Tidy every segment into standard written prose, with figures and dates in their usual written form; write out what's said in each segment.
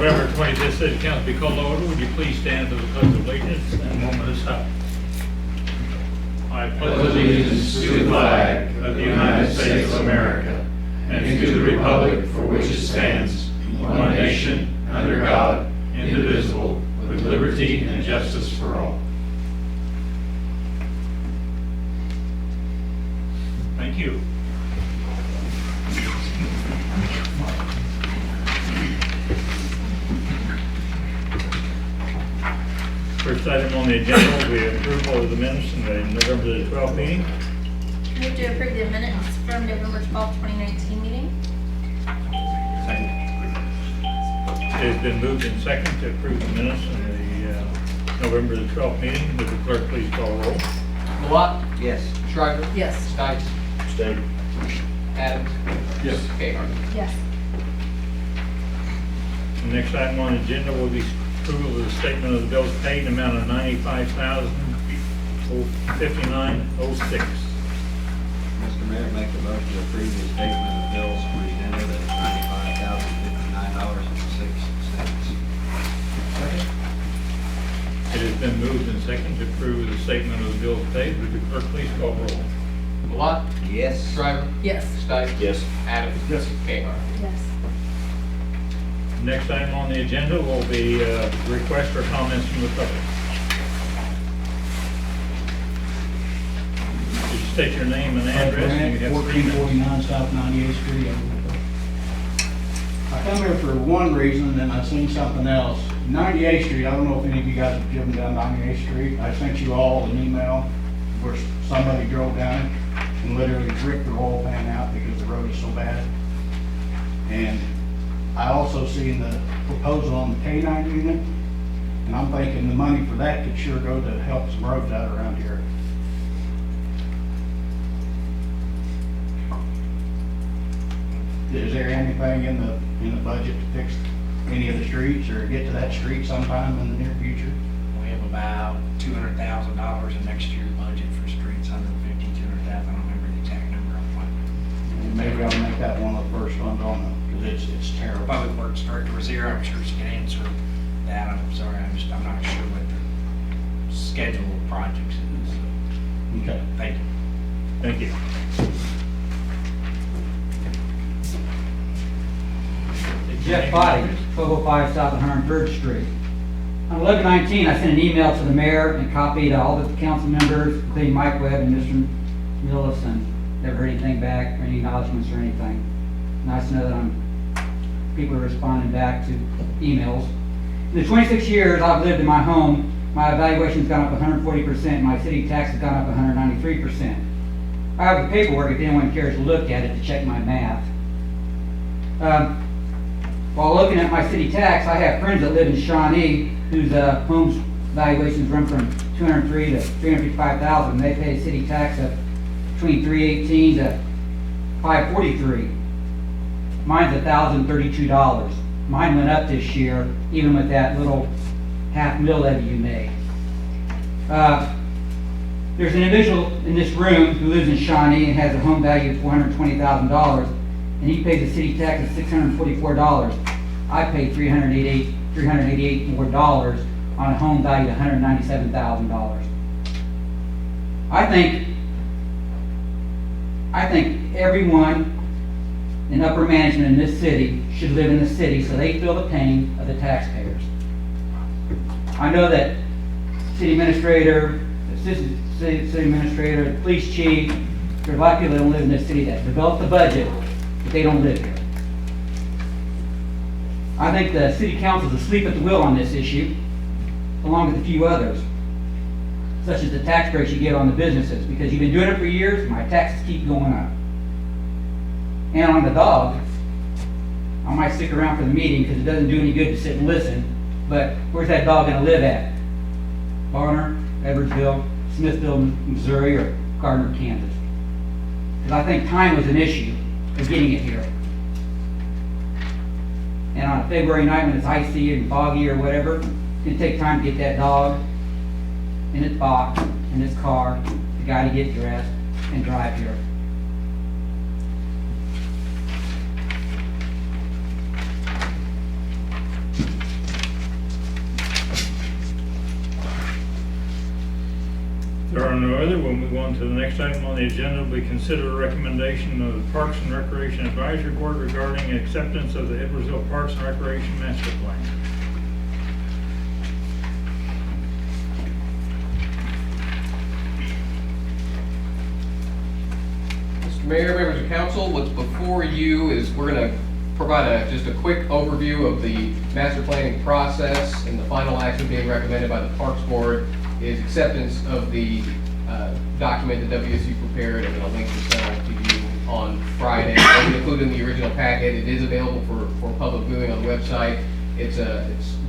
November 25th City Council be called to order. Would you please stand for the pledge of allegiance and a moment of silence? I pledge Allegiance to the flag of the United States of America and to the republic for which it stands, one nation, under God, indivisible, with liberty and justice for all. Thank you. First item on the agenda will be approval of the minutes from the November the 12th meeting. Move to approve the minutes from November 12th, 2019 meeting. It has been moved in second to approve the minutes from the November the 12th meeting. Would the clerk please call roll? Lot? Yes. Shriver? Yes. Stites? Stay. Adams? Yes. K-9. Yes. The next item on the agenda will be approval of the statement of the bills paid in the amount of $95,059.06. Mr. Mayor, make the motion to approve the statement of bills presented at $95,059.06. It has been moved in second to approve the statement of the bills paid. Would the clerk please call roll? Lot? Yes. Shriver? Yes. Stites? Yes. Adams? Yes. K-9. Yes. Next item on the agenda will be request for comments from the public. Could you state your name and address? And you have 3 minutes. 1449 South 98th Street. I come here for one reason, and then I seen something else. 98th Street, I don't know if any of you guys have driven down 98th Street. I sent you all an email where somebody drove down it and literally ripped the roll pan out because the road is so bad. And I also seen the proposal on the K-9 unit, and I'm thinking the money for that could sure go to help some roads out around here. Is there anything in the budget to fix any of the streets or get to that street sometime in the near future? We have about $200,000 in next year's budget for streets, 150, 200,000. I don't remember the exact number on what. And maybe I'll make that one of the first ones on them, because it's terrible. Public Works Director was here. I'm sure she can answer that. I'm sorry, I'm not sure what the schedule of projects is. Okay. Thank you. Thank you. Jeff Body, 1205 South 103rd Street. On 11/19, I sent an email to the mayor and copied all the council members, including Mike Webb and Mr. Millis, and never heard anything back or any acknowledgements or anything. Nice to know that people are responding back to emails. In the 26 years I've lived in my home, my evaluation's gone up 140%, my city tax has gone up 193%. I have the paperwork if anyone cares to look at it to check my math. While looking at my city tax, I have friends that live in Shawnee whose home's valuations run from $203,000 to $355,000. They pay a city tax of between $318 to $543. Mine's $1,032. Mine went up this year, even with that little half mil levy you made. There's an individual in this room who lives in Shawnee and has a home value of $420,000. And he pays a city tax of $644. I pay $388 more dollars on a home value of $197,000. I think everyone in upper management in this city should live in the city so they feel the pain of the taxpayers. I know that city administrator, assistant city administrator, the police chief, there's a lot of people that don't live in this city that develop the budget, but they don't live here. I think the city council's asleep at the wheel on this issue, along with a few others, such as the tax breaks you get on the businesses, because you've been doing it for years, my taxes keep going up. And on the dog, I might stick around for the meeting because it doesn't do any good to sit and listen, but where's that dog gonna live at? Barner, Edwardsville, Smithville, Missouri, or Gardner, Kansas? Because I think time was an issue of getting it here. And on February night when it's icy and foggy or whatever, it's gonna take time to get that dog in its box, in its car, the guy to get dressed and drive here. no other, we'll move on to the next item on the agenda. We consider a recommendation of the Parks and Recreation Advisory Board regarding acceptance of the Edwardsville Parks and Recreation Master Plan. Mr. Mayor, members of council, what's before you is we're going to provide just a quick overview of the master planning process, and the final action being recommended by the Parks Board is acceptance of the document that WSU prepared, and a link to send to you on Friday. It's included in the original packet. It is available for public viewing on the website. It's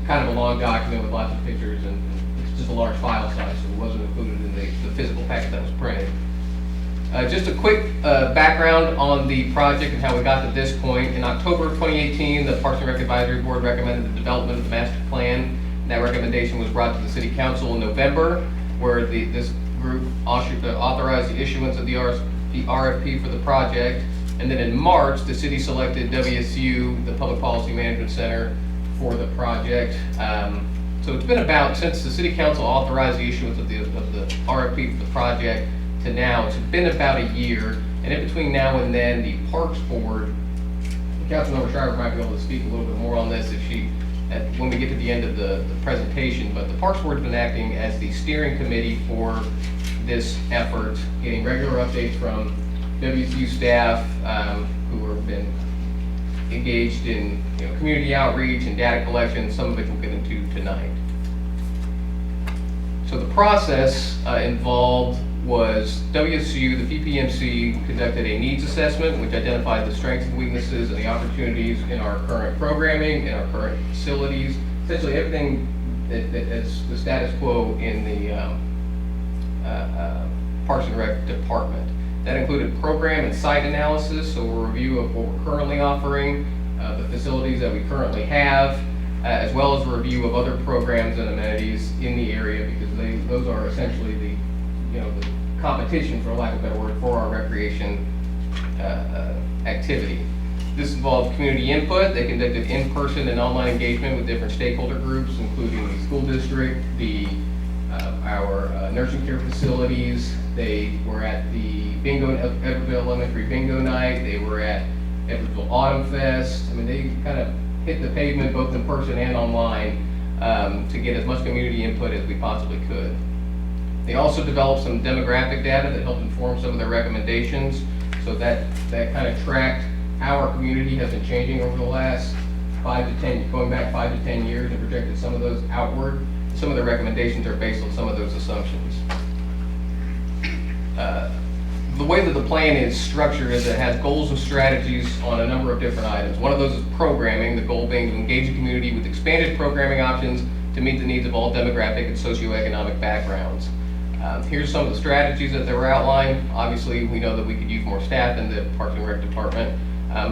kind of a long document with lots of pictures, and it's just a large file size, so it wasn't included in the physical packet that was printed. Just a quick background on the project and how we got to this point. In October of 2018, the Parks and Rec Advisory Board recommended the development of the master plan. That recommendation was brought to the City Council in November, where this group authorized the issuance of the RFP for the project. And then in March, the city selected WSU, the Public Policy Management Center, for the project. So it's been about, since the City Council authorized the issuance of the RFP for the project to now, it's been about a year. And in between now and then, the Parks Board, Councilmember Shriver might be able to speak a little bit more on this when we get to the end of the presentation, but the Parks Board has been acting as the steering committee for this effort, getting regular updates from WSU staff who have been engaged in community outreach and data collection, some of which we'll get into tonight. So the process involved was WSU, the PPMC, conducted a needs assessment which identified the strengths and weaknesses and the opportunities in our current programming, in our current facilities, essentially everything that is the status quo in the Parks and Rec department. That included program and site analysis, so a review of what we're currently offering, the facilities that we currently have, as well as a review of other programs and amenities in the area, because those are essentially the competition, for lack of a better word, for our recreation activity. This involved community input. They conducted in-person and online engagement with different stakeholder groups, including the school district, our nursing care facilities. They were at the Edwardsville Elementary Bingo Night. They were at Edwardsville Autumn Fest. I mean, they kind of hit the pavement both in person and online to get as much community input as we possibly could. They also developed some demographic data that helped inform some of their recommendations, so that kind of tracked how our community has been changing over the last 5 to 10, going back 5 to 10 years, and projected some of those outward. Some of the recommendations are based on some of those assumptions. The way that the plan is structured is it has goals and strategies on a number of different items. One of those is programming, the goal being to engage the community with expanded programming options to meet the needs of all demographic and socioeconomic backgrounds. Here's some of the strategies that were outlined. Obviously, we know that we could use more staff in the Parks and Rec department,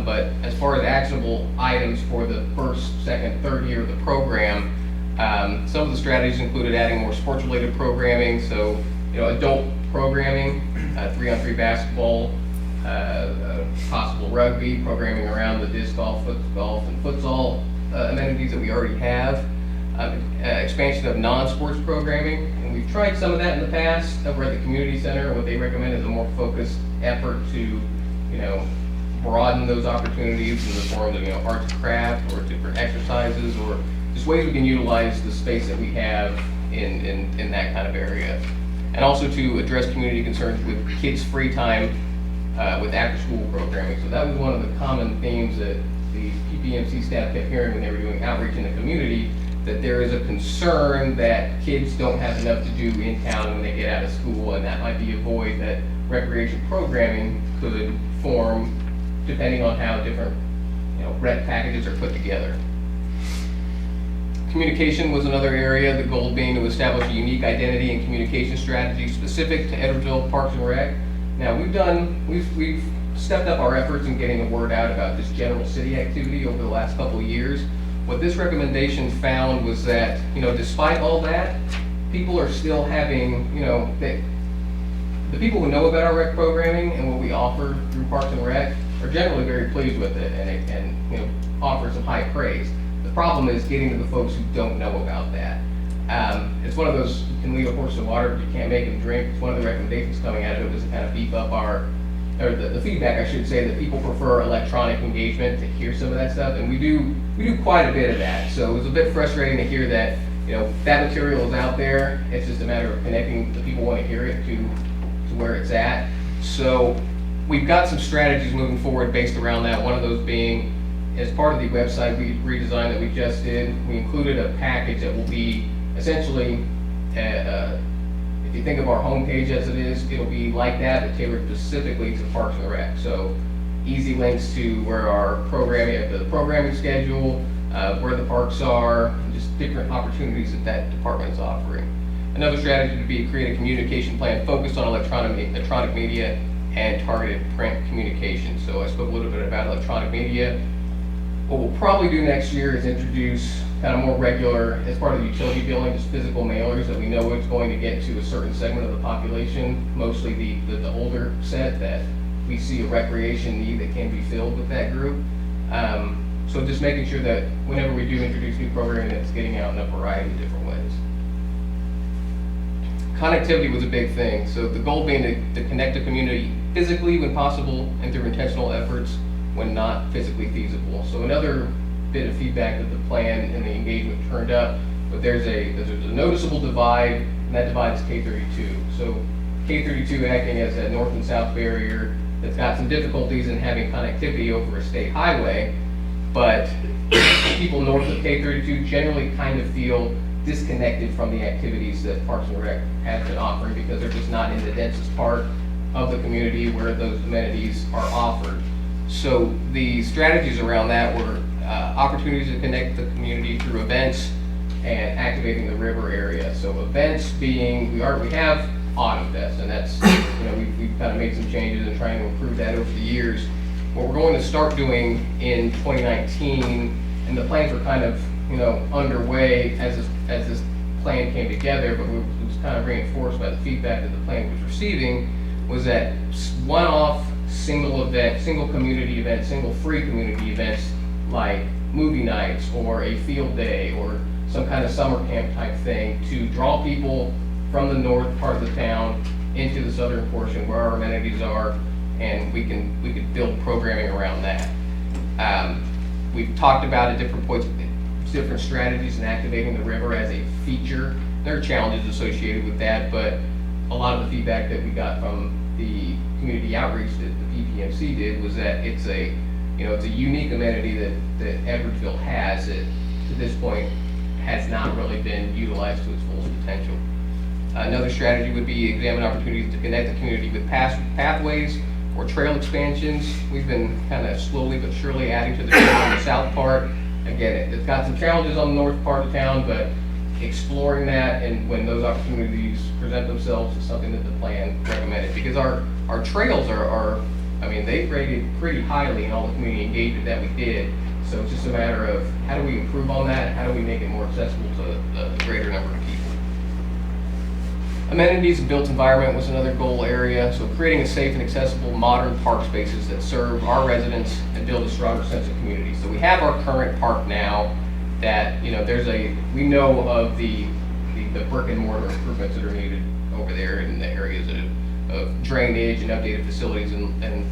but as far as actionable items for the first, second, third year of the program, some of the strategies included adding more sports-related programming, so adult programming, 3-on-3 basketball, possible rugby, programming around the disc golf, foot golf, and futsal amenities that we already have, expansion of non-sports programming, and we've tried some of that in the past over at the community center, and what they recommend is a more focused effort to broaden those opportunities in the form of arts and craft or different exercises or just ways we can utilize the space that we have in that kind of area. And also to address community concerns with kids' free time with after-school programming. So that was one of the common themes that the PPMC staff kept hearing when they were doing outreach in the community, that there is a concern that kids don't have enough to do in town when they get out of school, and that might be a void that recreation programming could form depending on how different rec packages are put together. Communication was another area, the goal being to establish a unique identity and communication strategy specific to Edwardsville Parks and Rec. Now we've stepped up our efforts in getting the word out about this general city activity over the last couple of years. What this recommendation found was that, despite all that, people are still having, the people who know about our rec programming and what we offer through Parks and Rec are generally very pleased with it and offer some high praise. The problem is getting to the folks who don't know about that. It's one of those, you can lead a horse to water, but you can't make him drink. It's one of the recommendations coming out of it was to kind of beef up or the feedback, I should say, that people prefer electronic engagement to hear some of that stuff, and we do quite a bit of that. So it was a bit frustrating to hear that, that material is out there. It's just a matter of connecting the people who want to hear it to where it's at. So we've got some strategies moving forward based around that. One of those being, as part of the website redesign that we just did, we included a package that will be essentially, if you think of our homepage as it is, it'll be like that, but tailored specifically to Parks and Rec. So easy links to where our programming, the programming schedule, where the parks are, and just different opportunities that department is offering. Another strategy would be to create a communication plan focused on electronic media and targeted print communication. So I spoke a little bit about electronic media. What we'll probably do next year is introduce kind of more regular, as part of the utility billing, just physical mailers that we know it's going to get to a certain segment of the population, mostly the older set that we see a recreation need that can be filled with that group. So just making sure that whenever we do introduce new programming, it's getting out in a variety of different ways. Connectivity was a big thing. So the goal being to connect the community physically when possible and through intentional efforts when not physically feasible. So another bit of feedback that the plan and the engagement turned up, but there's a noticeable divide, and that divide is K-32. So K-32 acting as a north and south barrier that's got some difficulties in having connectivity over a state highway, but people north of K-32 generally kind of feel disconnected from the activities that Parks and Rec has been offering because they're just not in the densest part of the community where those amenities are offered. So the strategies around that were opportunities to connect the community through events and activating the river area. So events being, we have Autumn Fest, and that's, we've kind of made some changes and trying to improve that over the years. What we're going to start doing in 2019, and the plans were kind of, underway as this plan came together, but it was kind of reinforced by the feedback that the plan was receiving, was that one-off single event, single community event, single free community events like movie nights or a field day or some kind of summer camp type thing to draw people from the north part of the town into the southern portion where our amenities are, and we could build programming around that. We've talked about at different points different strategies in activating the river as a feature. There are challenges associated with that, but a lot of the feedback that we got from the community outreach that the PPMC did was that it's a unique amenity that Edwardsville has that to this point has not really been utilized to its fullest potential. Another strategy would be examine opportunities to connect the community with pathways or trail expansions. We've been kind of slowly but surely adding to the trail on the south part. Again, it's got some challenges on the north part of town, but exploring that and when those opportunities present themselves is something that the plan recommended, because our trails are they've rated pretty highly in all the community engagement that we did. So it's just a matter of how do we improve on that? How do we make it more accessible to a greater number of people? Amenities and built environment was another goal area. So creating a safe and accessible modern park spaces that serve our residents and build a stronger sense of community. So we have our current park now that, we know of the brick and mortar improvements that are needed over there in the areas of drainage and updated facilities and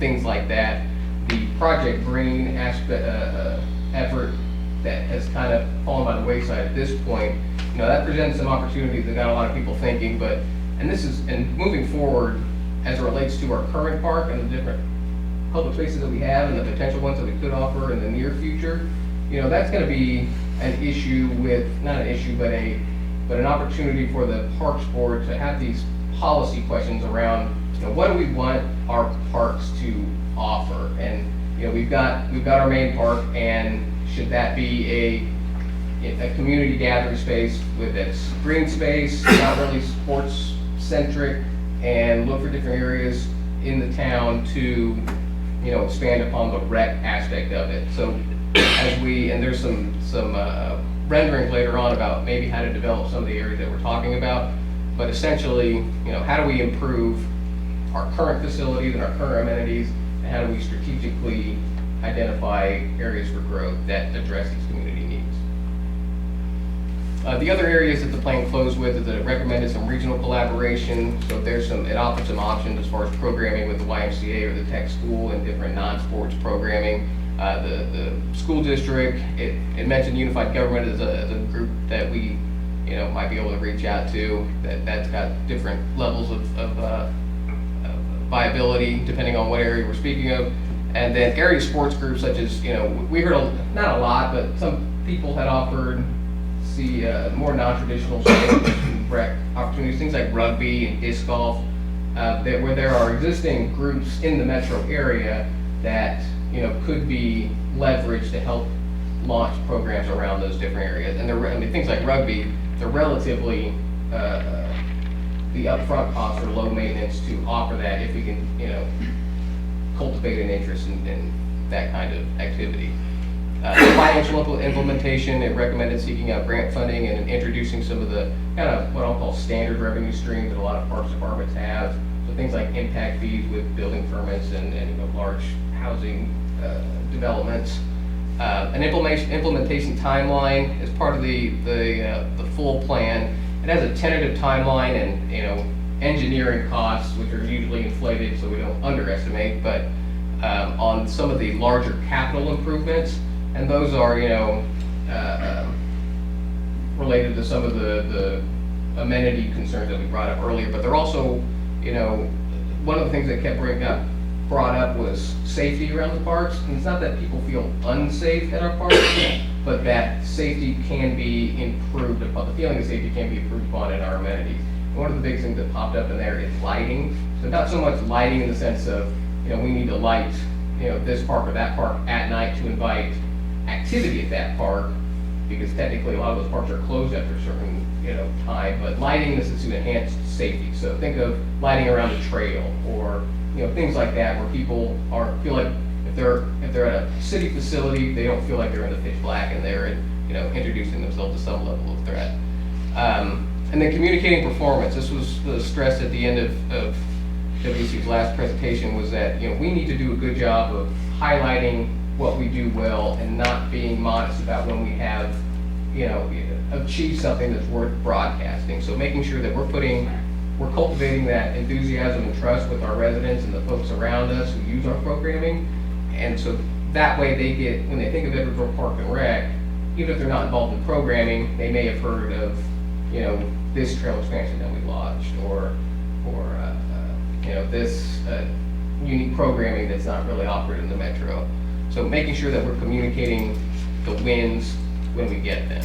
things like that. The Project Green effort that has kind of fallen by the wayside at this point, that presents some opportunities that got a lot of people thinking, and moving forward as it relates to our current park and the different public spaces that we have and the potential ones that we could offer in the near future, that's going to be an issue not an issue, but an opportunity for the Parks Board to have these policy questions around, what do we want our parks to offer? And, we've got our main park, and should that be a community gathering space with its green space, not really sports centric, and look for different areas in the town to, expand upon the rec aspect of it. So and there's some renderings later on about maybe how to develop some of the areas that we're talking about, but essentially, how do we improve our current facilities and our current amenities, and how do we strategically identify areas for growth that address these community needs? The other areas that the plan closed with is that it recommended some regional collaboration. So there's it offered some options as far as programming with the YMCA or the tech school and different non-sports programming. The school district, it mentioned unified government as a group that we, might be able to reach out to. That's got different levels of viability depending on what area we're speaking of. And then area sports groups such as, we heard not a lot, but some people had offered more non-traditional sports and rec opportunities, things like rugby and disc golf, where there are existing groups in the metro area that could be leveraged to help launch programs around those different areas. And things like rugby, they're relatively the upfront costs are low maintenance to offer that if we can cultivate an interest in that kind of activity. Financial implementation, it recommended seeking out grant funding and introducing some of the kind of what I'll call standard revenue streams that a lot of parks departments have. So things like impact fees with building permits and large housing developments. An implementation timeline is part of the full plan. It has a tentative timeline and engineering costs, which are usually inflated, so we don't underestimate. But on some of the larger capital improvements. And those are, related to some of the amenity concerns that we brought up earlier. But they're also, one of the things that kept brought up was safety around the parks. And it's not that people feel unsafe at our parks, but that safety can be improved upon. The feeling of safety can be improved upon in our amenities. And one of the big things that popped up in there is lighting. So not so much lighting in the sense of, we need to light, this park or that park at night to invite activity at that park, because technically a lot of those parks are closed after a certain time, but lighting is to enhance safety. So think of lighting around a trail or things like that, where people feel like if they're at a city facility, they don't feel like they're in the pitch black and they're introducing themselves to some level of threat. And then communicating performance. This was stressed at the end of WC's last presentation, was that we need to do a good job of highlighting what we do well and not being modest about when we have achieved something that's worth broadcasting. So making sure that we're cultivating that enthusiasm and trust with our residents and the folks around us who use our programming. And so that way when they think of Edwardsville Park and Rec, even if they're not involved in programming, they may have heard of this trail expansion that we launched or this unique programming that's not really offered in the metro. So making sure that we're communicating the wins when we get them.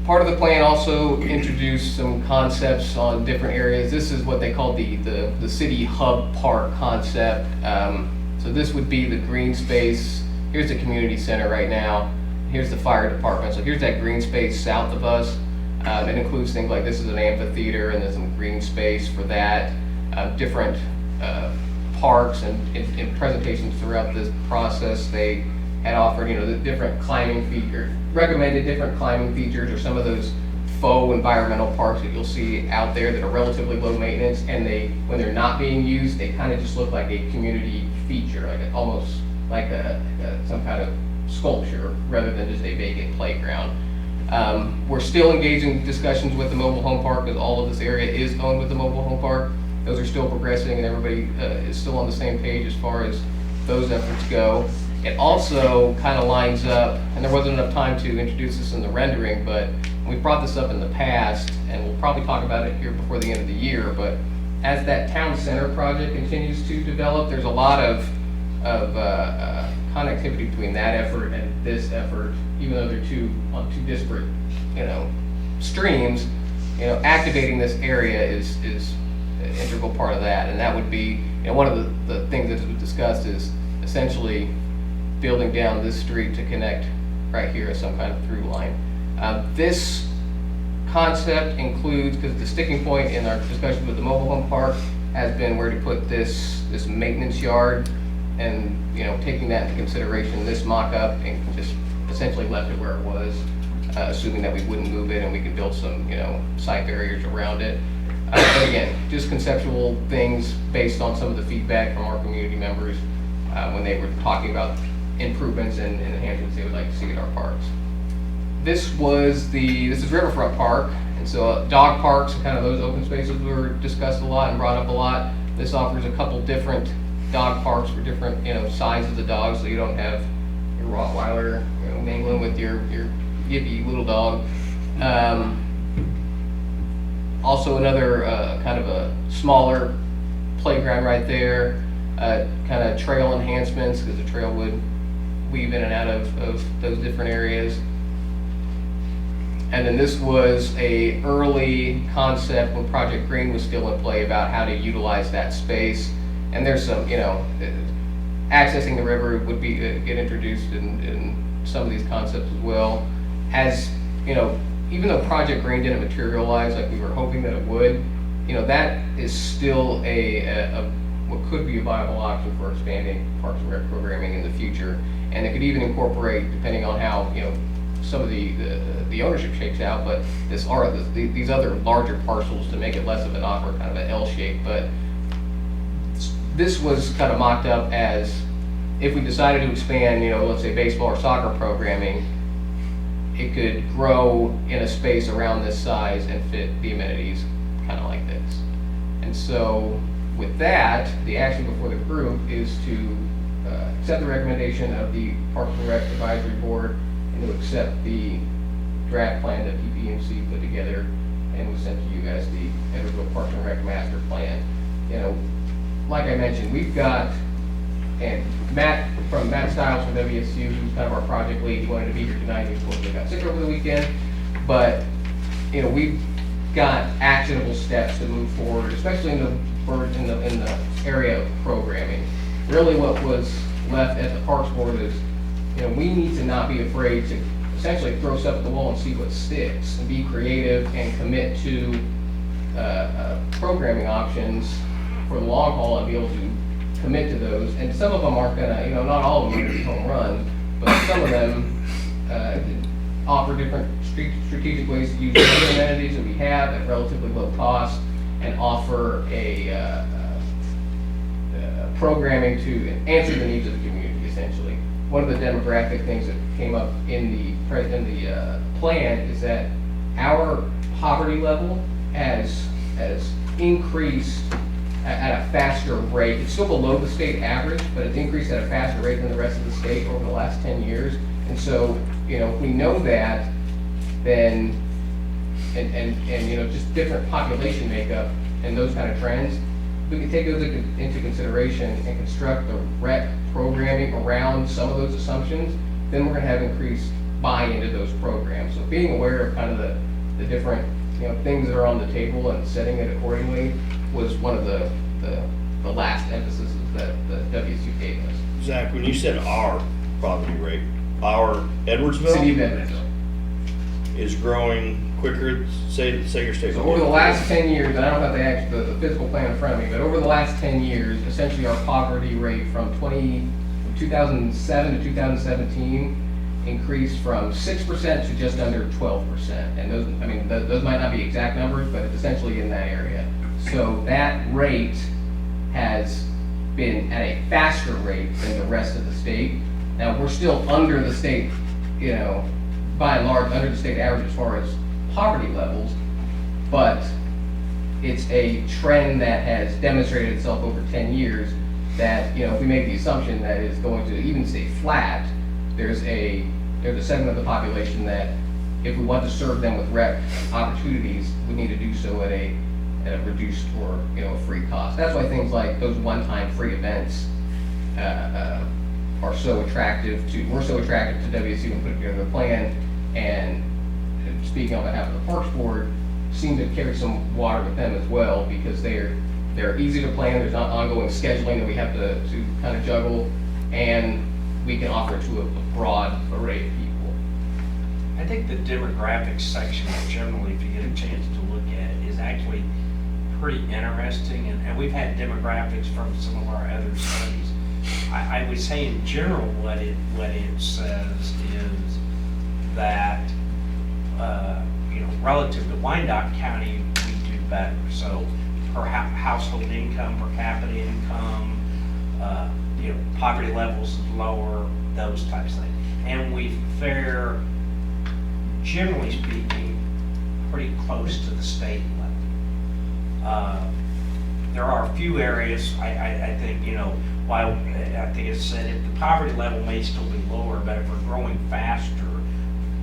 Part of the plan also introduced some concepts on different areas. This is what they call the city hub park concept. So this would be the green space. Here's the community center right now. Here's the fire department. So here's that green space south of us. It includes things like this is an amphitheater and there's some green space for that. Different parks and in presentations throughout this process, they had offered, the different climbing features, recommended different climbing features or some of those faux environmental parks that you'll see out there that are relatively low maintenance, and when they're not being used, they kind of just look like a community feature, almost like some kind of sculpture rather than just a vacant playground. We're still engaged in discussions with the mobile home park, because all of this area is owned with the mobile home park. Those are still progressing and everybody is still on the same page as far as those efforts go. It also kind of lines up, and there wasn't enough time to introduce this in the rendering, but we've brought this up in the past, and we'll probably talk about it here before the end of the year, but as that town center project continues to develop, there's a lot of connectivity between that effort and this effort, even though they're on two disparate, streams. Activating this area is an integral part of that, and that would be, one of the things that was discussed is essentially building down this street to connect right here as some kind of through line. This concept includes, because the sticking point in our discussion with the mobile home park has been where to put this maintenance yard, and taking that into consideration, this mock-up, and just essentially left it where it was, assuming that we wouldn't move it and we could build some site barriers around it. But again, just conceptual things based on some of the feedback from our community members when they were talking about improvements and enhancements they would like to see at our parks. this is Riverfront Park, and so dog parks and kind of those open spaces were discussed a lot and brought up a lot. This offers a couple different dog parks for different, sizes of dogs, so you don't have your Rottweiler, mingling with your yippy little dog. Also another kind of a smaller playground right there, kind of trail enhancements, because the trail would weave in and out of those different areas. And then this was a early concept when Project Green was still in play about how to utilize that space. And there's some, accessing the river would be get introduced in some of these concepts as well. As even though Project Green didn't materialize like we were hoping that it would, that is still a what could be a viable option for expanding Parks and Rec programming in the future. And it could even incorporate, depending on how some of the ownership shakes out, but these other larger parcels to make it less of an awkward kind of an L shape. But this was kind of mocked up as if we decided to expand, let's say baseball or soccer programming, it could grow in a space around this size and fit the amenities kind of like this. And so with that, the action before the group is to accept the recommendation of the Parks and Rec Advisory Board and to accept the draft plan that PPMC put together and was sent to you as the Edwardsville Parks and Rec Master Plan. Like I mentioned, we've got, and Matt Stiles from WSU, who's kind of our project lead, he wanted to be here tonight, he unfortunately got sick over the weekend, but we've got actionable steps to move forward, especially in the area of programming. Really what was left at the Parks Board is, we need to not be afraid to essentially throw stuff at the wall and see what sticks, and be creative and commit to programming options for the long haul and be able to commit to those. And some of them aren't gonna, not all of them are gonna be home run, but some of them offer different strategic ways to use the other amenities that we have at relatively low cost and offer a programming to answer the needs of the community, essentially. One of the demographic things that came up in the plan is that our poverty level has increased at a faster rate. It's still below the state average, but it's increased at a faster rate than the rest of the state over the last 10 years. And so, if we know that, then, and just different population makeup and those kind of trends, we can take those into consideration and construct the rec programming around some of those assumptions, then we're gonna have increased buy-in to those programs. So being aware of kind of the different, things that are on the table and setting it accordingly was one of the last emphases that the WSU gave us. Zach, when you said our poverty rate, our Edwardsville City of Edwardsville. is growing quicker, say your state. So over the last 10 years, and I don't have the physical plan in front of me, but over the last 10 years, essentially our poverty rate from 2007 to 2017 increased from 6% to just under 12%. And those might not be exact numbers, but it's essentially in that area. So that rate has been at a faster rate than the rest of the state. Now, we're still under the state, by and large, under the state average as far as poverty levels, but it's a trend that has demonstrated itself over 10 years that, if we make the assumption that it's going to even stay flat, there's a segment of the population that if we want to serve them with rec opportunities, we need to do so at a reduced or a free cost. That's why things like those one-time free events are so attractive to WSU and put together a plan, and speaking on behalf of the Parks Board, seem to carry some water with them as well, because they're easy to plan, there's not ongoing scheduling that we have to kind of juggle, and we can offer it to a broad array of people. I think the demographics section, generally, if you get a chance to look at it, is actually pretty interesting, and we've had demographics from some of our other studies. I would say in general what it says is that relative to Wyandotte County, we do better. So per household income, per capita income, poverty levels is lower, those types of things. And we fare generally speaking, pretty close to the state level. There are a few areas, I think, while I think it's said, if the poverty level may still be lower, but if we're growing faster,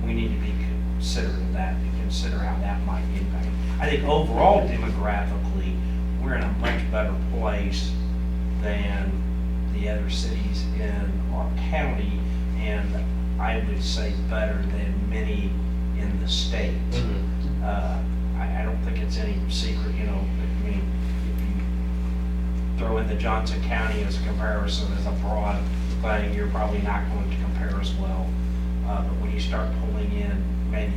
we need to be considering that, to consider how that might impact. I think overall demographically, we're in a much better place than the other cities in our county, and I would say better than many in the state. I don't think it's any secret, I mean, if you throw in the Johnson County as a comparison, as a broad thing, you're probably not going to compare as well. But when you start pulling in maybe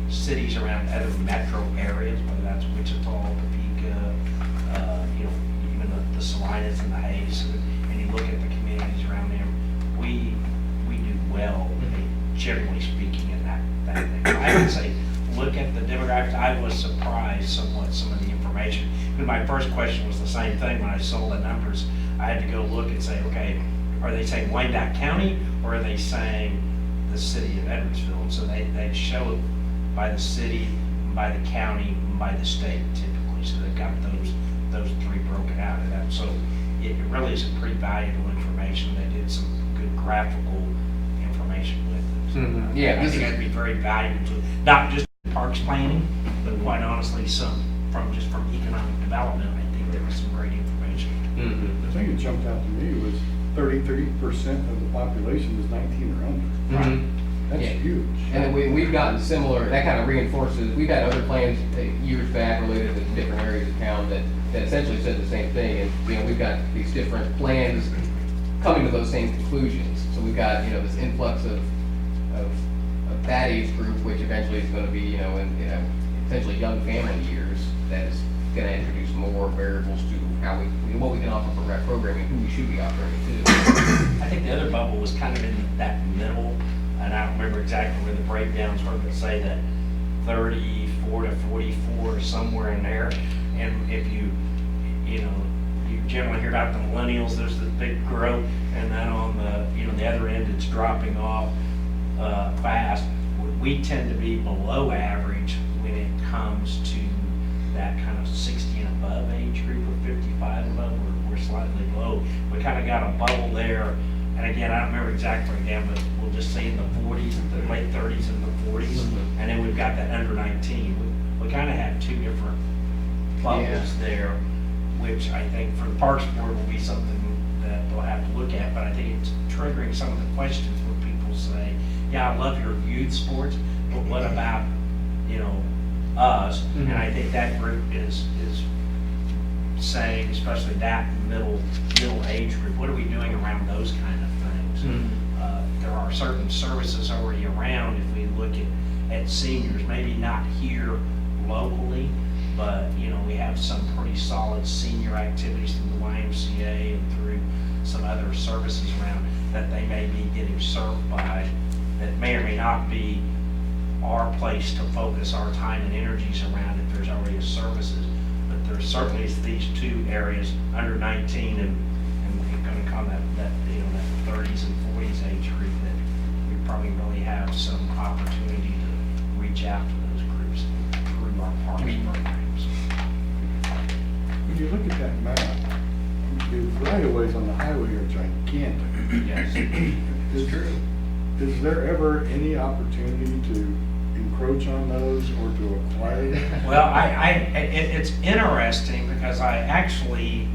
cities around other metro areas, whether that's Wichita, Topeka, even the Salinas and the Hayes, and you look at the communities around them, we do well, generally speaking, in that thing. I would say, look at the demographics. I was surprised somewhat some of the information. Because my first question was the same thing when I saw the numbers. I had to go look and say, okay, are they saying Wyandotte County, or are they saying the city of Edwardsville? And so they show it by the city, by the county, and by the state typically. So they've got those three broken out of that. So it really is some pretty valuable information. They did some good graphical information with it. So Yeah, I think that'd be very valuable to not just parks planning, but quite honestly, some from economic development. I think there was some great information. The thing that jumped out to me was 33% of the population is 19 or under. That's Yeah. huge. And then we've gotten similar, that kind of reinforces, we've had other plans years back related to different areas of town that essentially said the same thing. And, we've got these different plans coming to those same conclusions. So we've got, this influx of that age group, which eventually is going to be, essentially young family years, that is going to introduce more variables to how what we can offer for rec programming, who we should be offering it to. I think the other bubble was kind of in that middle, and I don't remember exactly where the breakdowns were, but say that 34 to 44 or somewhere in there. And if you generally hear about the millennials, there's this big growth, and then on the other end, it's dropping off fast. We tend to be below average when it comes to that kind of 60 and above age group, or 55 and above, we're slightly low. We kind of got a bubble there, and again, I don't remember exactly again, but we'll just say in the 40s, the late 30s and the 40s, and then we've got that under 19. We kind of have two different bubbles there, which I think for the Parks Board will be something that they'll have to look at, but I think it's triggering some of the questions where people say, yeah, I love your youth sports, but what about, us? And I think that group is saying, especially that middle age group, what are we doing around those kind of things? There are certain services already around. If we look at seniors, maybe not here locally, but we have some pretty solid senior activities through the YMCA and through some other services around that they may be getting served by, that may or may not be our place to focus our time and energies around if there's already a services. But there's certainly these two areas, under 19 and we're going to call that 30s and 40s age group, that we probably really have some opportunity to reach out to those groups through our parks programs. When you look at that map, the right-of-ways on the highway are gigantic. Yes. It's true. Is there ever any opportunity to encroach on those or to acquire them? Well, it's interesting because I actually,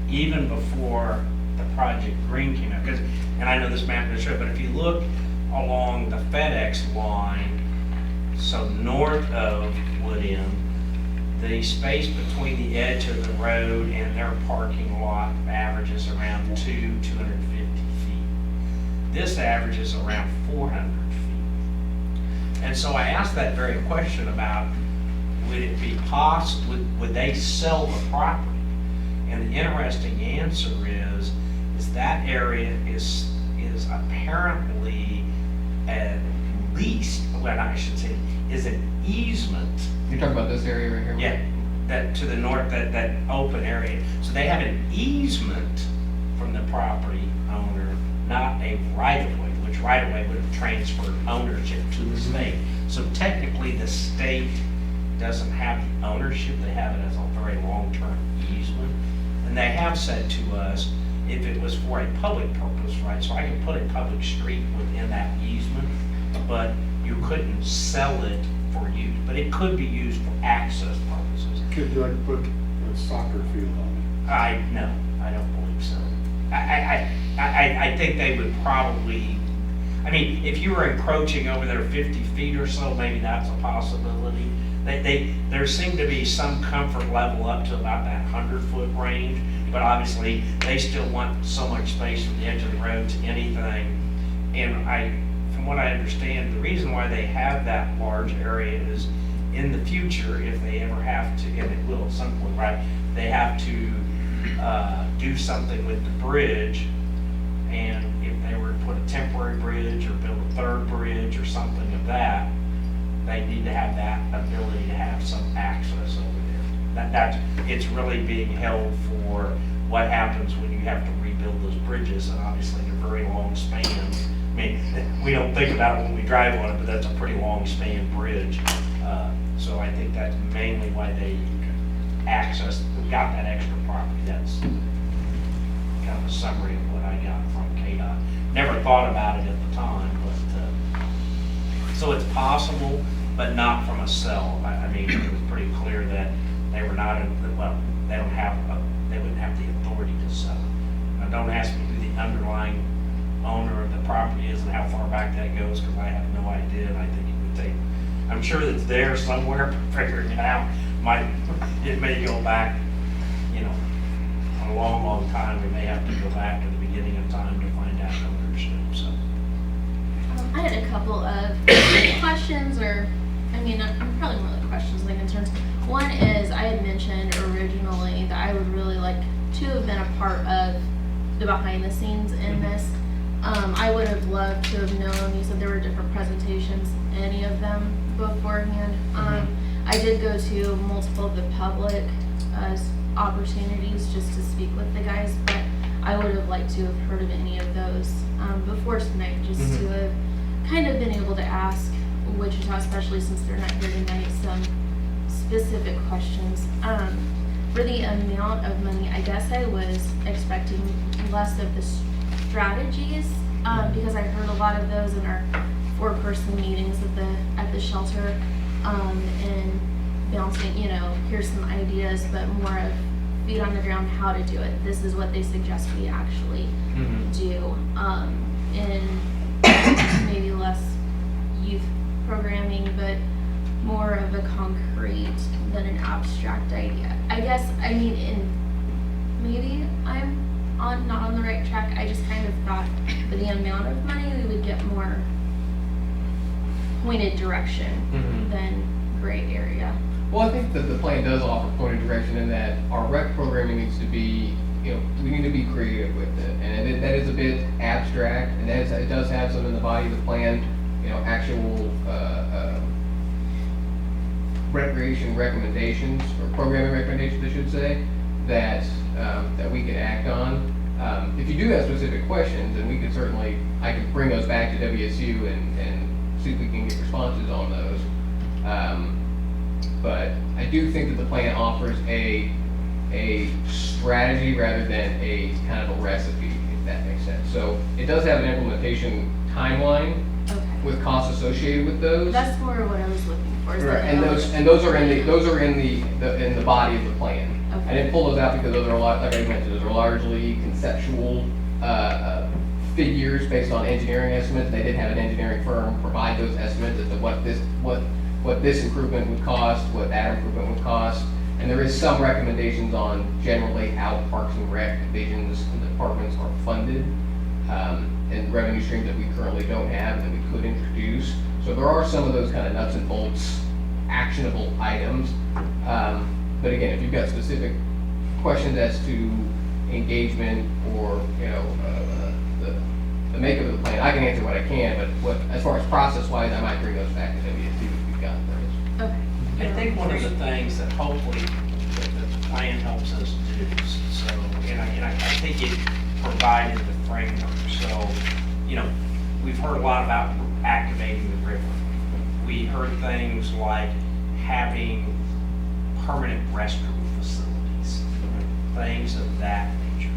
even before the Project Green came out, and I know this map doesn't show, but if you look along the FedEx line, so north of Wood End, the space between the edge of the road and their parking lot averages around 250 feet. This averages around 400 feet. And so I asked that very question about, would it be possible, would they sell the property? And the interesting answer is that area is apparently at least, well, I should say, is an easement. You're talking about this area right here? Yeah, that to the north, that open area. So they have an easement from the property owner, not a right-of-way, which right-of-way would have transferred ownership to the state. So technically, the state doesn't have the ownership, they have it as a very long-term easement. And they have said to us, if it was for a public purpose, right, so I can put a public street within that easement, but you couldn't sell it for use, but it could be used for access purposes. Could you like put a soccer field on No, I don't believe so. I think they would probably, I mean, if you were encroaching over there 50 feet or so, maybe that's a possibility. There seemed to be some comfort level up to about that 100-foot range, but obviously, they still want so much space from the edge of the road to anything. And from what I understand, the reason why they have that large area is in the future, if they ever have to, and it will at some point, right, they have to do something with the bridge. And if they were to put a temporary bridge or build a third bridge or something of that, they need to have that ability to have some access over there. It's really being held for what happens when you have to rebuild those bridges, and obviously they're very long spans. I mean, we don't think about it when we drive on it, but that's a pretty long span bridge. So I think that's mainly why they got that extra property. That's kind of a summary of what I got from KDOT. Never thought about it at the time, but so it's possible, but not from a sell. I mean, it was pretty clear that they were not, they wouldn't have the authority to sell it. Now, don't ask me who the underlying owner of the property is and how far back that goes, because I have no idea, and I think it would take, I'm sure it's there somewhere, figuring it out. It may go back, a long, long time. We may have to go back to the beginning of time to find out ownership, so. I had a couple of questions, or, probably more like questions, like concerns. One is, I had mentioned originally that I would really like to have been a part of the behind the scenes in this. I would have loved to have known, you said there were different presentations, any of them beforehand. I did go to multiple of the public opportunities just to speak with the guys, but I would have liked to have heard of any of those before tonight, just to have kind of been able to ask Wichita, especially since they're not here tonight, some specific questions. For the amount of money, I guess I was expecting less of the strategies, because I heard a lot of those in our 4-person meetings at the shelter, and bouncing, here's some ideas, but more of feet on the ground, how to do it. This is what they suggest we actually do, and maybe less youth programming, but more of a concrete than an abstract idea. I guess, maybe I'm not on the right track. I just kind of thought for the amount of money, we would get more pointed direction than gray area. Well, I think that the plan does offer pointed direction in that our rec programming needs to be, we need to be creative with it. And that is a bit abstract, and it does have some in the body of the plan, actual recreation recommendations, or programming recommendations, I should say, that we can act on. If you do have specific questions, then I could bring those back to WSU and see if we can get responses on those. But I do think that the plan offers a strategy rather than a kind of a recipe, if that makes sense. So it does have an implementation timeline with costs associated with those. That's more what I was looking for. Right, and those are in the body of the plan. I didn't pull those out because those are like I mentioned, those are largely conceptual figures based on engineering estimates. They did have an engineering firm provide those estimates as to what this improvement would cost, what that improvement would cost. And there is some recommendations on generally how Parks and Rec divisions and departments are funded, and revenue streams that we currently don't have and that we could introduce. So there are some of those kind of nuts and bolts, actionable items. But again, if you've got specific questions as to engagement or the makeup of the plan, I can answer what I can. But as far as process-wise, I might bring those back to WSU if we've got those. Okay. I think one of the things that hopefully the plan helps us do, so, and I think it provided the framework. So, we've heard a lot about activating the river. We heard things like having permanent restroom facilities, things of that nature.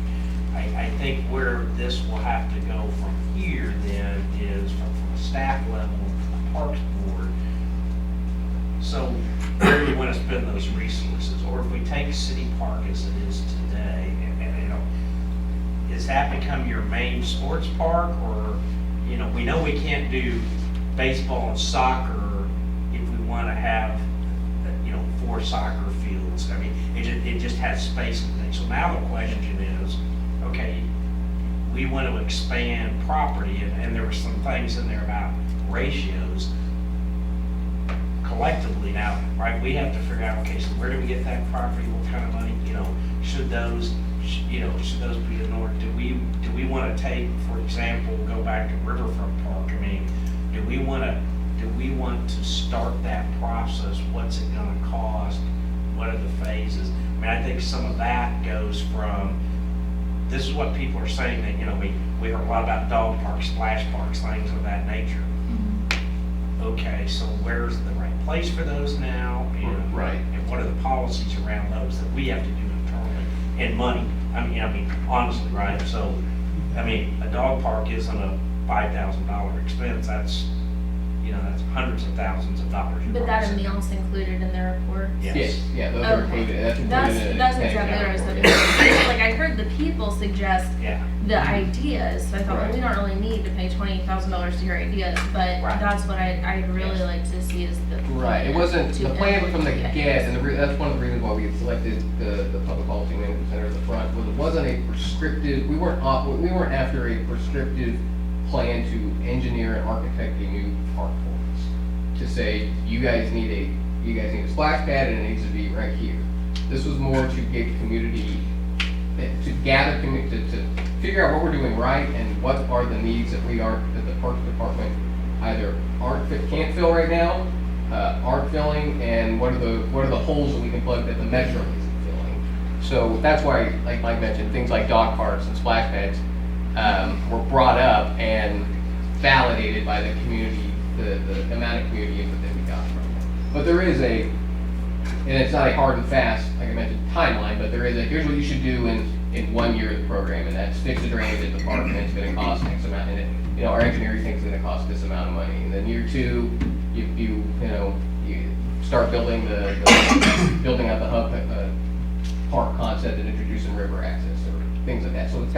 I think where this will have to go from here then is from a staff level, from the Parks Board. So where do you want to spend those resources? Or if we take City Park as it is today, and you know, is that become your main sports park? Or, you know we can't do baseball and soccer if we want to have, 4 soccer fields. I mean, it just has space and things. So now the question is, okay, we want to expand property, and there were some things in there about ratios collectively now, right? We have to figure out, okay, so where do we get that property? What kind of money? Should those be in order? Do we want to take, for example, go back to Riverfront Park? I mean, do we want to start that process? What's it going to cost? What are the phases? I mean, I think some of that goes from, this is what people are saying, that, we heard a lot about dog parks, splash parks, things of that nature. Okay, so where's the right place for those now? Right. And what are the policies around those that we have to do internally? And money, I mean, honestly, right? So, a dog park isn't a $5,000 expense. That's hundreds of thousands of dollars. But that amount's included in their report? Yes. Yeah, those are included, that's included in the That's pay exactly what I was account looking report. for. Like, I heard the people suggest Yeah. the ideas, so I thought, well, we don't really need to pay $20,000 to hear ideas, but Right. that's what I'd really Yes. like to see is the. Right, it wasn't, to the plan from the implement get, and that's one of the reasons why we had selected the Public Policy Management Center at the front, was it wasn't a prescriptive, we weren't after a prescriptive plan to engineer and architect a new park for us. To say, you guys need a splash pad and it needs to be right here. This was more to get community, to gather, to figure out what we're doing right and what are the needs that that the Parks Department either can't fill right now, aren't filling, and what are the holes that we can plug that the metro isn't filling. So that's why, like Mike mentioned, things like dog parks and splash pads were brought up and validated by the community, the amount of community input that we got from them. But there is and it's not a hard and fast, like I mentioned, timeline, but there is here's what you should do in 1 year of the program, and that's fix the drainage at the park, and it's gonna cost X amount, and our engineering thinks it's gonna cost this amount of money. And then year 2, you start building building out the hub park concept and introducing river access or things like that. So it's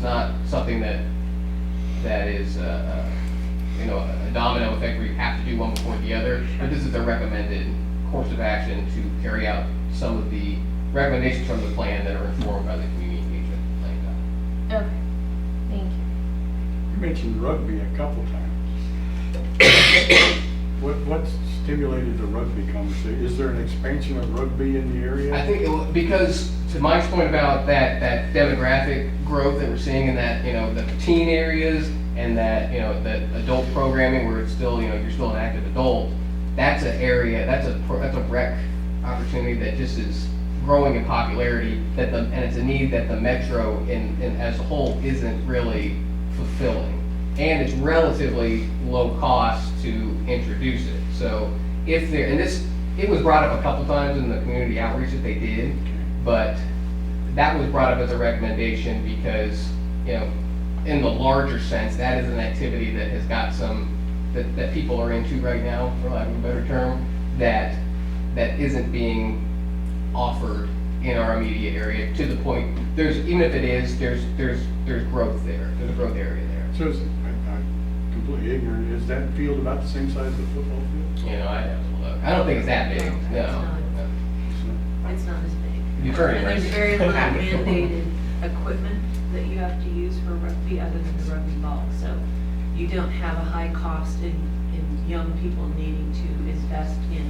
not something that is a domino effect where you have to do one before the other, but this is a recommended course of action to carry out some of the recommendations from the plan that are informed by the community engagement plan. Okay, thank you. You mentioned rugby a couple times. What stimulated the rugby conversation? Is there an expansion of rugby in the area? I think because to Mike's point about that demographic growth that we're seeing in that, the teen areas and that adult programming where it's still, you're still an active adult, that's an area, that's a rec opportunity that just is growing in popularity, and it's a need that the metro as a whole isn't really fulfilling. And it's relatively low cost to introduce it. So it was brought up a couple times in the community outreach that they did, but that was brought up as a recommendation because, in the larger sense, that is an activity that has got that people are into right now, for lack of a better term, that isn't being offered in our immediate area to the point, even if it is, there's growth there, there's a growth area there. So I'm completely ignorant. Is that field about the same size as the football field? I'd have to look. I don't think it's that big, no. It's not as big. You turn it, And right? there's very little mandated equipment that you have to use for rugby other than the rugby ball. So you don't have a high cost in young people needing to invest in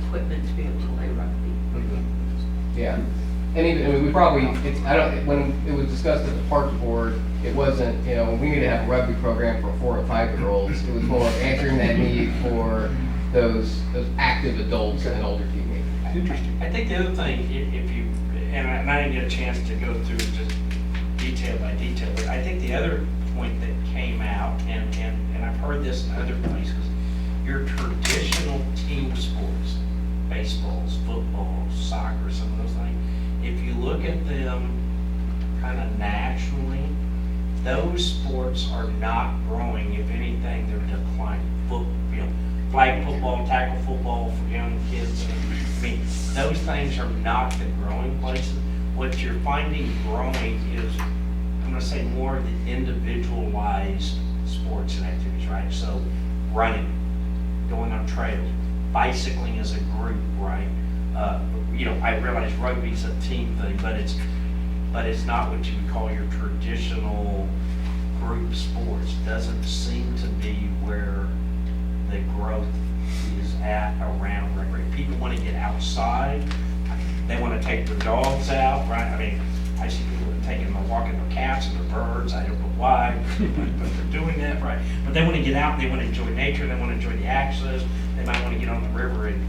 equipment to be able to play rugby. Yeah, and even, we probably, when it was discussed at the Parks Board, it wasn't, we need to have a rugby program for 4 and 5-year-olds. It was more of answering that need for those active adults and older teenagers. Interesting. I think the other thing, if you, and I didn't get a chance to go through just detail by detail, but I think the other point that came out, and I've heard heard this in other places, your traditional team sports, baseballs, footballs, soccer, some of those things, if you look at them kind of nationally, those sports are not growing. If anything, they're declining. Flag football, tackle football for young kids. I mean, those things are not the growing places. What you're finding growing is, I'm gonna say, more of the individualized sports and activities, right? So running, going on trails, bicycling as a group, right? I realize rugby's a team thing, but it's not what you would call your traditional group sports. Doesn't seem to be where the growth is at around recreation. People want to get outside. They want to take their dogs out, right? I mean, I see people taking them, walking their cats and their birds. I don't know why, but they're doing that, right? But they want to get out. They want to enjoy nature. They want to enjoy the access. They might want to get on the river and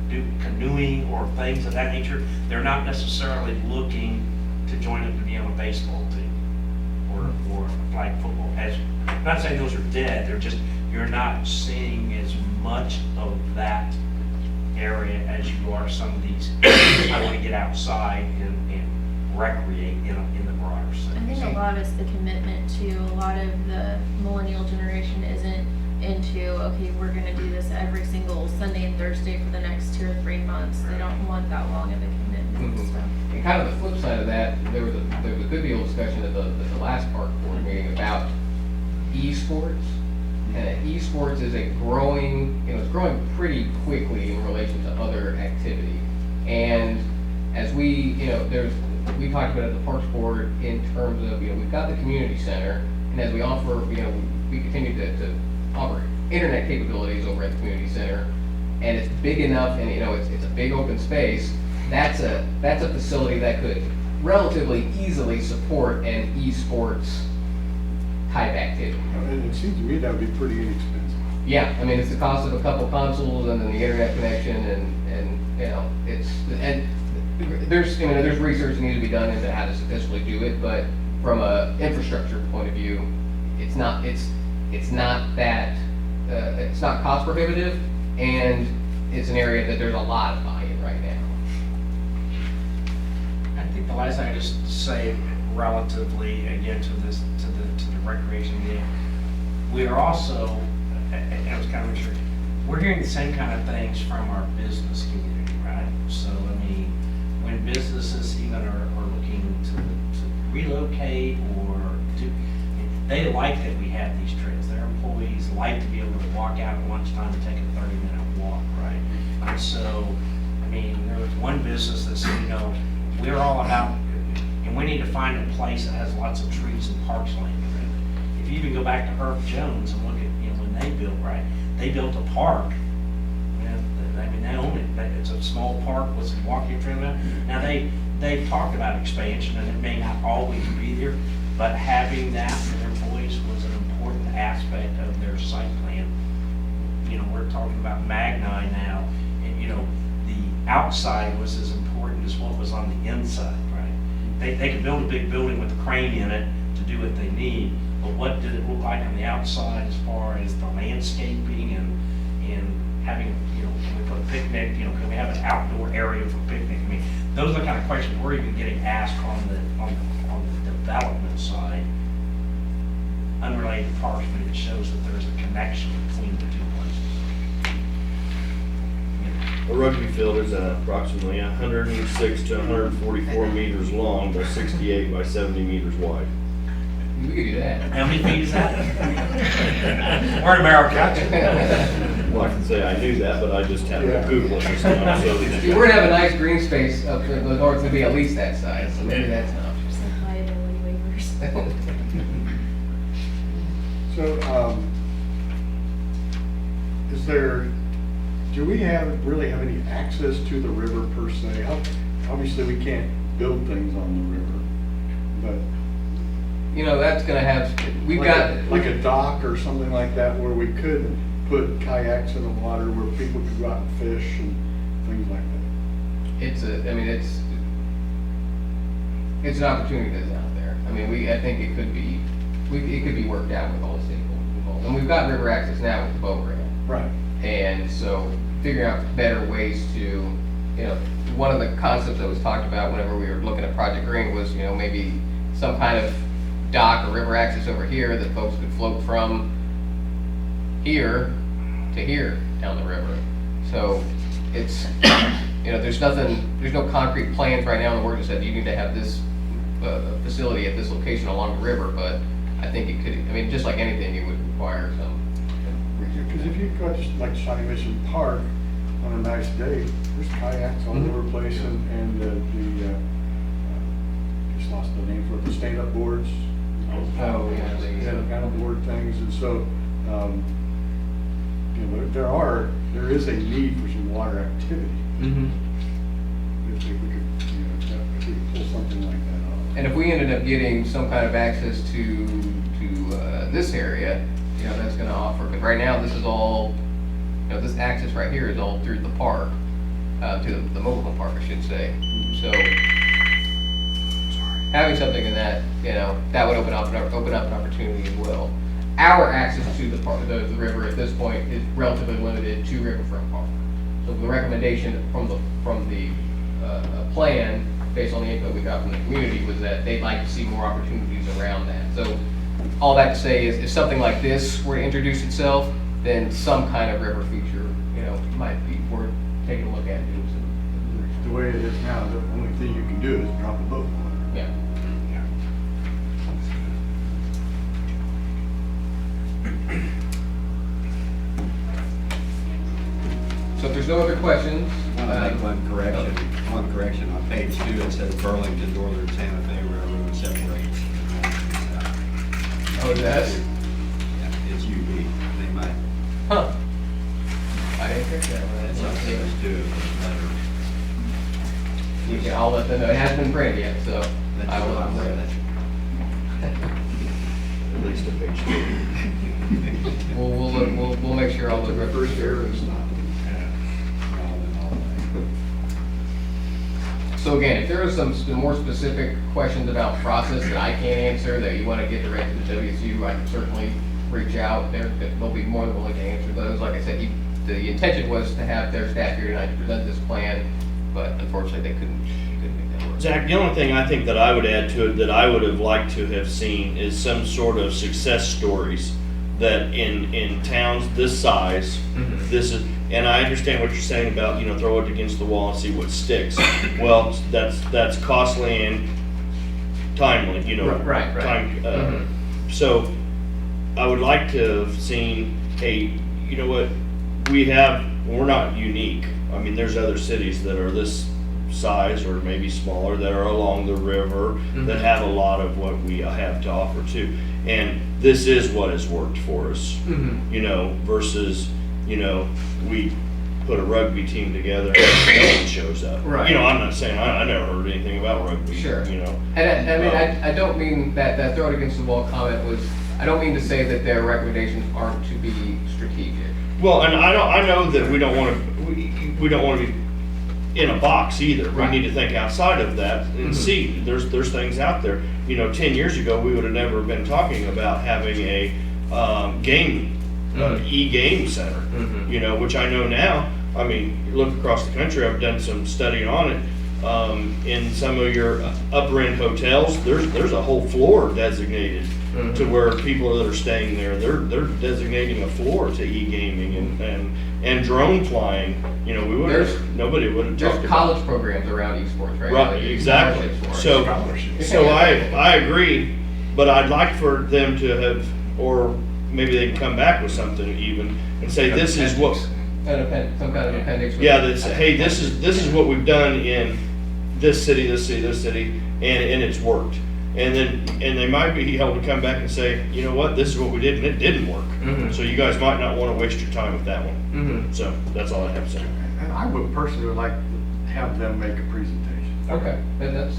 do canoeing or things of that nature. They're not necessarily looking to join up to be on a baseball team or a flag football. I'm not saying those are dead. They're just, you're not seeing as much of that area as you are some of these. I want to get outside and recreate in the broader sense. I think a lot of it's the commitment to a lot of the millennial generation isn't into, okay, we're gonna do this every single Sunday and Thursday for the next 2 or 3 months. They don't want that long of a commitment, so. And kind of the flip side of that, there was a good deal of discussion at the last park board meeting about esports. And esports is it's growing pretty quickly in relation to other activity. And as we talked about at the Parks Board in terms of, we've got the community center, and as we offer, we continue to offer internet capabilities over at the community center, and it's big enough, and it's a big open space. That's a facility that could relatively easily support an esports type activity. And it seems to me that would be pretty inexpensive. Yeah, I mean, it's the cost of a couple consoles and then the internet connection, and there's research that needs to be done into how to successfully do it, but from a infrastructure point of view, it's not cost prohibitive, and it's an area that there's a lot of buy-in right now. I think the last thing I just say relatively again to the recreation deal, we are also, and it was kind of interesting, we're hearing the same kind of things from our business community, right? So I mean, when businesses even are looking to relocate or they like that we have these trails. Their employees like to be able to walk out at lunchtime and take a 30-minute walk, right? And so, I mean, there was one business that said, we're all about, and we need to find a place that has lots of trees and parks laying around it. If you even go back to Herb Jones and look at, when they built, right, they built a park. I mean, they own it. It's a small park with some walking trail there. Now, they've talked about expansion, and it may not always be there, but having that for their employees was an important aspect of their site plan. We're talking about Magni now, and the outside was as important as what was on the inside, right? They could build a big building with a crane in it to do what they need, but what did it look like on the outside as far as the landscaping and having, can we put a picnic, can we have an outdoor area for picnic? I mean, those are the kind of questions we're even getting asked on the development side, unrelated to parks, but it shows that there's a connection between the two places. A rugby field is approximately 106 to 144 meters long by 68 by 70 meters wide. We could do that. How many feet is that? We're in America. Well, I can say I knew that, but I just had to Google it this time, so. We're gonna have a nice green space up in the north to be at least that size, so maybe that's an option. Just like liability waivers. So, do we really have any access to the river per se? Obviously, we can't build things on the river, but. That's gonna have, we've got. Like a dock or something like that where we could put kayaks in the water where people could go out and fish and things like that. It's an opportunity that's out there. I mean, I think it could be worked out with all the stakeholders involved. And we've got river access now with the boat ramp. Right. And so figuring out better ways to, you know, one of the concepts that was talked about whenever we were looking at Project Green was, you know, maybe some kind of dock or river access over here that folks could float from here to here down the river. So it's, you know, there's no concrete plans right now in the works that said you need to have this facility at this location along the river, but I think it could, I mean, just like anything, it would require some research. Because if you go to like Shawnee Mission Park on a nice day, there's kayaks all over the place and just lost the name for it, the stand-up boards. Oh, yeah, The paddle board things, and so, you know, there is a need for some water activity. Mm-hmm. If we could, you know, if we could pull something like that off. And if we ended up getting some kind of access to this area, you know, that's gonna offer, but right now, this is all, you know, this access right here is all through the park, to the mobile home park, I should say. So, having something in that, you know, that would open up an opportunity as well. Our access to the park, the river at this point is relatively limited to Riverfront Park. So the recommendation from the plan, based on the input we got from the community, was that they'd like to see more opportunities around that. So all that to say is, if something like this were to introduce itself, then some kind of river feature, you know, might be worth taking a look at. The way it is now, the only thing you can do is drop a boat. Yeah. So if there's no other questions, I want to make one correction on page 2. It says Burlington Northern Santa Fe Railroad separates. oh, that's, Yeah, it's UB. They might, huh. I didn't catch that one. that's on page 2 of the letter. I'll let them know. It hasn't been printed yet, so That's I will what let I'm them know. At least a page 2. We'll make sure all the first It's not. So again, if there are some more specific questions about process that I can't answer, that you want to get direct to the WSU, I can certainly reach out. They'll be more than willing to answer those. Like I said, the intention was to have their staff here tonight to present this plan, but unfortunately they couldn't make that work. Zach, the only thing I think that I would add to it that I would have liked to have seen is some sort of success stories that in towns this size, this is, and I understand what you're saying about, you know, throw it against the wall and see what sticks. Well, that's costly and timely, you know. Right. Time, So I would like to have seen you know what, we're not unique. I mean, there's other cities that are this size or maybe smaller that are along the river that have a lot of what we have to offer too. And this is what has worked for us, you know, versus, you know, we put a rugby team together and no one shows up. Right. You know, I'm not saying, I never heard anything about rugby, Sure. you know. And I mean, I don't mean that throw it against the wall comment was, I don't mean to say that their recommendations aren't to be strategic. Well, and I know that we don't want to be in a box either. Right. We need to think outside of that and see, there's things out there. You know, 10 years ago, we would have never been talking about having a e-game center, you know, which I know now. I mean, you look across the country, I've done some study on it. In some of your upper end hotels, there's a whole floor designated to where people that are staying there, they're designating a floor to e-gaming and drone flying. You know, nobody would have talked There's about. college programs around esports, right? Right, exactly. So I agree, but I'd like for them to have, or maybe they can come back with something even and say, this is what. Some kind of appendix. Yeah, that's, hey, this is what we've done in this city, and it's worked. And they might be able to come back and say, you know what, this is what we did and it didn't work. So you guys might not want to waste your time with that one. So that's all I have to say. And I would personally like to have them make a presentation. Okay, that's.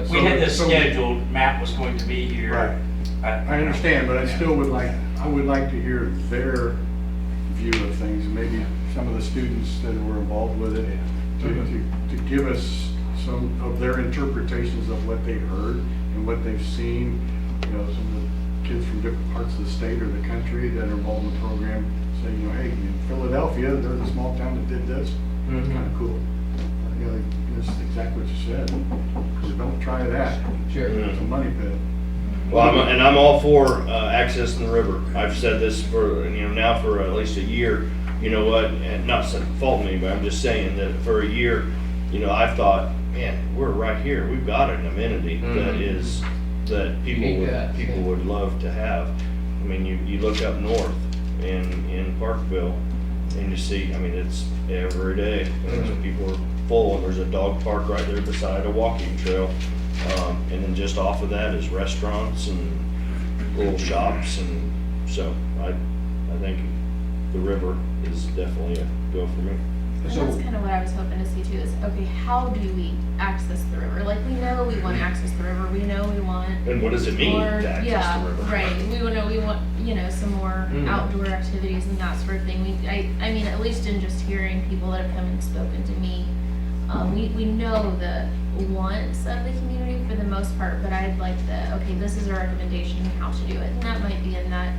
We had this scheduled, Matt was going to be here. Right. I understand, but I would like to hear their view of things, and maybe some of the students that were involved with it, to give us some of their interpretations of what they heard and what they've seen, you know, some of the kids from different parts of the state or the country that are involved in the program say, you know, hey, in Philadelphia, there's a small town that did this. It's kind of cool. You know, it's exactly what you said. Because don't try that. Sure. It's a money pit. Well, I'm all for accessing the river. I've said this for, now for at least a year. You know what, and not faulting anybody, I'm just saying that for a year, I've thought, man, we're right here. We've got an amenity that people would love to have. I mean, you look up north in Parkville and you see, it's every day. People are full, and there's a dog park right there beside a walking trail. And then just off of that is restaurants and little shops, and so I think the river is definitely a go for me. And that's kind of what I was hoping to see too, is, okay, how do we access the river? Like, we know we want to access the river, we know we want. And what does it mean more, to access the river? Right, we want, some more outdoor activities and that sort of thing. I mean, at least in just hearing people that have come and spoken to me, we know the wants of the community for the most part, but I'd like okay, this is a recommendation on how to do it, and that might be in that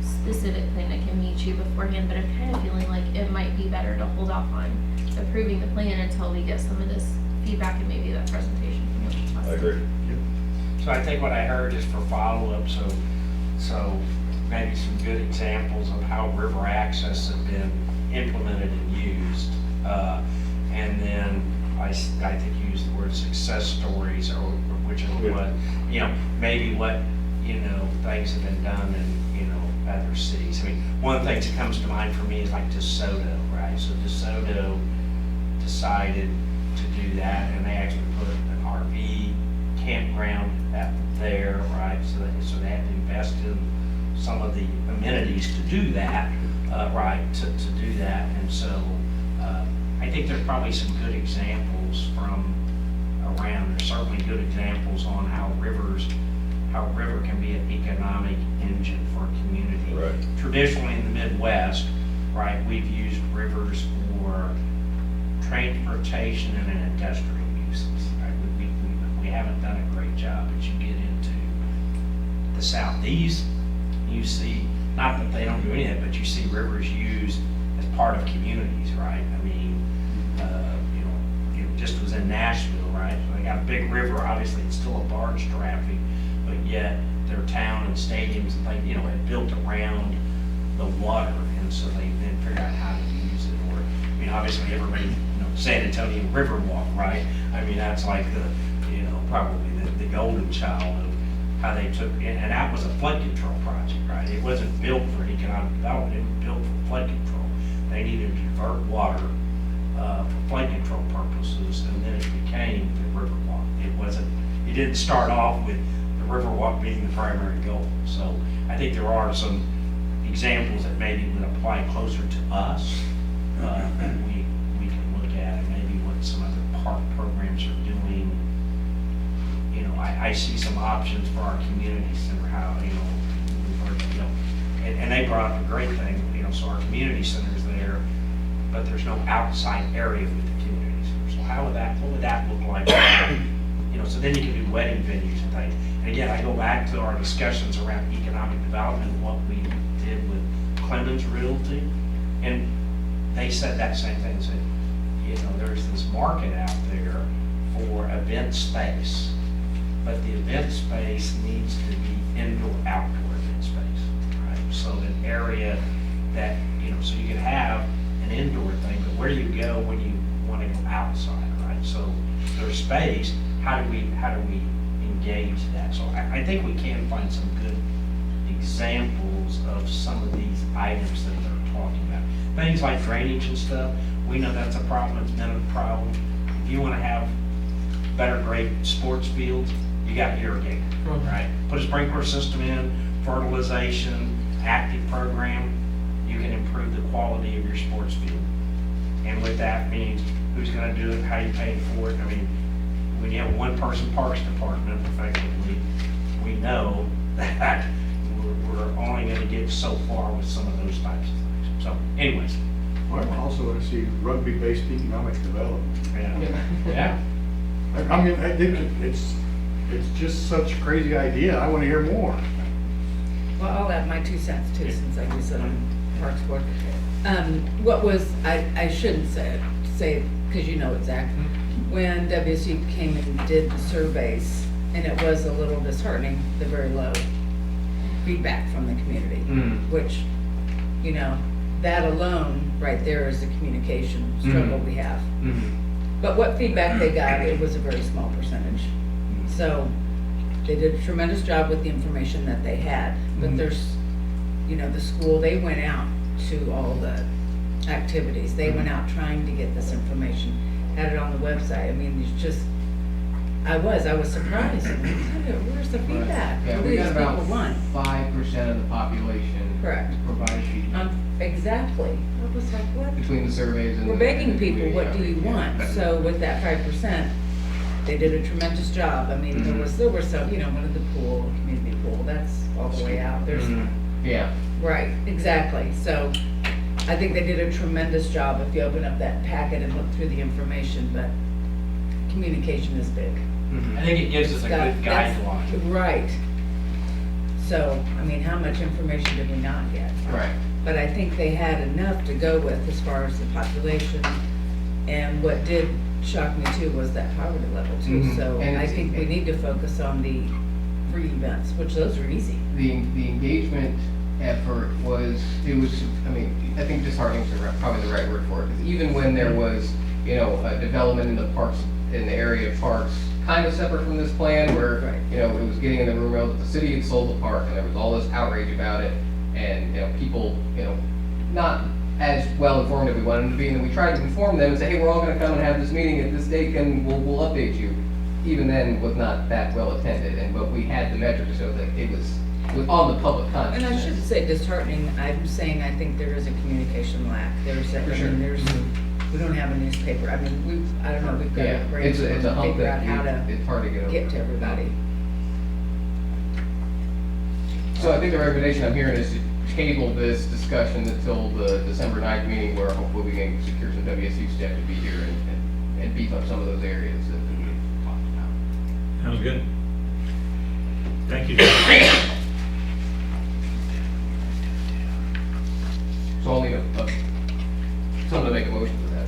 specific plan that can meet you beforehand, but I'm kind of feeling like it might be better to hold off on approving the plan until we get some of this feedback and maybe that presentation from Wichita. I agree. So I think what I heard is for follow-up, so maybe some good examples of how river access has been implemented and used. And then I think you used the word success stories, or which is what, maybe what, things have been done in, other cities. I mean, one of the things that comes to mind for me is like DeSoto, right? So DeSoto decided to do that, and they actually put an RV campground out there, right? So they had to invest in some of the amenities to do that, right? To do that, and so I think there's probably some good examples from around. There's certainly good examples on how a river can be an economic engine for a community. Right. Traditionally in the Midwest, right, we've used rivers for transportation and industrial uses. Right? We haven't done a great job. As you get into the Southeast, you see, not that they don't do anything, but you see rivers used as part of communities, right? I mean, just was in Nashville, right? So they got a big river. Obviously, it's still a barge traffic, but yet their town and stadiums and things, had built around the water, and so they then figured out how to use it. Or, obviously, everybody, San Antonio Riverwalk, right? I mean, that's like the, probably the golden child of how they took, and that was a flood control project, right? It wasn't built for economic development. It was built for flood control. They needed to divert water for flood control purposes, and then it became the Riverwalk. It didn't start off with the Riverwalk being the primary goal. So I think there are some examples that maybe would apply closer to us that we can look at, and maybe what some other park programs are doing. I see some options for our community center, how, we've heard, and they brought up a great thing, so our community center's there, but there's no outside area with the community center. So what would that look like? So then you can do wedding venues and things. And again, I go back to our discussions around economic development, what we did with Clemens Realty, and they said that same thing, said, there's this market out there for event space, but the event space needs to be indoor-outdoor event space, right? So an area that, so you can have an indoor thing, but where do you go when you want to go outside, right? So there's space, how do we engage that? So I think we can find some good examples of some of these items that they're talking about. Things like drainage and stuff, we know that's a problem, it's been a problem. If you want to have better grade sports fields, you got to irrigate, right? Put a sprinkler system in, fertilization, active program, you can improve the quality of your sports field. And with that means who's going to do it, how you pay for it. I mean, when you have a one-person parks department, effectively, we know that we're only going to get so far with some of those types of things. So, anyways. Well, I also want to see rugby-based economic development. Yeah. I think it's just such a crazy idea. I want to hear more. Well, I'll add my 2 cents too, since I do sit on Parks Board. What was, I shouldn't say it, because you know it, Zach. When WSU came and did the surveys, and it was a little disheartening, the very low feedback from the community, which, you know, that alone, right there is the communication struggle we have. But what feedback they got, it was a very small percentage. So they did a tremendous job with the information that they had. But there's, you know, the school, they went out to all the activities. They went out trying to get this information, had it on the website. I mean, it's just, I was surprised. Where's the feedback? Yeah, What do we these got about people want? 5% of the population. Correct. Provide feedback. Exactly. I was like, what? Between the surveys and. We're the- begging the people, what do you community want? outreach. So with that 5%, they did a tremendous job. I mean, there were some, you know, one of the pool, community pool, that's all the way out. There's, Yeah, right, exactly. So I think they did a tremendous job if you open up that packet and look through the information, but communication is big. I think it gives us a good That's- guideline. Right. So, I mean, how much information did we not get? right. But I think they had enough to go with as far as the population. And what did shock me too was that poverty level too. Mhm. So And I it's- think we need to focus on the free events, which those are easy. The engagement effort was, I mean, I think disheartening is probably the right word for it. Because even when there was, you know, a development in the parks, in the area of parks, kind of separate from this plan where, Right. you know, it was getting in the rumor mill that the city had sold the park and there was all this outrage about it. And, you know, people, you know, not as well informed as we wanted them to be. And then we tried to inform them and say, hey, we're all gonna come and have this meeting at this date and we'll update you. Even then was not that well attended, but we had the metrics so that it was on the public And consciousness. I shouldn't say disheartening, I'm saying I think there is a communication lack. There's, I For sure. mean, we don't have a newspaper. I mean, I don't know, we've got Yeah, to it's a hump figure out that how to it's hard to get over. get to everybody. So I think the recommendation I'm hearing is to table this discussion until the December 9th meeting where hopefully we can secure some WSU staff to be here and beef up some of those areas that we talked about. Sounds good. Thank you, Jeff. So I'll need someone to make a motion for that.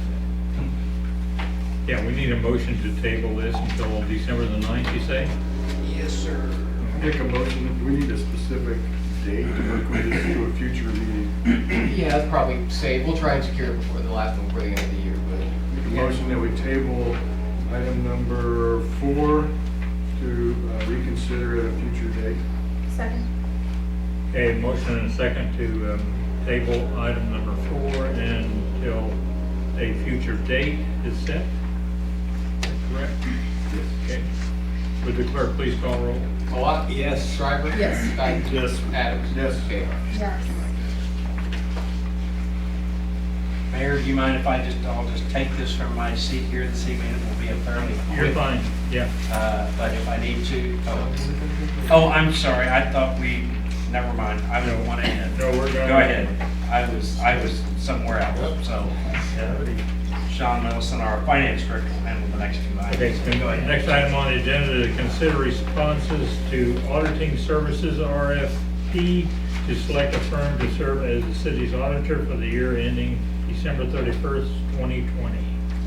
Yeah, we need a motion to table this until December the 9th, you say? Yes, sir. Make a motion, do we need a specific date or can we just do a future meeting? Yeah, that's probably safe. We'll try and secure it before the last one, before the end of the year, but. Make a motion that we table item number 4 to reconsider at a future date. Second. Okay, motion and a second to table item number 4 until a future date is set. Is that correct? Yes. Okay. Would the clerk please call roll? Malat? Yes. Shriver? Yes. Dyke? Yes. Adams? Yes. Okay. Yes. Mayor, do you mind if I'll just take this from my seat here this evening? It will be a fairly You're quick, fine, yeah. but if I need to, oh, I'm sorry, I thought never mind, I don't want to end. No, we're going. Go ahead, I was somewhere else, so, Sean Middleton, our finance director, will handle the next few Okay, items. Go ahead. next item on the agenda to consider responses to auditing services RFP to select a firm to serve as the city's auditor for the year ending December 31st, 2020.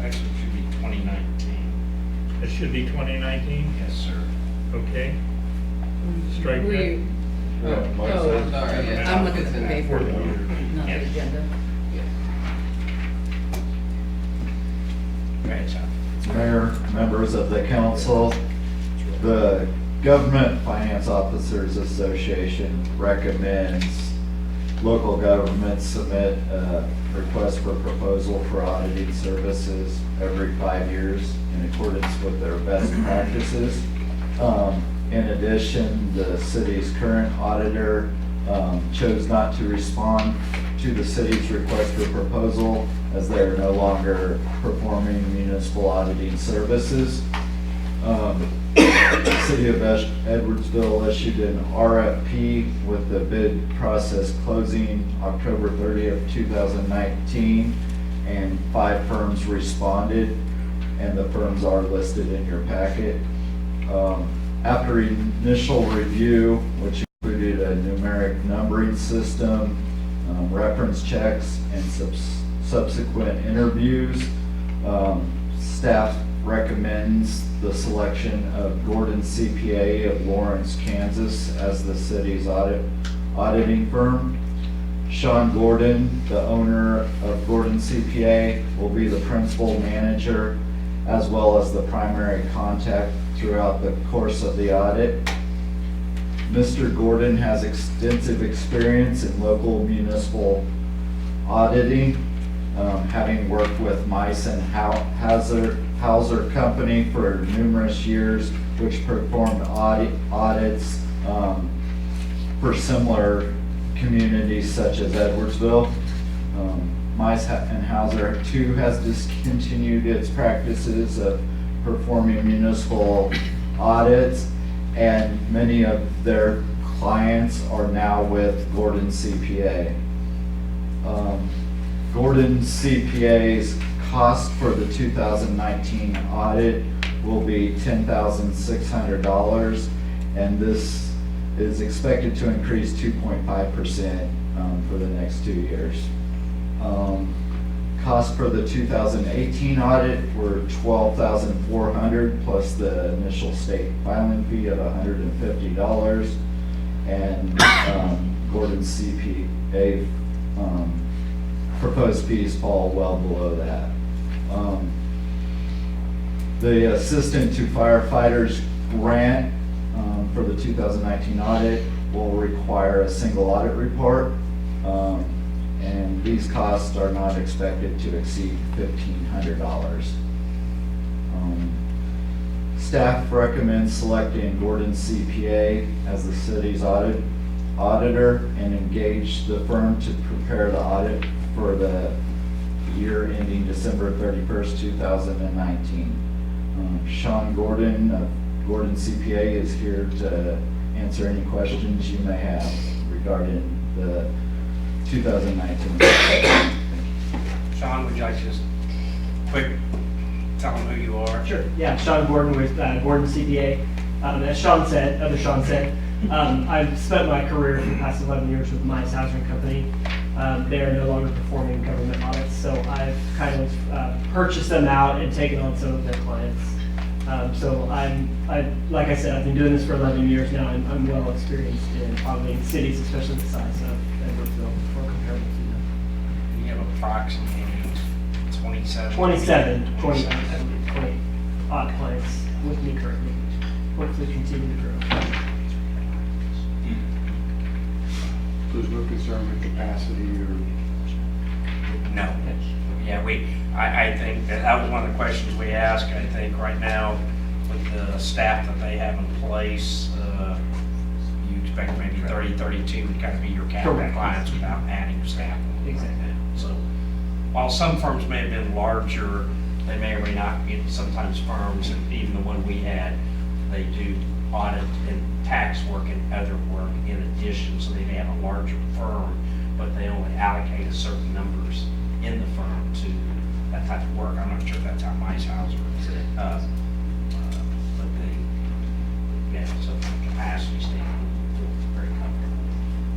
Actually, it should be 2019. It should be 2019, Yes, sir. okay? Strike that. We, Oh, sorry. Yeah. I'm looking at It's the in that paper, folder. not the Yeah. agenda. Go ahead, Sean. Mayor, members of the council, the Government Finance Officers Association recommends local governments submit a request for proposal for auditing services every 5 years in accordance with their best practices. In addition, the city's current auditor chose not to respond to the city's request for proposal as they are no longer performing municipal auditing services. The City of Edwardsville issued an RFP with the bid process closing October 30th, 2019, and 5 firms responded, and the firms are listed in your packet. After initial review, which included a numeric scoring system, reference checks, and subsequent interviews. Staff recommends the selection of Gordon CPA of Lawrence, Kansas as the city's auditing firm. Sean Gordon, the owner of Gordon CPA, will be the principal manager as well as the primary contact throughout the course of the audit. Mr. Gordon has extensive experience in local municipal auditing, having worked with Mice and Hauser Company for numerous years, which performed audits for similar communities such as Edwardsville. Mice and Hauser too has discontinued its practices of performing municipal audits, and many of their clients are now with Gordon CPA. Gordon CPA's cost for the 2019 audit will be $10,600, and this is expected to increase 2.5% for the next 2 years. Costs for the 2018 audit were $12,400 plus the initial state filing fee of $150, and Gordon CPA proposed fees fall well below that. The Assistant to Firefighters grant for the 2019 audit will require a single audit report, and these costs are not expected to exceed $1,500. Staff recommends selecting Gordon CPA as the city's auditor and engage the firm to prepare the audit for the year ending December 31st, 2019. Sean Gordon of Gordon CPA is here to answer any questions you may have regarding the 2019. Sean, would you like to just quick tell them who you are? Sure, yeah, Sean Gordon with Gordon CPA. As Sean said, I've spent my career for the past 11 years with Mice Housing Company. They are no longer performing government audits, so I've kind of purchased them out and taken on some of their clients. So like I said, I've been doing this for 11 years now, and I'm well experienced in auditing cities, especially the size of Edwardsville, or comparable to them. You have approximately 27 20 odd clients with me currently. Hopefully continue to grow. So there's no concern with capacity or? No. Yeah, I think that was one of the questions we asked. I think right now with the staff that they have in place, you expect maybe 30, 32 would kind of be your capital Correct. clients without adding staff. Exactly. So while some firms may have been larger, they may or may not be. Sometimes firms, and even the one we had, they do audit and tax work and other work in addition, so they may have a larger firm, but they only allocate a certain numbers in the firm to that type of work. I'm not sure if that's how Mice Hauser is it, but they, yeah, so from a capacity standpoint, we feel very comfortable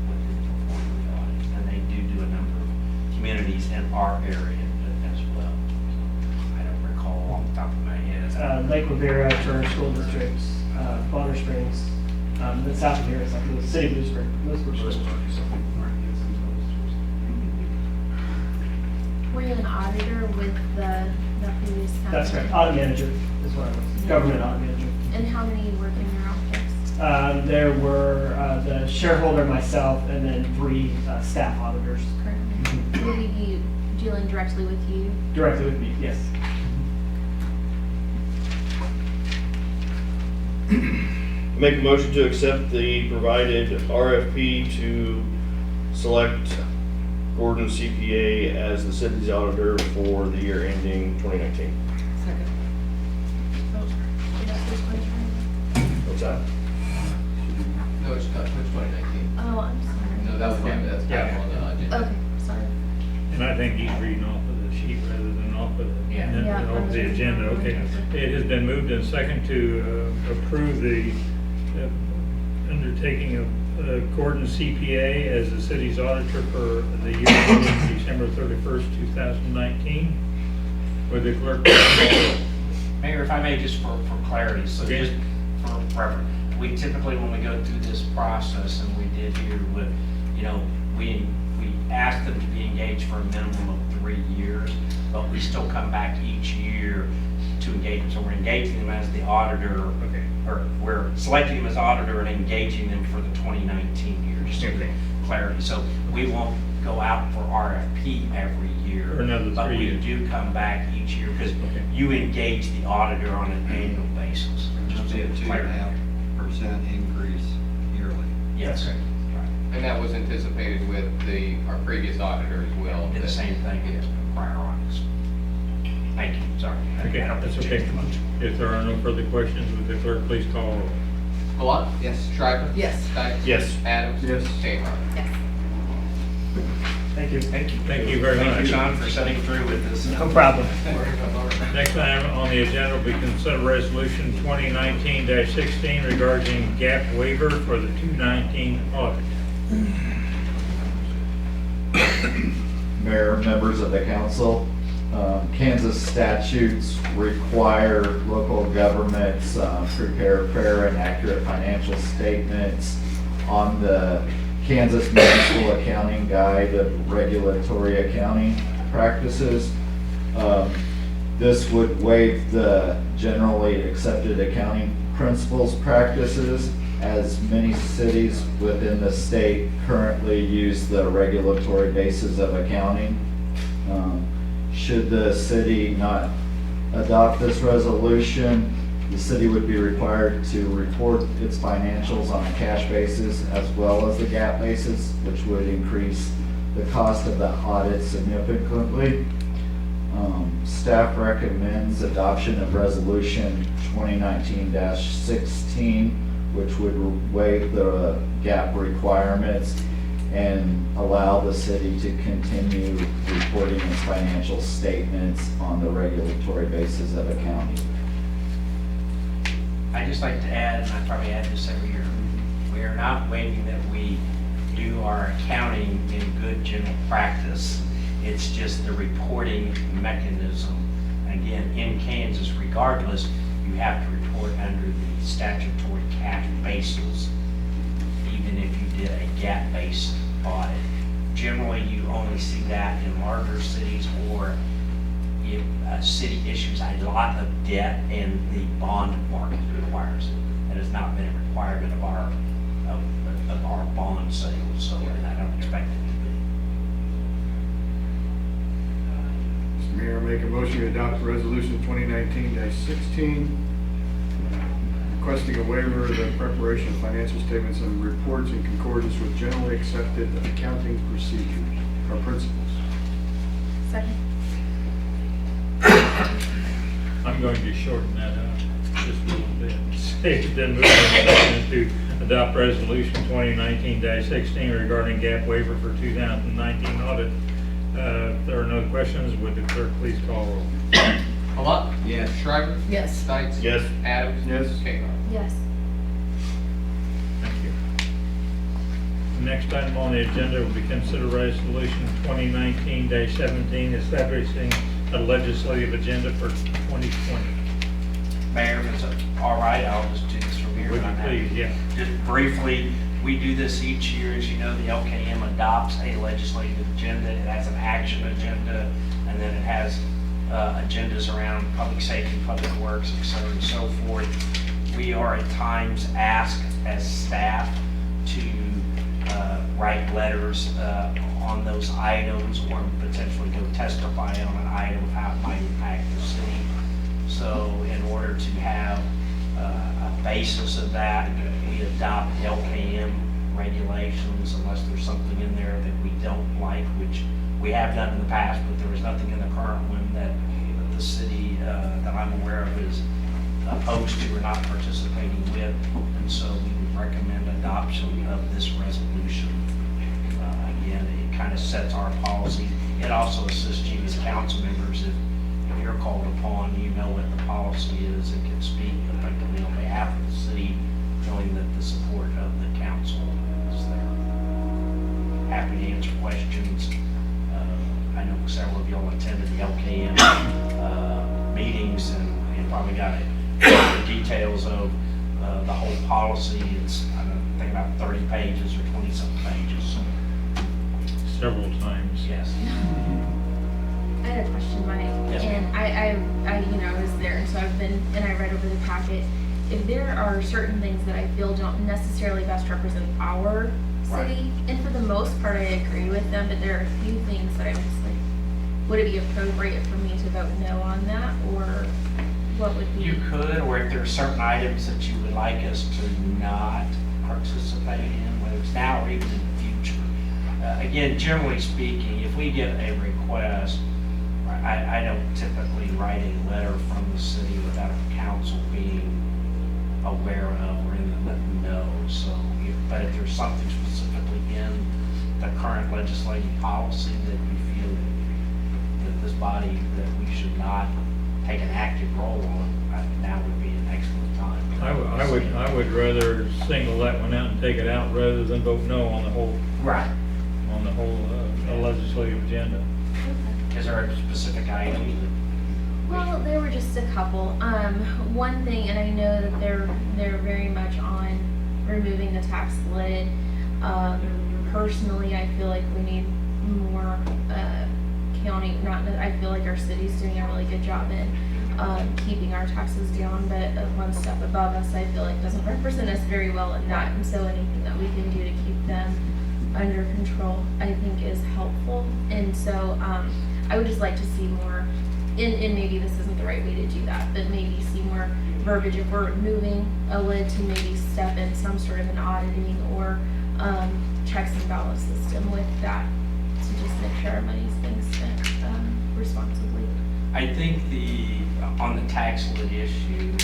with them performing the audit. And they do a number of communities in our area as well. I don't recall off the top of my head. Lake Rivera, Turner School Districts, Bonner Springs, then south of here is like the city of Lewisburg. Were you an auditor with the previous company? That's right, audit manager is what I was, government audit manager. And how many work in your office? There were the shareholder, myself, and then 3 staff auditors. Currently. Will we be dealing directly with you? Directly with me, yes. Make a motion to accept the provided RFP to select Gordon CPA as the city's auditor for the year ending 2019. Second. What's that? No, it's not, it's 2019. Oh, I'm sorry. No, that was one, that's Yeah. kind of on the agenda. Okay, sorry. And I think he's reading off of the sheet rather than off of the, Yeah. off the agenda, okay. It has been moved and second to approve the undertaking of Gordon CPA as the city's auditor for the year ending December 31st, 2019. Would the clerk please call the roll? Mayor, if I may, just for clarity, so Okay. just for reference, we typically, when we go through this process, and we did here with, we ask them to be engaged for a minimum of 3 years, but we still come back each year to engage them. So we're engaging them as the auditor, Okay. or we're selecting them as auditor and engaging them for the 2019 year, just so Okay. clarity. So we won't go out for RFP every year. For another 3 But years. we do come back each year because Okay. you engage the auditor on an annual basis. Just be a 2.5% increase yearly. Yes. Okay. Right. And that was anticipated with our previous auditor as well. Did the same thing as prior audits. Thank you, sorry. Okay, I don't that's think okay. changed much. If there are no further questions, would the clerk please call the roll? Malat? Yes. Shriver? Yes. Stites? Yes. Adams? Yes. K-9. Yes. Thank you. Thank you. Thank you very Thank much. you, Sean, for sitting through with this. No problem. Next item on the agenda will be consider resolution 2019-16 regarding gap waiver for the 2019 audit. Mayor, members of the council, Kansas statutes require local governments prepare fair and accurate financial statements on the Kansas Municipal Accounting Guide of Regulatory Accounting Practices. This would waive the generally accepted accounting principles practices, as many cities within the state currently use the regulatory basis of accounting. Should the city not adopt this resolution, the city would be required to report its financials on a cash basis as well as the GAAP basis, which would increase the cost of the audit significantly. Staff recommends adoption of resolution 2019-16, which would waive the GAAP requirements and allow the city to continue reporting its financial statements on the regulatory basis of accounting. I'd just like to add, and I probably add this every year, we are not waiving that we do our accounting in good general practice. It's just the reporting mechanism. Again, in Kansas, regardless, you have to report under the statutory cash basis, even if you did a GAAP-based audit. Generally, you only see that in larger cities, or if a city issues a lot of debt and the bond market requires it. That has not been a requirement of our bond sales, so and I don't expect it to Mr. Mayor, I make a motion to adopt resolution 2019-16, requesting a waiver of the preparation of financial statements and reports in concordance with generally accepted accounting procedures or principles. Second. I'm going to shorten that up just a little bit. Then move on to adopt resolution 2019-16 regarding gap waiver for 2019 audit. If there are no questions, would the clerk please call roll? Malat? Yes. Shriver? Yes. Stites? Yes. Adams? Yes. K-9. Yes. Thank you. The next item on the agenda will be consider resolution 2019-17 establishing a legislative agenda for 2020. Mayor, if it's all right, I'll just do this from here. Would you I'm happy. please? Yeah. Just briefly, we do this each year. As you know, the LKM adopts a legislative agenda. It has an action agenda, and then it has agendas around public safety, public works, et cetera, and so forth. We are at times asked as staff to write letters on those items, or potentially go testify on an item of how it might impact the city. So in order to have a basis of that, we adopt LKM regulations unless there's something in there that we don't like, which we have done in the past, but there was nothing in the current one that the city that I'm aware of is opposed to or not participating with. And so we would recommend adoption of this resolution. Again, it kind of sets our policy. It also assists you as council members if you're called upon, you know what the policy is and can speak effectively on behalf of the city, knowing that the support of the council is happy to answer questions. I know several of y'all attended the LKM meetings and probably got the details of the whole policy. It's, I think about 30 pages or 20-something pages. Several times. Yes. I had a question, Mike, Yes, and I was there, and so I read over the packet. If there are certain things that I feel don't necessarily best represent our city, and for the most part, I agree with them, but there are a few things that I'm just like, would it be appropriate for me to vote no on that, or what would be? You could, or if there are certain items that you would like us to not participate in, whether it's now or even in the future. Again, generally speaking, if we get a request, I don't typically write a letter from the city without the council being aware of or in the know. So, but if there's something specifically in the current legislative policy that you feel that this body, that we should not take an active role on, now would be an excellent time. I would rather single that one out and take it out rather than vote no on the whole. Right. On the whole legislative agenda. Is there a specific item? Well, there were just a couple. One thing, and I know that they're very much on removing the tax lid. Personally, I feel like we need more county. I feel like our city's doing a really good job in keeping our taxes down, but one step above us, I feel like doesn't represent us very well in that. And so anything that we can do to keep them under control, I think, is helpful. And so I would just like to see more. And maybe this isn't the right way to do that, but maybe see more verbiage if we're moving a lid to maybe step in some sort of an auditing or checks and balance system with that to just make sure our money's being spent responsibly. I think on the tax lid issue,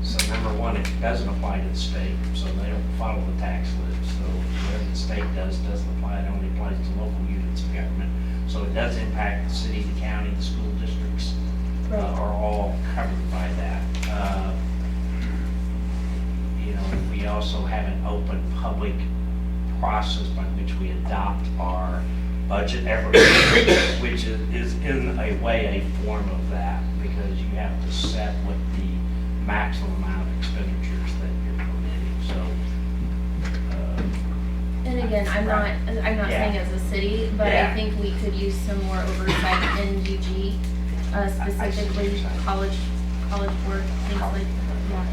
so number one, it doesn't apply to the state, so they don't follow the tax lid. So whatever the state doesn't apply, it only applies to local units of government. So it does impact the city, the county, the school districts, are all covered by that. We also have an open public process by which we adopt our budget every year, which is in a way a form of that, because you have to set what the maximum amount of expenditures that you're permitting. So And again, I'm not saying as a city, but I think we could use some more oversight in UG, specifically college board, things like that.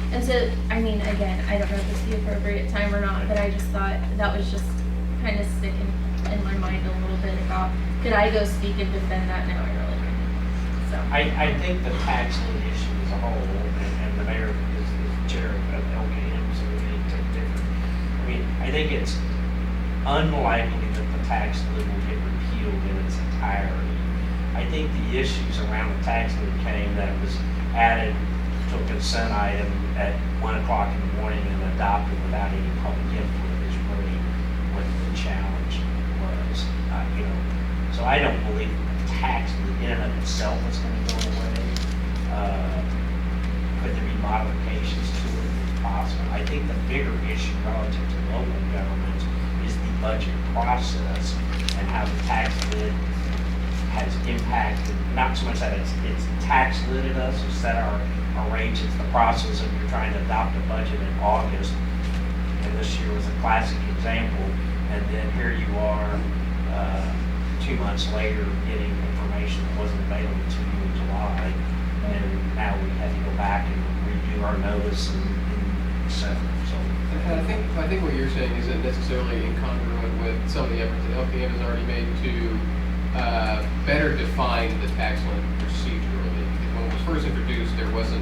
And so, I mean, again, I don't know if it's the appropriate time or not, but I just thought that was just kind of sticking in my mind a little bit about, could I go speak and defend that? No, I really couldn't. So. I think the tax lid issue as a whole, and the mayor is chair of LKM, so we need to different. I mean, I think it's unlikely that the tax lid will get repealed in its entirety. I think the issues around the tax lid came that it was added to a consent item at 1 o'clock in the morning and adopted without any public input is really what the challenge was. So I don't believe the tax lid in and of itself is going to go away. Could there be modifications to it? It's possible. I think the bigger issue relative to local governments is the budget process and how the tax lid has impacted, not so much that it's tax lidded us or set our range. It's the process of you're trying to adopt a budget in August, and this year was a classic example, and then here you are 2 months later getting information that wasn't available to you in July, and now we have to go back and redo our notice and et cetera. So And I think what you're saying isn't necessarily incongruent with some of the efforts that LPM has already made to better define the tax lid procedurally. When it was first introduced, there was a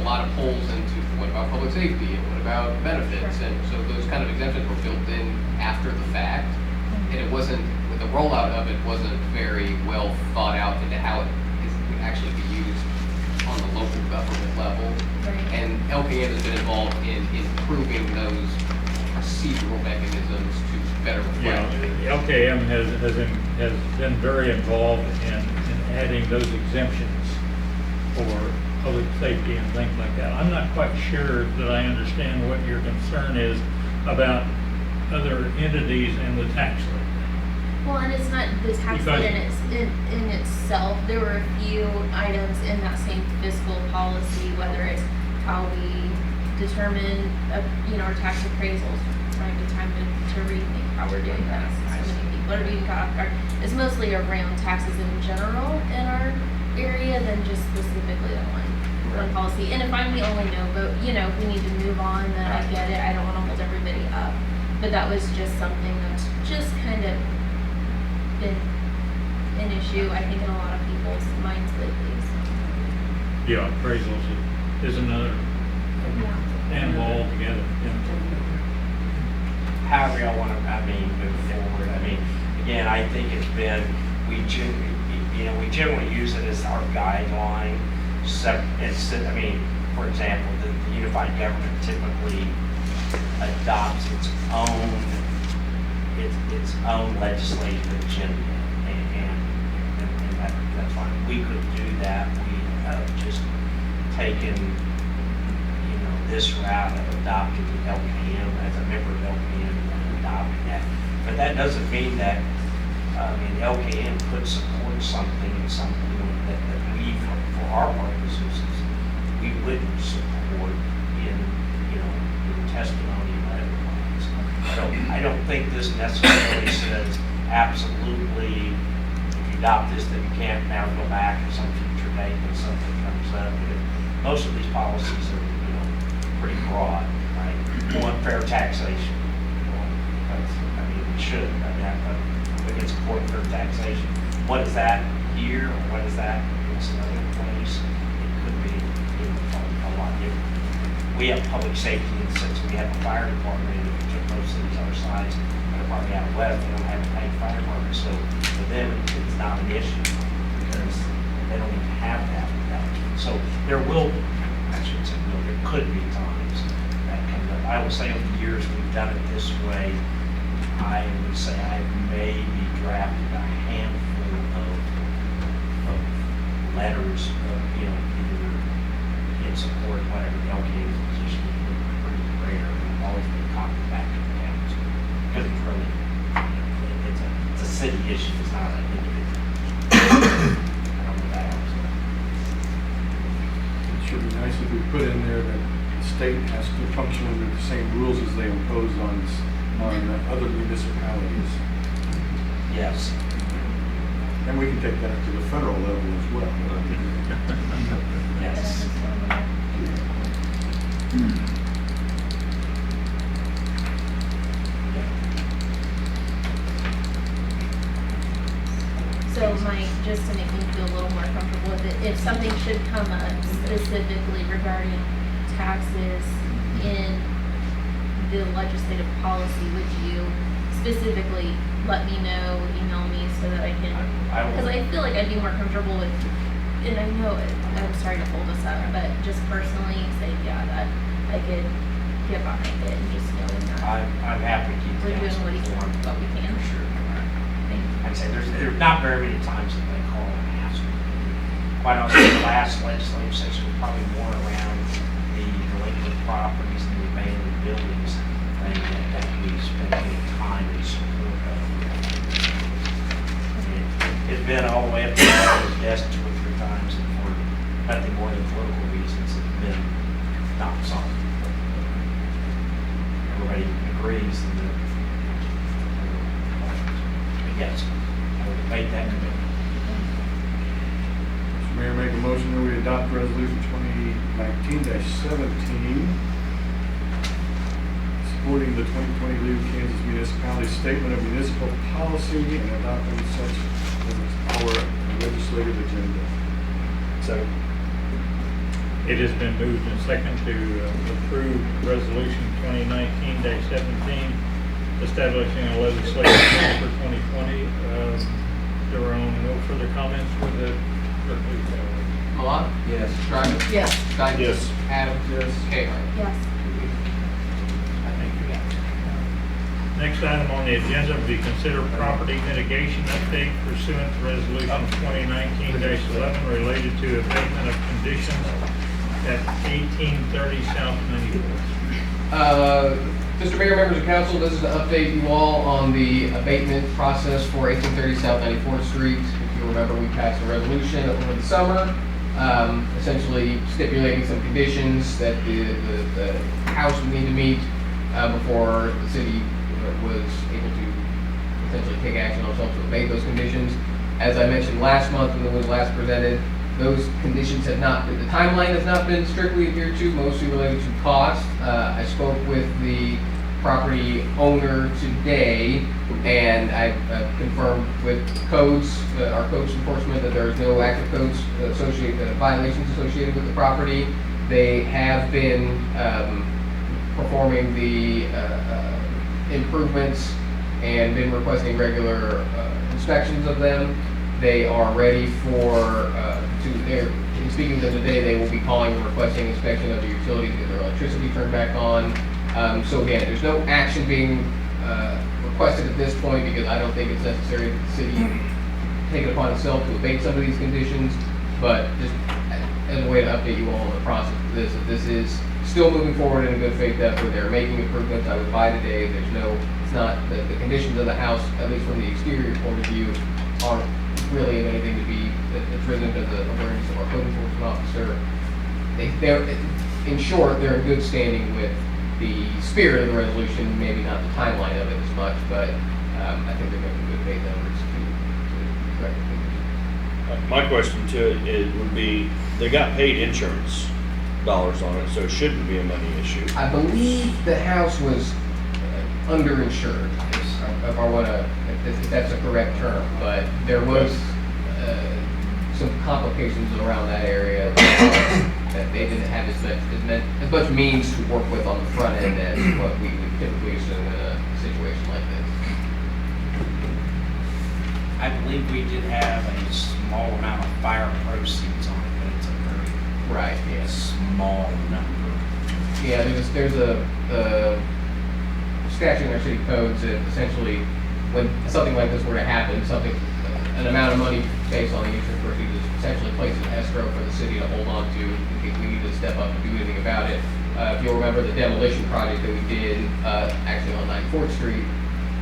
lot of holes into what about public safety and what about benefits, and so those kind of exemptions were built in after the fact, and it wasn't, with the rollout of it, wasn't very well thought out into how it would actually be used on the local government level. And LPM has been involved in improving those procedural mechanisms to better reflect. Yeah, LKM has been very involved in adding those exemptions for public safety and things like that. I'm not quite sure that I understand what your concern is about other entities and the tax levy. Well, and it's not the tax Because- lid in itself. There were a few items in that same fiscal policy, whether it's how we determine, our tax appraisals, right? The time to rethink how we're doing that. So many people are being caught off guard. It's mostly around taxes in general in our area than just specifically that one policy. And if I'm the only no vote, if we need to move on, then I get it. I don't want to hold everybody up. But that was just something that's just kind of been an issue, I think, in a lot of people's minds lately. So. Yeah, appraisals is another animal altogether. However y'all want to, move forward. Again, I think it's been, we generally use it as our guideline. For example, the unified government typically adopts its own legislative agenda, and that's fine. We could do that. We have just taken, this route of adopting the LKM as a member of LKM and adopting that. But that doesn't mean that, LKM could support something that we, for our purposes, we wouldn't support in testimony or otherwise. I don't think this necessarily says absolutely, if you adopt this, then you can't now go back at some future date when something comes up. Most of these policies are, pretty broad, right? One, fair taxation. We should, we can support fair taxation. What is that here, or what is that in some other place? It could be a lot different. We have public safety in the sense we have a fire department, and if you took most cities our size, they're probably out west, they don't have a paid fire department, so for them, it's not an issue, because they don't even have that. So there will, I shouldn't say will, there could be times that comes up. I will say over the years we've done it this way, I would say I maybe drafted a handful of letters of, either in support of whatever the LKA position is, pretty rare. I've always been copied back to the council, because it's really, it's a city issue, it's not an individual. I don't know that helps. It should be nice if we put in there that the state has to function under the same rules as they impose on other municipalities. Yes. And we can take that to the federal level as well. Yes. So Mike, just to make me feel a little more comfortable with it, if something should come up specifically regarding taxes in the legislative policy, would you specifically let me know, email me so that I can, because I feel like I'd be more comfortable with, and I know I'm sorry to hold this up, but just personally say, yeah, that I could get behind it and just knowing that I'm happy to keep we're doing council informed. what we can. Sure. Thank you. I'd say there's not very many times that they call and ask. Quite honestly, the last legislative session was probably more around the delinquent properties and the abandoned buildings than that we spent any time in support of. It's been all the way up to the desk 2 or 3 times, and for nothing more than political reasons, it's been not solved. Everybody agrees that, yes, I would make that commitment. Mr. Mayor, make a motion that we adopt resolution 2019-17, supporting the 2020 League of Kansas Municipalities Statement of Municipal Policy and adopting such as our legislative agenda. So, It has been moved and second to approve resolution 2019-17, establishing a legislative plan for 2020. There are no further comments with the clerk, please call the roll. Malott? Yes. Stryker? Yes. Steinke? Yes. Adams? Yes. K-9? Yes. Thank you. Next item on the agenda will be consider property mitigation update pursuant to resolution 2019-11 related to abatement of conditions at 1830 South 94th. Mr. Mayor, members of council, this is to update you all on the abatement process for 1830 South 94th Street. If you remember, we passed a resolution over the summer, essentially stipulating some conditions that the house would need to meet before the city was able to essentially take action on itself to abate those conditions. As I mentioned last month when it was last presented, those conditions have not been, the timeline has not been strictly adhered to, mostly related to cost. I spoke with the property owner today, and I confirmed with codes, our codes enforcement, that there is no active codes associated, violations associated with the property. They have been performing the improvements and been requesting regular inspections of them. They are ready for, in speaking to them today, they will be calling and requesting inspection of the utilities, get their electricity turned back on. So again, there's no action being requested at this point because I don't think it's necessary that the city take it upon itself to abate some of these conditions, but just as a way to update you all on the process of this, that this is still moving forward in a good faith effort. They're making improvements. I was by today. There's no, it's not, the conditions of the house, at least from the exterior point of view, aren't really anything to be, it's risen to the awareness of our code enforcement officer. They're, in short, they're in good standing with the spirit of the resolution, maybe not the timeline of it as much, but I think they're making good faith efforts to correct the conditions. My question to it would be, they got paid insurance dollars on it, so it shouldn't be a money issue. I believe the house was underinsured, if I want to, if that's a correct term, but there was some complications around that area that they didn't have as much means to work with on the front end as what we would typically assume in a situation like this. I believe we did have a small amount of fire proceeds on it, but it's a very small number. Yeah, there's a statute in our city codes that essentially, when something like this were to happen, an amount of money based on the insurance proceeds is essentially placed in escrow for the city to hold on to in case we need to step up and do anything about it. If you'll remember the demolition project that we did, actually on 94th Street,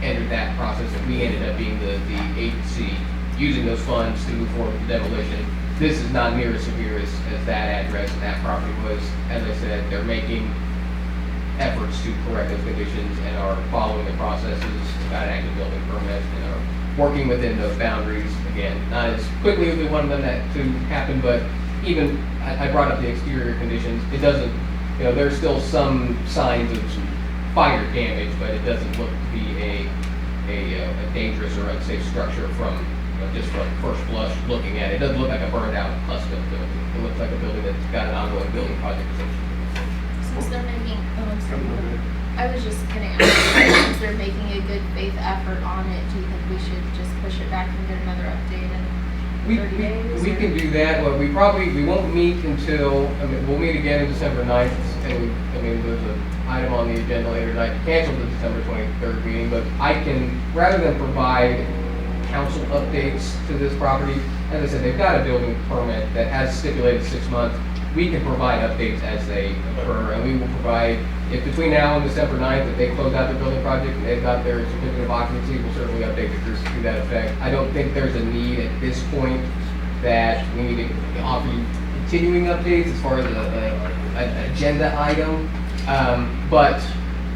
entered that process, and we ended up being the agency using those funds to move forward with the demolition. This is not near as severe as that address and that property was. As I said, they're making efforts to correct those conditions and are following the processes, got an active building permit, and are working within those boundaries. Again, not as quickly as we wanted them to happen, but even, I brought up the exterior conditions, it doesn't, there's still some signs of some fire damage, but it doesn't look to be a dangerous or unsafe structure from, just from first blush looking at it. It doesn't look like a burned out custom building. It looks like a building that's got an ongoing building project essentially. Since they're making, I'm sorry, I was just gonna ask, since they're making a good faith effort on it, do you think we should just push it back and get another update in 30 days? We can do that. Well, we won't meet until, we'll meet again on December 9th, and there's an item on the agenda later tonight to cancel the December 23rd meeting, but I can, rather than provide council updates to this property, as I said, they've got a building permit that has stipulated 6 months. We can provide updates as they occur, and we will provide, if between now and December 9th, if they close out their building project and they've got their certificate of occupancy, we'll certainly update the group to that effect. I don't think there's a need at this point that we need to offer you continuing updates as far as an agenda item, but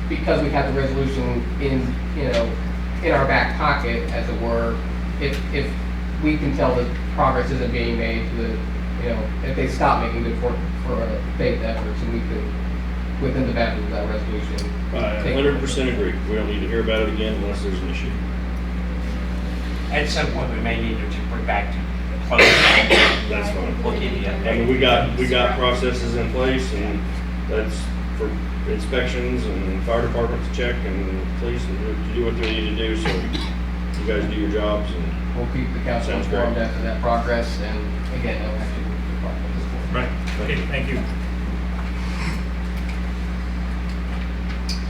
because we have the resolution in our back pocket, as it were, if we can tell that progress isn't being made, if they stop making good for faith efforts, and we could, within the boundaries of that resolution. I 100% agree. We don't need to hear about it again unless there's an issue. At some point, we may need to bring back to close. That's fine. We'll give you an I mean, update. we got processes in place, and that's for inspections and fire departments to check and police to do what they need to do. So you guys do your jobs, and We'll keep the council Sounds informed great. after that progress, and again, no action will be required at this point. Right, okay, thank you.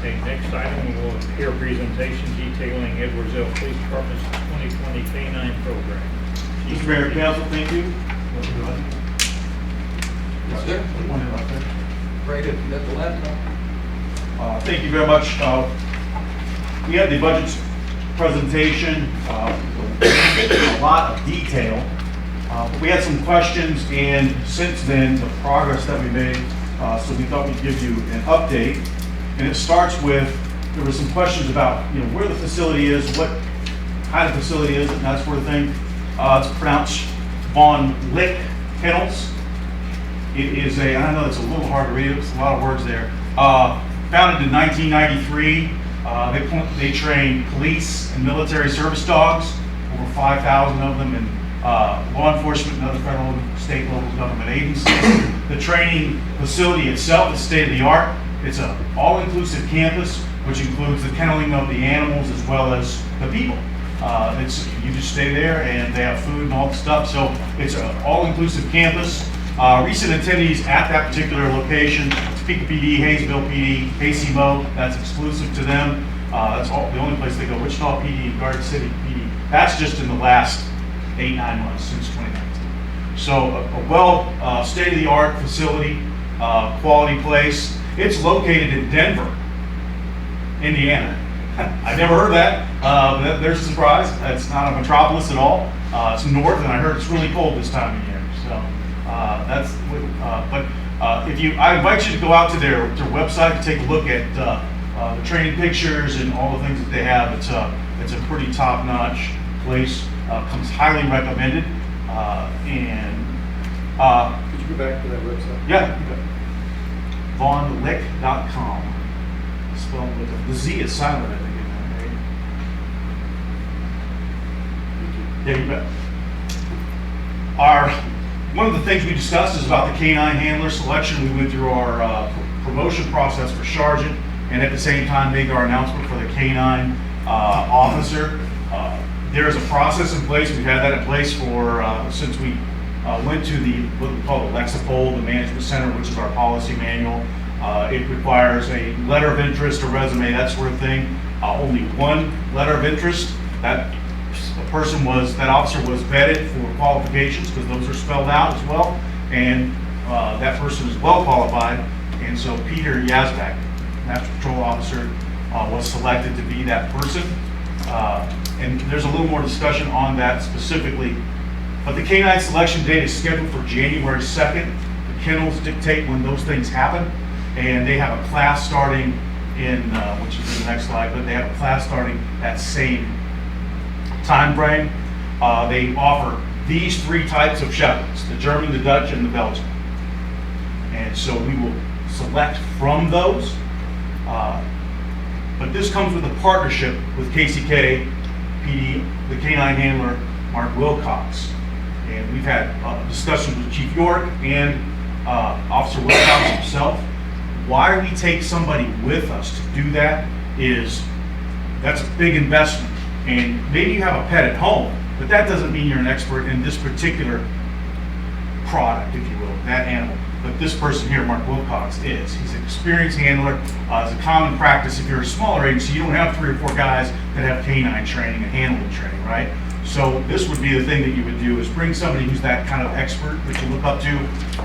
Okay, next item, we'll hear a presentation detailing Edwardsville Police Department's 2020 K-9 program. Mr. Mayor, Council, thank you. Yes, sir. One right there. Great, if you got the laptop. Thank you very much. We had the budget presentation, a lot of detail. We had some questions, and since then, the progress that we made, so we thought we'd give you an update. And it starts with, there were some questions about, where the facility is, what kind of facility is it, and that sort of thing. It's pronounced Von Lick Kennels. It is I know it's a little hard to read, it's a lot of words there. Founded in 1993, they train police and military service dogs, over 5,000 of them, and law enforcement and other federal and state and local government agencies. The training facility itself is state-of-the-art. It's an all-inclusive campus, which includes the kenneling of the animals as well as the people. You just stay there and they have food and all the stuff, so it's an all-inclusive campus. Recent attendees at that particular location, Topeka PD, Hayesville PD, KCMO, that's exclusive to them. That's the only place they go. Wichita PD, Garden City PD. That's just in the last 8-9 months since 2019. So a state-of-the-art facility, quality place. It's located in Denver, Indiana. I never heard that. There's a surprise. It's not a metropolis at all. It's north, and I heard it's really cold this time of year. So I invite you to go out to their website and take a look at the training pictures and all the things that they have. It's a pretty top-notch place. Comes highly recommended. Could you go back to that website? Yeah. VonLick.com. Spelled with the Z is silent, I think. Yeah, you bet. One of the things we discussed is about the K-9 handler selection. We went through our promotion process for sergeant, and at the same time made our announcement for the K-9 officer. There is a process in place. We've had that in place for since we went to what we call the Lexipol, the management center, which is our policy manual. It requires a letter of interest, a resume, that sort of thing. Only one letter of interest. That officer was vetted for qualifications, because those are spelled out as well, and that person is well qualified. And so Peter Yazbek, Master Patrol Officer, was selected to be that person. And there's a little more discussion on that specifically. But the K-9 selection date is scheduled for January 2nd. The kennels dictate when those things happen. And they have a class starting in, which is in the next slide, but they have a class starting that same time frame. They offer these 3 types of shepherds: the German, the Dutch, and the Belgian. And so we will select from those. But this comes with a partnership with KCK PD, the K-9 handler, Mark Wilcox. And we've had discussions with Chief York and Officer Wilcox himself. Why we take somebody with us to do that is that's a big investment. And maybe you have a pet at home, but that doesn't mean you're an expert in this particular product, if you will, that animal. But this person here, Mark Wilcox, is. He's an experienced handler. It's a common practice. If you're a smaller agency, you don't have 3 or 4 guys that have K-9 training and handling training, right? So this would be the thing that you would do, is bring somebody who's that kind of expert that you look up to.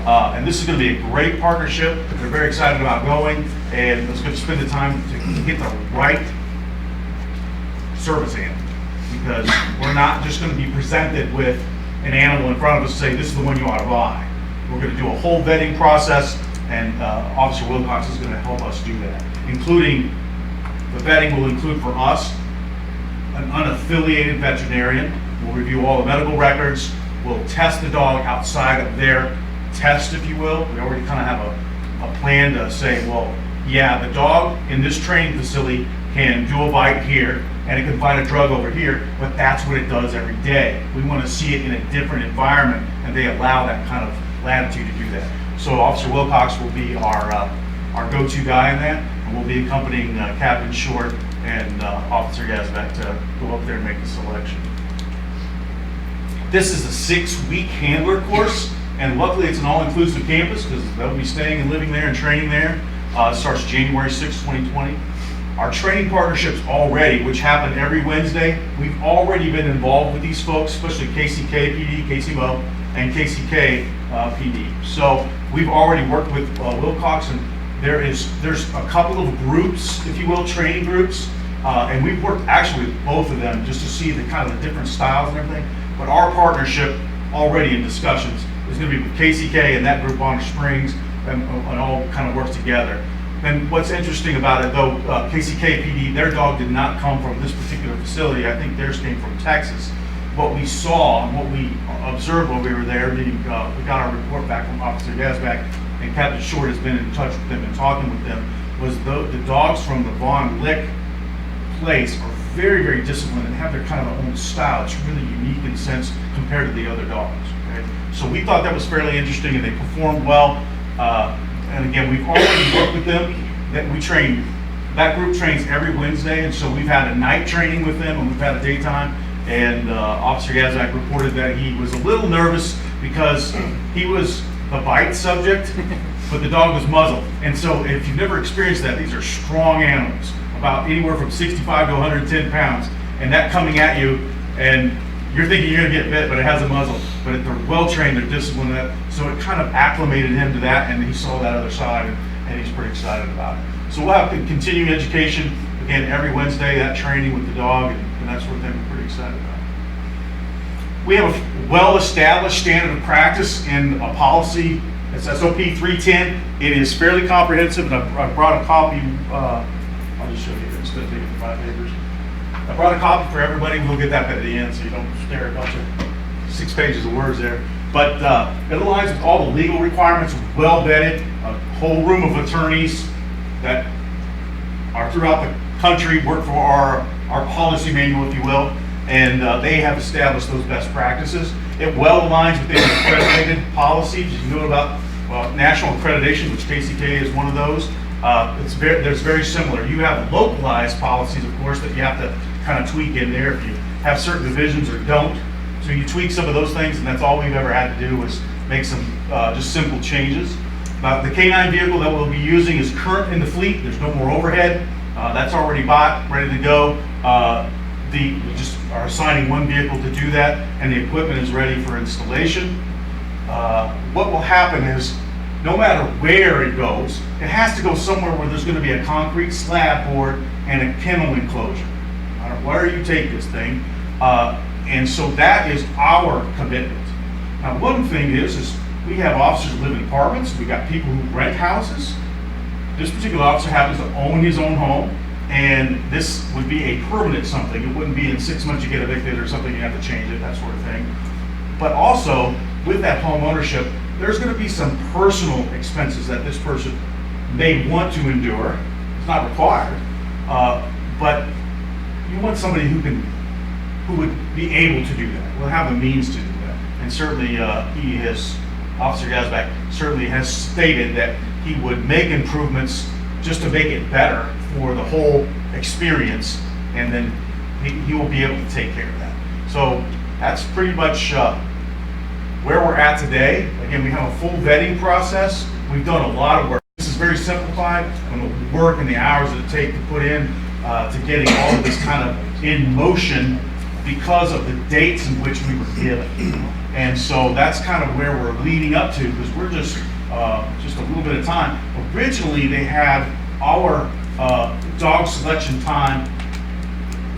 And this is going to be a great partnership. They're very excited about going, and it's going to spend the time to get the right service animal, because we're not just going to be presented with an animal in front of us and say, this is the one you ought to buy. We're going to do a whole vetting process, and Officer Wilcox is going to help us do that, including the vetting will include for us an unaffiliated veterinarian. We'll review all the medical records. We'll test the dog outside of their test, if you will. We already kind of have a plan to say, well, yeah, the dog in this training facility can do a bite here, and it can find a drug over here, but that's what it does every day. We want to see it in a different environment, and they allow that kind of latitude to do that. So Officer Wilcox will be our go-to guy in that, and we'll be accompanying Captain Short and Officer Yazbek to go up there and make the selection. This is a 6-week handler course, and luckily it's an all-inclusive campus, because they'll be staying and living there and training there. It starts January 6, 2020. Our training partnerships already, which happen every Wednesday, we've already been involved with these folks, especially KCK PD, KCMO, and KCK PD. So we've already worked with Wilcox and There's a couple of groups, if you will, training groups, and we've worked actually with both of them just to see the kind of the different styles and everything. But our partnership already in discussions is going to be with KCK and that group on Springs, and all kind of works together. And what's interesting about it though, KCK PD, their dog did not come from this particular facility. I think theirs came from Texas. What we saw and what we observed while we were there, we got our report back from Officer Yazback, and Captain Short has been in touch with them and talking with them, was the dogs from the Von Lick place are very, very disciplined and have their kind of own style. It's really unique in sense compared to the other dogs. Okay? So we thought that was fairly interesting, and they performed well. And again, we've already worked with them. That we train, that group trains every Wednesday, and so we've had a night training with them, and we've had a daytime. And Officer Yazak reported that he was a little nervous because he was the bite subject, but the dog was muzzled. And so if you've never experienced that, these are strong animals, about anywhere from 65 to 110 pounds. And that coming at you, and you're thinking you're gonna get bit, but it has a muzzle. But they're well-trained, they're disciplined, so it kind of acclimated him to that, and he saw that other side, and he's pretty excited about it. So we'll have continuing education, again, every Wednesday, that training with the dog, and that's what they're pretty excited about. We have a well-established standard of practice and a policy. It's SOP 310. It is fairly comprehensive, and I brought a copy. I'll just show you here instead of taking the 5 papers. I brought a copy for everybody. We'll get that at the end so you don't stare at a bunch of 6 pages of words there. But it aligns with all the legal requirements, well vetted, a whole room of attorneys that are throughout the country, work for our policy manual, if you will. And they have established those best practices. It well aligns with the accredited policies. You know about national accreditation, which KCK is one of those. There's very similar. You have localized policies, of course, that you have to kind of tweak in there if you have certain divisions or don't. So you tweak some of those things, and that's all we've ever had to do was make some just simple changes. The K-9 vehicle that we'll be using is current in the fleet. There's no more overhead. That's already bought, ready to go. We just are assigning one vehicle to do that, and the equipment is ready for installation. What will happen is, no matter where it goes, it has to go somewhere where there's going to be a concrete slab board and a kennel enclosure. No matter where you take this thing, and so that is our commitment. Now, one thing is we have officers who live in apartments. We got people who rent houses. This particular officer happens to own his own home. And this would be a permanent something. It wouldn't be in 6 months you get evicted or something, you have to change it, that sort of thing. But also, with that home ownership, there's going to be some personal expenses that this person may want to endure. It's not required, but you want somebody who would be able to do that, will have the means to do that. And certainly, Officer Yazback certainly has stated that he would make improvements just to make it better for the whole experience, and then he will be able to take care of that. So that's pretty much where we're at today. Again, we have a full vetting process. We've done a lot of work. This is very simplified, and the work and the hours that it takes to put in to getting all of this kind of in motion because of the dates in which we were given. And so that's kind of where we're leading up to, because we're just a little bit of time. Originally, they had our dog selection time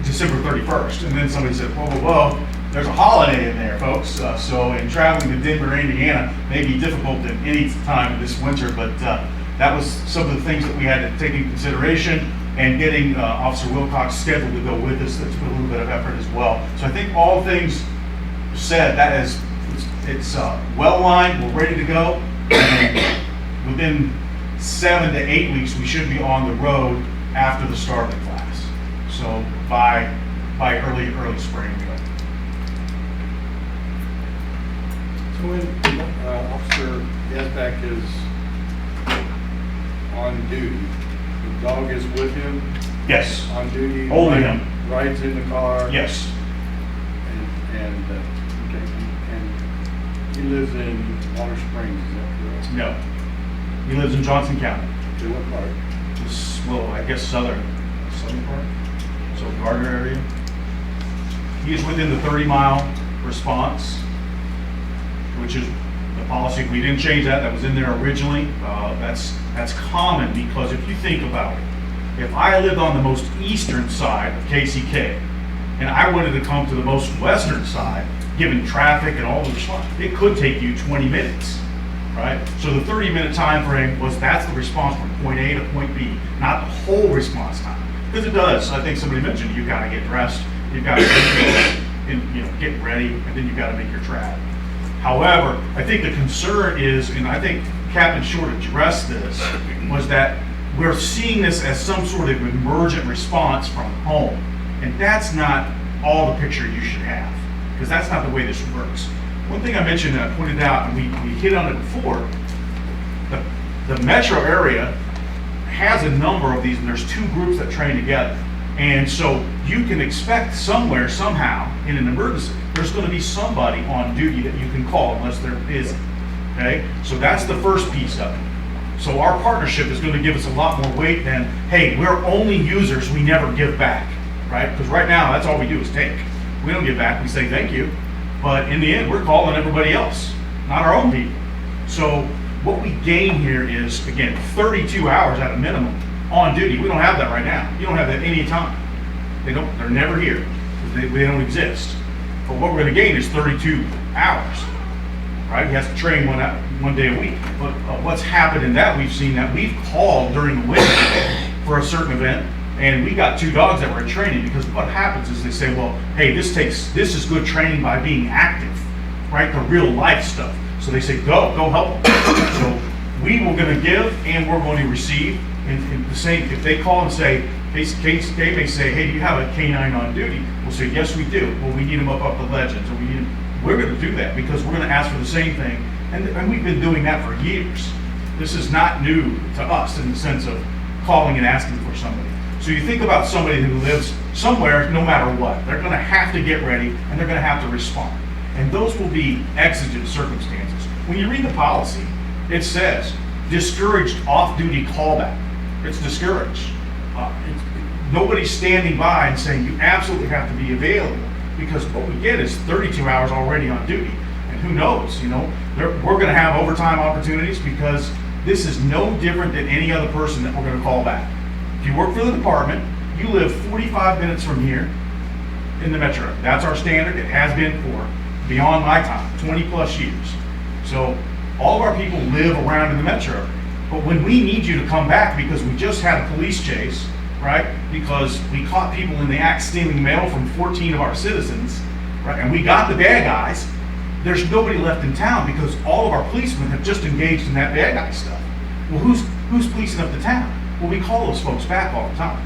December 31st, and then somebody said, whoa, there's a holiday in there, folks. So in traveling to Denver, Indiana, may be difficult at any time this winter, but that was some of the things that we had to take into consideration, and getting Officer Wilcox scheduled to go with us, that's a little bit of effort as well. So I think all things said, it's well lined, we're ready to go, and within 7 to 8 weeks, we should be on the road after the start of the class. So by early spring. So when Officer Yazback is on duty, the dog is with him? Yes. On duty? Holding him. Rides in the car? Yes. And he lives in Water Springs, is that correct? No. He lives in Johnson County. Okay, what part? I guess southern part. So Gardner area. He is within the 30-mile response, which is The policy, we didn't change that, that was in there originally. That's common, because if you think about it, if I lived on the most eastern side of KCK, and I wanted to come to the most western side, given traffic and all the response, it could take you 20 minutes, right? So the 30-minute time frame that's the response from point A to point B, not the whole response time. Because it does, I think somebody mentioned, you've got to get dressed, you've got to get ready, and then you've got to make your travel. However, I think the concern is, and I think Captain Short addressed this, was that we're seeing this as some sort of emergent response from home. And that's not all the picture you should have, because that's not the way this works. One thing I mentioned that I pointed out, and we hit on it before, the metro area has a number of these, and there's two groups that train together. And so you can expect somewhere, somehow, in an emergency, there's going to be somebody on duty that you can call unless they're busy. Okay? So that's the first piece of it. So our partnership is going to give us a lot more weight than, hey, we're only users, we never give back. Right? Because right now, that's all we do is take. We don't give back, we say thank you. But in the end, we're calling everybody else, not our own people. So what we gain here is, again, 32 hours at a minimum on duty. We don't have that right now. You don't have that any time. They're never here. They don't exist. But what we're going to gain is 32 hours. Right? He has to train one day a week. But what's happened in that, we've seen that we've called during the winter for a certain event, and we got 2 dogs that were in training, because what happens is they say, well, hey, this is good training by being active, right? The real life stuff. So they say, go help them. So we were going to give and we're going to receive. And the same, if they call and say, they may say, hey, do you have a K-9 on duty? We'll say, yes, we do. Well, we need them up the Legends, or we're going to do that, because we're going to ask for the same thing. And we've been doing that for years. This is not new to us in the sense of calling and asking for somebody. So you think about somebody who lives somewhere, no matter what, they're going to have to get ready and they're going to have to respond. And those will be exigent circumstances. When you read the policy, it says discouraged off-duty callback. It's discouraged. Nobody's standing by and saying you absolutely have to be available, because what we get is 32 hours already on duty. And who knows, we're going to have overtime opportunities, because this is no different than any other person that we're going to call back. If you work for the department, you live 45 minutes from here in the metro. That's our standard. It has been for beyond my time, 20 plus years. So all of our people live around in the metro. But when we need you to come back, because we just had a police chase, right? Because we caught people in the act stealing mail from 14 of our citizens, right? And we got the bad guys. There's nobody left in town, because all of our policemen have just engaged in that bad guy stuff. Well, who's policing up the town? Well, we call those folks back all the time.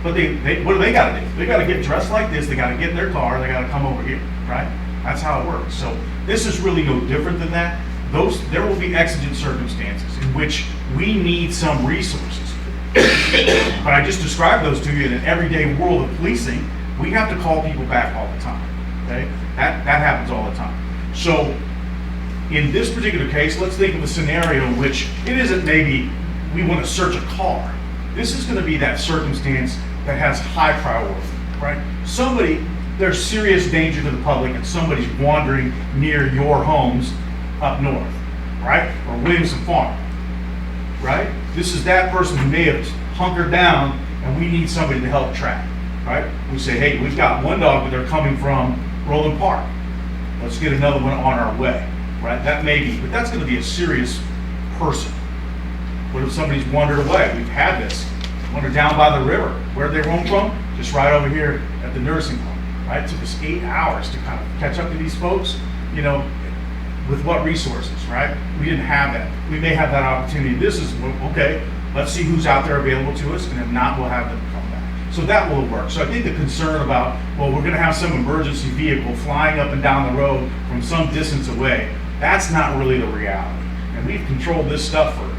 But what do they got to do? They got to get dressed like this. They got to get in their car. They got to come over here, right? That's how it works. So this is really no different than that. There will be exigent circumstances in which we need some resources. But I just described those to you. In an everyday world of policing, we have to call people back all the time. Okay, that happens all the time. So in this particular case, let's think of a scenario in which it isn't maybe we want to search a car. This is going to be that circumstance that has high priority, right? There's serious danger to the public, and somebody's wandering near your homes up north, right? Or Williamson Farm, right? This is that person who may have hunkered down, and we need somebody to help track, right? We say, hey, we've got one dog, but they're coming from Roland Park. Let's get another one on our way, right? That may be, but that's going to be a serious person. What if somebody's wandered away? We've had this. Wandered down by the river. Where they roam from? Just right over here at the nursing home, right? It took us 8 hours to kind of catch up to these folks, with what resources, right? We didn't have that. We may have that opportunity. This is, okay, let's see who's out there available to us, and if not, we'll have them come back. So that will work. So I think the concern about, well, we're going to have some emergency vehicle flying up and down the road from some distance away, that's not really the reality. And we've controlled this stuff for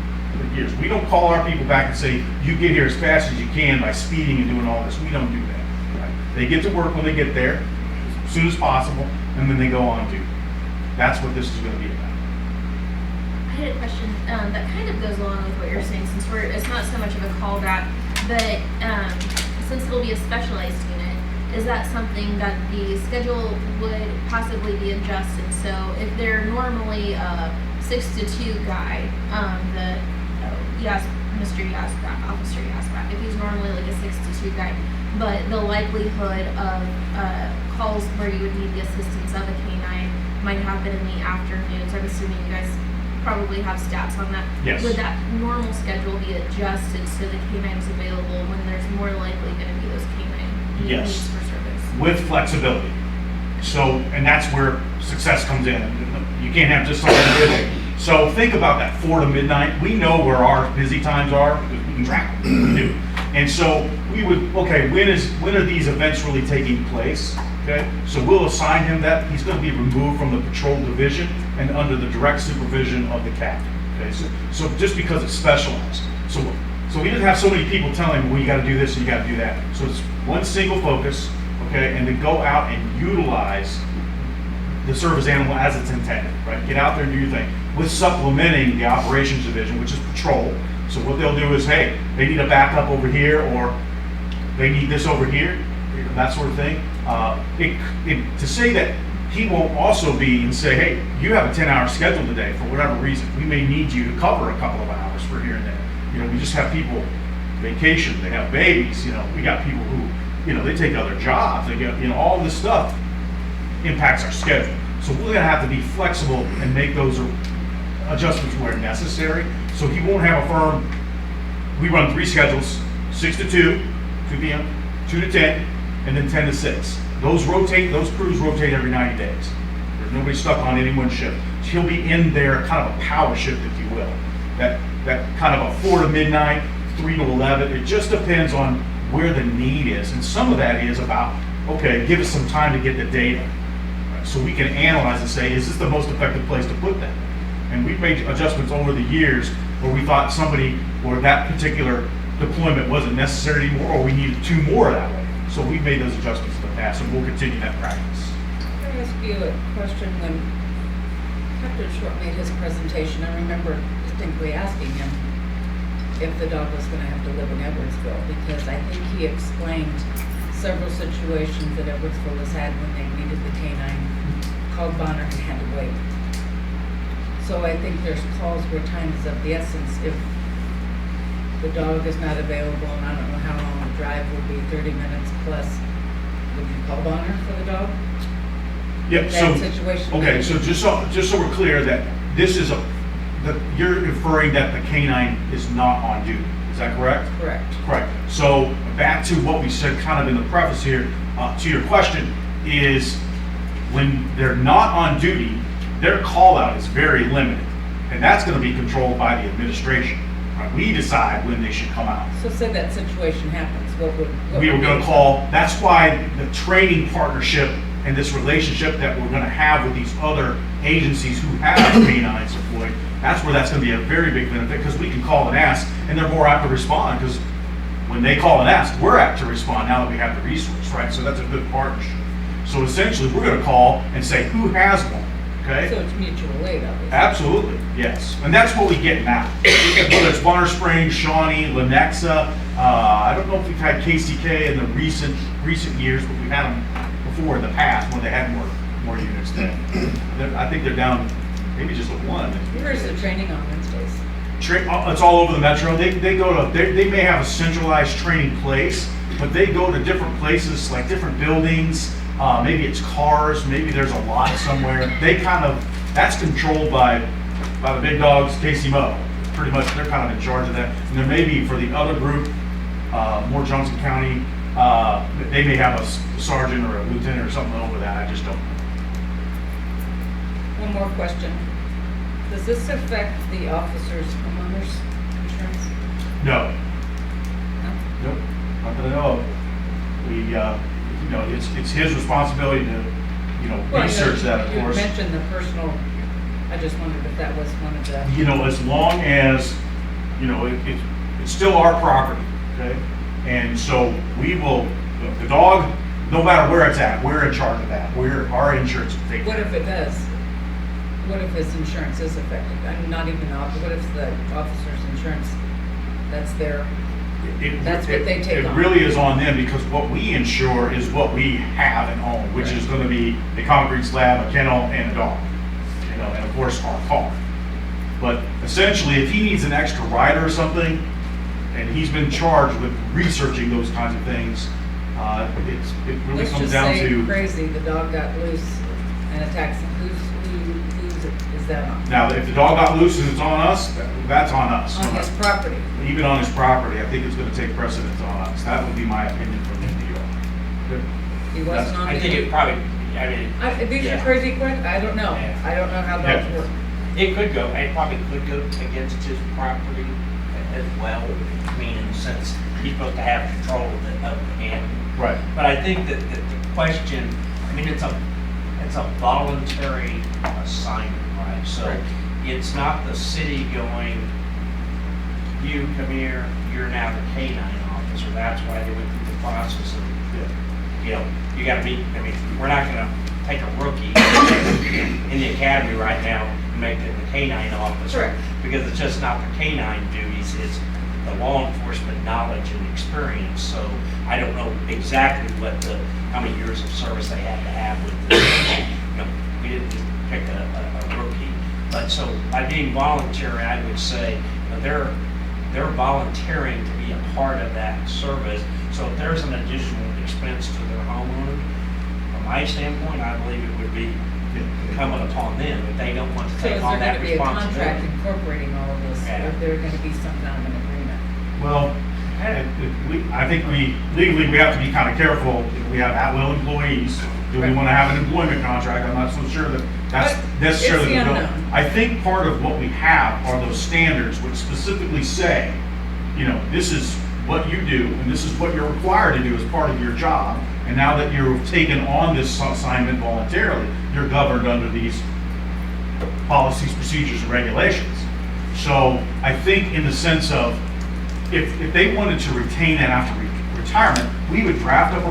years. We don't call our people back and say, you get here as fast as you can by speeding and doing all this. We don't do that. Right? They get to work when they get there, as soon as possible, and then they go on to. That's what this is going to be about. I had a question that kind of goes along with what you're saying, since it's not so much of a callback, but since it'll be a specialized unit, is that something that the schedule would possibly be adjusted? So if they're normally a 6 to 2 guy, Officer Yasbrock, if he's normally like a 6 to 2 guy, but the likelihood of calls where you would need the assistance of a K-9 might happen in the afternoons. I'm assuming you guys probably have stats on that. Yes. Would that normal schedule be adjusted so the K-9 is available when there's more likely going to be those K-9 Yes. needs for service? With flexibility. So, and that's where success comes in. You can't have just something good. So think about that 4 to midnight. We know where our busy times are because we can track them. We do. And so we would, okay, when are these events really taking place? Okay, so we'll assign him that. He's going to be removed from the patrol division and under the direct supervision of the captain. Okay, so just because it's specialized. So we didn't have so many people telling him, well, you got to do this and you got to do that. So it's one single focus, okay, and then go out and utilize the service animal as it's intended, right? Get out there and do your thing. With supplementing the operations division, which is patrol. So what they'll do is, hey, they need a backup over here, or they need this over here, that sort of thing. To say that he won't also be and say, hey, you have a 10-hour schedule today for whatever reason. We may need you to cover a couple of hours for here and there. You know, we just have people vacation, they have babies, you know, we got people who, you know, they take other jobs, they get, you know, all this stuff impacts our schedule. So we're gonna have to be flexible and make those adjustments where necessary. So he won't have a firm, we run 3 schedules, 6 to 2, 2 p.m., 2 to 10, and then 10 to 6. Those crews rotate every 90 days. There's nobody stuck on any one shift. So he'll be in there, kind of a power shift, if you will. That kind of a 4 to midnight, 3 to 11. It just depends on where the need is. And some of that is about, okay, give us some time to get the data. So we can analyze and say, is this the most effective place to put that? And we've made adjustments over the years where we thought somebody or that particular deployment wasn't necessary anymore, or we needed 2 more that way. So we've made those adjustments in the past, and we'll continue that practice. Can I ask you a question? When Captain Short made his presentation, I remember distinctly asking him if the dog was going to have to live in Edwardsville, because I think he explained several situations that Edwardsville has had when they needed the K-9, called Bonner and had to wait. So I think there's calls where time is of the essence. If the dog is not available, and I don't know how long the drive would be, 30 minutes plus, would you call Bonner for the dog? Yep. That situation. Okay. So just so we're clear that this is you're inferring that the K-9 is not on duty. Is that correct? Correct. Correct. So back to what we said kind of in the preface here, to your question, is when they're not on duty, their call out is very limited. And that's going to be controlled by the administration. Right? We decide when they should come out. So say that situation happens, We were going to call, that's why the training partnership and this relationship that we're going to have with these other agencies who have K-9s deployed, that's where that's going to be a very big benefit, because we can call and ask, and they're more apt to respond, because when they call and ask, we're apt to respond now that we have the resource, right? So that's a good partnership. So essentially, we're going to call and say, who has one, okay? So it's mutual aid, obviously. Absolutely, yes. And that's what we get now. Whether it's Bonner Springs, Shawnee, Lenexa, I don't know if we've had KCK in the recent years, but we've had them before in the past when they had more units then. I think they're down maybe just with 1. Where's the training on Wednesdays? It's all over the metro. They may have a centralized training place, but they go to different places, like different buildings. Maybe it's cars. Maybe there's a lot somewhere. That's controlled by the big dogs, Casey Mo. Pretty much, they're kind of in charge of that. And there may be for the other group, more Johnson County. They may have a sergeant or a lieutenant or something over that. I just don't know. One more question. Does this affect the officer's homeowner's insurance? No. No? Nope. Not that I know of. It's his responsibility to, Well, research that, of course. You mentioned the personal, I just wondered if that was one of the. As long as, it's still our property, okay? And so we will, the dog, no matter where it's at, we're in charge of that. Our insurance will take What care if of it does? What if his insurance is affected? I mean, not even, what if the officer's insurance, that's their That's what they take It on. really is on them, because what we insure is what we have and own, which is gonna be a concrete slab, a kennel, and a dog. You know, and of course, our car. But essentially, if he needs an extra rider or something, and he's been charged with researching those kinds of things, it really Let's comes just down say to. crazy, the dog got loose and attacks him. Who's is that on? Now, if the dog got loose and it's on us, that's on us. On his property. Even on his property, I think it's gonna take precedence on us. That would be my opinion from the deal. He wasn't on the. I think it probably, I mean, These are Yeah. crazy questions. I don't know. Yeah. I don't know how dogs Yeah. work. it probably could go against his property as well. I mean, in the sense, he's supposed to have control of the animal. Right. But I think that the question, I mean, it's a voluntary assignment, right? So Right. it's not the city going, you come here, you're now the K-9 officer. That's why they went through the process of, you know, you gotta meet, I mean, we're not gonna take a rookie in the academy right now and make them the K-9 officer. Correct. Because it's just not the K-9 duties, it's the law enforcement knowledge and experience. So I don't know exactly how many years of service they had to have with this. You know, we didn't just pick a rookie. But so by being voluntary, I would say, you know, they're volunteering to be a part of that service. So if there's an additional expense to their homeowner, from my standpoint, I believe it would be incumbent upon them if they don't want to So is take there on gonna that be a contract responsibility. incorporating all of this? Yeah. Or is there gonna be some kind of an agreement? Well, I think legally, we have to be kind of careful. If we have at-will employees, do we Right. want to have an employment contract? I'm not so sure that that's But necessarily it's the the goal. unknown. I think part of what we have are those standards which specifically say, you know, this is what you do, and this is what you're required to do as part of your job. And now that you've taken on this assignment voluntarily, you're governed under these policies, procedures, and regulations. So I think in the sense of, if they wanted to retain it after retirement, we would draft up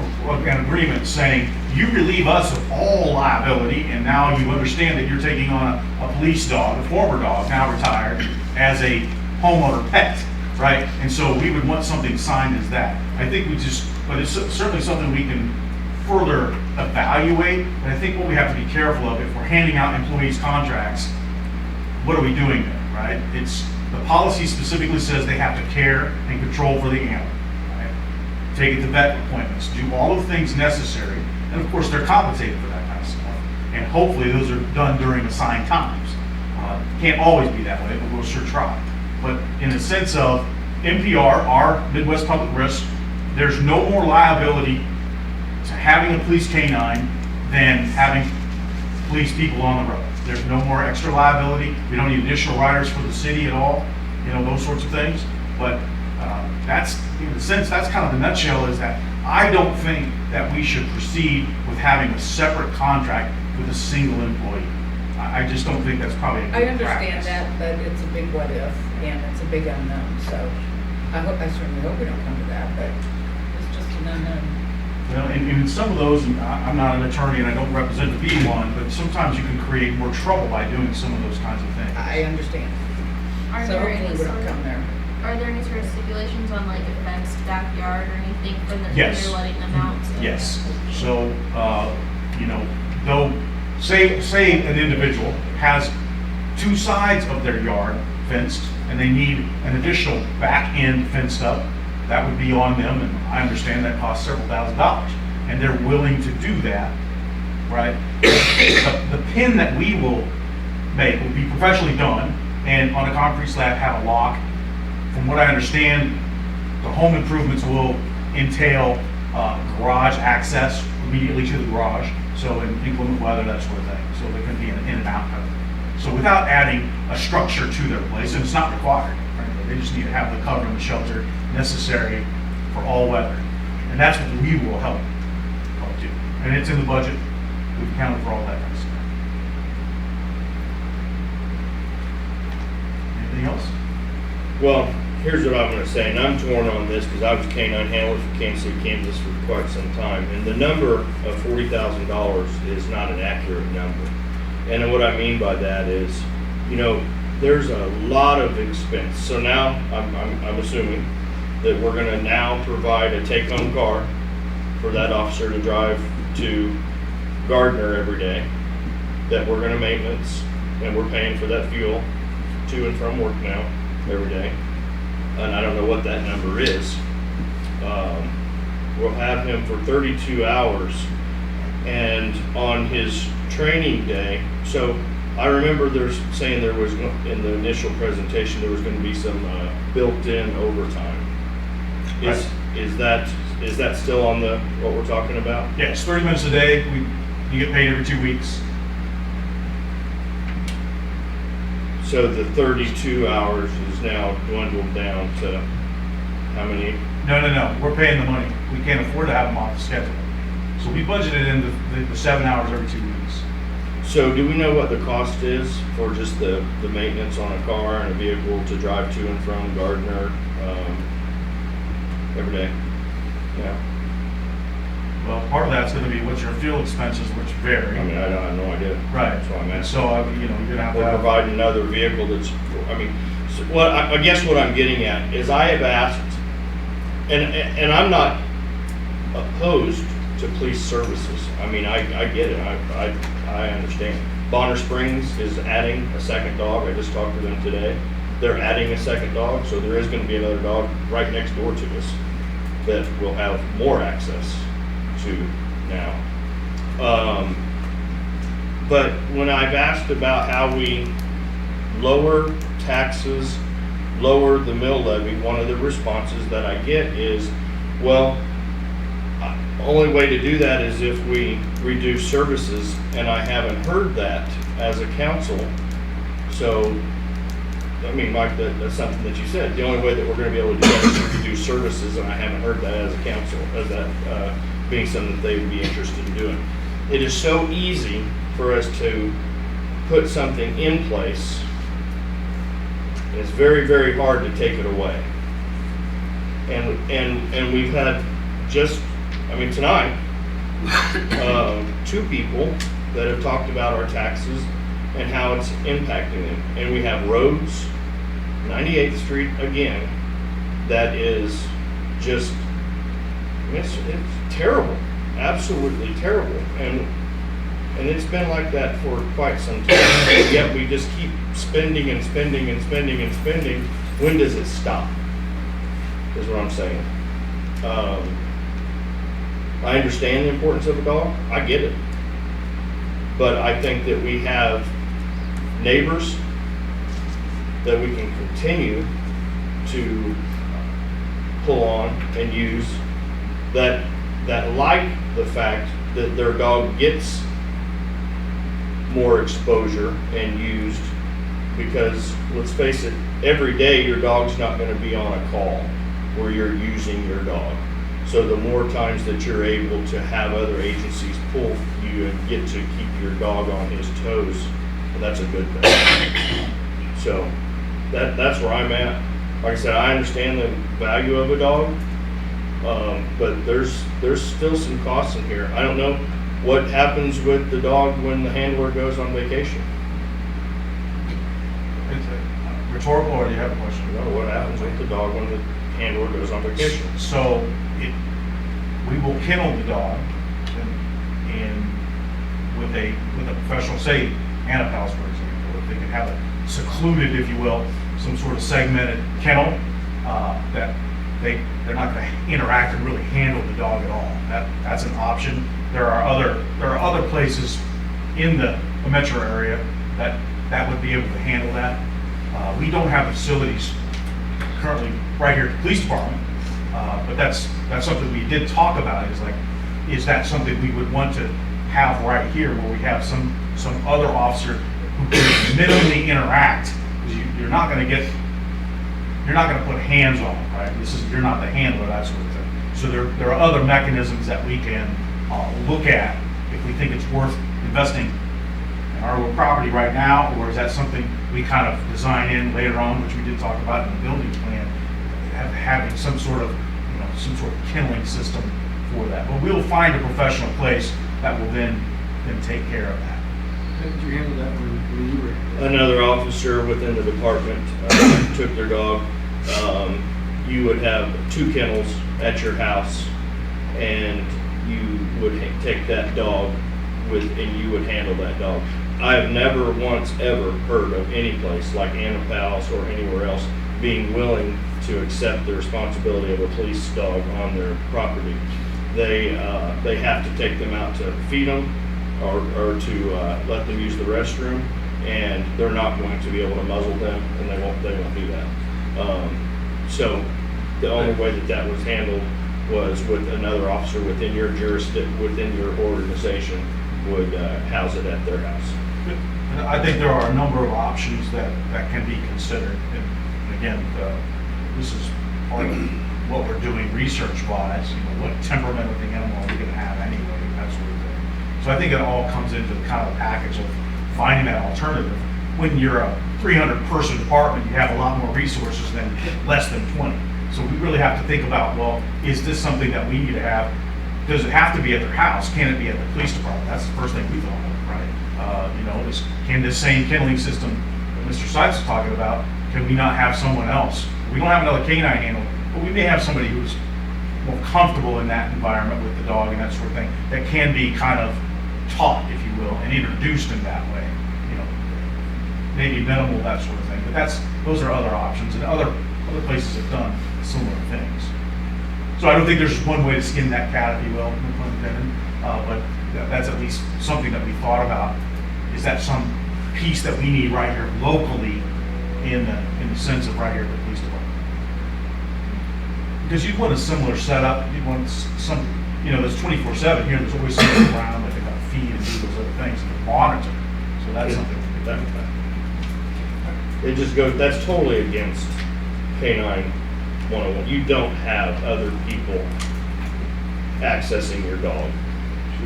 an agreement saying, you relieve us of all liability, and now you understand that you're taking on a police dog, a former dog, now retired, as a homeowner pet, right? And so we would want something signed as that. I think but it's certainly something we can further evaluate, and I think what we have to be careful of, if we're handing out employees contracts, what are we doing there, right? The policy specifically says they have to care and control for the animal, right? Take it to vet appointments, do all the things necessary, and of course, they're compensated for that kind of stuff. And hopefully, those are done during assigned times. Can't always be that way, but we'll sure try. But in the sense of NPR, our Midwest Public Risk, there's no more liability to having a police K-9 than having police people on the road. There's no more extra liability. We don't need additional riders for the city at all, you know, those sorts of things. But that's, in a sense, that's kind of the nutshell, is that I don't think that we should proceed with having a separate contract with a single employee. I just don't think that's probably a I good understand practice. that, but it's a big what if, and it's a big unknown, so I certainly hope we don't come to that, but it's just an unknown. Well, and in some of those, and I'm not an attorney and I don't represent to be one, but sometimes you can create more trouble by doing some of those kinds of things. I understand. Are So there hopefully any we sort don't of, come there. are there any sort of stipulations on like a fenced backyard or anything for the, Yes. you're letting them out? So- Yes. So, you know, though, say an individual has two sides of their yard fenced and they need an additional back end fenced up, that would be on them, and I understand that costs several $1,000s. And they're willing to do that, right? The pin that we will make will be professionally done and on a concrete slab have a lock. From what I understand, the home improvements will entail garage access immediately to the garage, so in inclement weather, that sort of thing. So there can be an in and out of it. So without adding a structure to their place, and it's not required, frankly, they just need to have the cover and the shelter necessary for all weather. And that's what we will help do. And it's in the budget, we've accounted for all that kind of stuff. Anything else? Well, here's what I'm gonna say, and I'm torn on this because I was K-9 handler for Kansas City, Kansas for quite some time, and the number of $40,000 is not an accurate number. And what I mean by that is, you know, there's a lot of expense. So now I'm assuming that we're gonna now provide a take-home car for that officer to drive to Gardner every day, that we're gonna maintenance, and we're paying for that fuel to and from work now, every day. And I don't know what that number is. We'll have him for 32 hours, and on his training day, so I remember saying there was, in the initial presentation, there was gonna be some built-in overtime. Is that still on what we're talking about? Yes, 30 minutes a day, you get paid every 2 weeks. So the 32 hours is now dwindled down to how many? No, we're paying the money. We can't afford to have them off the schedule. So we budgeted in the 7 hours every 2 weeks. So do we know what the cost is for just the maintenance on a car and a vehicle to drive to and from Gardner every day? Yeah. Well, part of that's gonna be what's your fuel expenses, which vary. I mean, I have no idea. Right. That's why I'm asking. So, you're gonna have to We're have. providing another vehicle that's, I guess what I'm getting at is I have asked, and I'm not opposed to police services. I mean, I get it, I understand. Bonner Springs is adding a second dog, I just talked to them today. They're adding a second dog, so there is gonna be another dog right next door to us that we'll have more access to now. But when I've asked about how we lower taxes, lower the mill levy, one of the responses that I get is, well, only way to do that is if we reduce services, and I haven't heard that as a council. So, I mean, Mike, that's something that you said. The only way that we're gonna be able to do that is to reduce services, and I haven't heard that as a council, as that being something that they would be interested in doing. It is so easy for us to put something in place. It's very, very hard to take it away. And we've had tonight, 2 people that have talked about our taxes and how it's impacting them. And we have roads, 98th Street again, that is just, it's terrible, absolutely terrible. And it's been like that for quite some time. Yet we just keep spending and spending and spending and spending. When does it stop? Is what I'm saying. I understand the importance of a dog. I get it. But I think that we have neighbors that we can continue to pull on and use that like the fact that their dog gets more exposure and used, because let's face it, every day your dog's not going to be on a call where you're using your dog. So the more times that you're able to have other agencies pull you and get to keep your dog on his toes, well, that's a good thing. So that's where I'm at. Like I said, I understand the value of a dog, but there's still some costs in here. I don't know what happens with the dog when the handler goes on vacation. It's a rhetorical, or do you have a question? You know, what happens with the dog when the handler goes on vacation? So we will kennel the dog and with a professional, say Annapels, for example, if they can have a secluded, if you will, some sort of segmented kennel, that they're not going to interact and really handle the dog at all. That's an option. There are other places in the metro area that would be able to handle that. We don't have facilities currently right here at the police department, but that's something we did talk about. Is that something we would want to have right here, where we have some other officer who can minimally interact? Because you're not going to put hands on them, right? You're not the handler, that sort of thing. So there are other mechanisms that we can look at if we think it's worth investing in our real property right now, or is that something we kind of design in later on, which we did talk about in the building plan, having some sort of kenneling system for that. But we'll find a professional place that will then take care of that. How did you handle that when you were? Another officer within the department took their dog. you would have 2 kennels at your house, and you would take that dog and you would handle that dog. I have never once ever heard of any place like Annapal's or anywhere else being willing to accept the responsibility of a police dog on their property. They have to take them out to feed them or to let them use the restroom, and they're not going to be able to muzzle them, and they won't do that. So the only way that was handled was with another officer within your jurisdiction, within your organization, would house it at their house. And I think there are a number of options that can be considered. And again, this is part of what we're doing research-wise. What temperament of the animal are we going to have anyway, that sort of thing. So I think it all comes into the kind of package of finding that alternative. When you're a 300-person department, you have a lot more resources than less than 20. So we really have to think about, well, is this something that we need to have? Does it have to be at their house? Can it be at the police department? That's the first thing we thought of, right? Can this same kenneling system that Mr. Sipes is talking about, can we not have someone else? We don't have another K-9 handler, but we may have somebody who's more comfortable in that environment with the dog and that sort of thing, that can be kind of taught, if you will, and introduced in that way. Maybe minimal, that sort of thing. But those are other options, and other places have done similar things. So I don't think there's one way to skin that cat, if you will, no pun intended. But that's at least something that we thought about. Is that some piece that we need right here locally, in the sense of right here at the police department? Because you'd want a similar setup. You'd want some, there's 24/7 here. There's always somebody around that they got to feed and do those other things and to monitor. So that's something to be done with that. It just goes, that's totally against K-9 101. You don't have other people accessing your dog.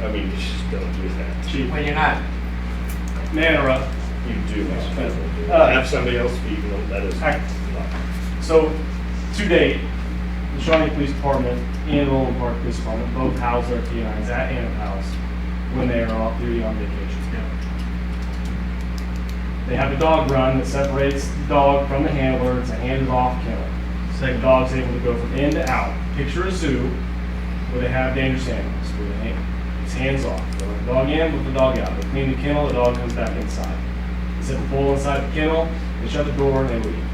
I mean, you just don't do that. Chief, when you're not. May I interrupt? You do not have somebody else speaking, that is not. So, to date, the Shawnee Police Department and Roland Park Police Department both house their K-9s at Annapal's when they are off duty on vacation. They have a dog run that separates the dog from the handler. It's a handed-off kennel. So the dog's able to go from in to out. Picture a zoo where they have dangerous animals, where it's hands-off. They let the dog in, let the dog out. They clean the kennel, the dog comes back inside. They set the bull inside the kennel, they shut the door, and they leave.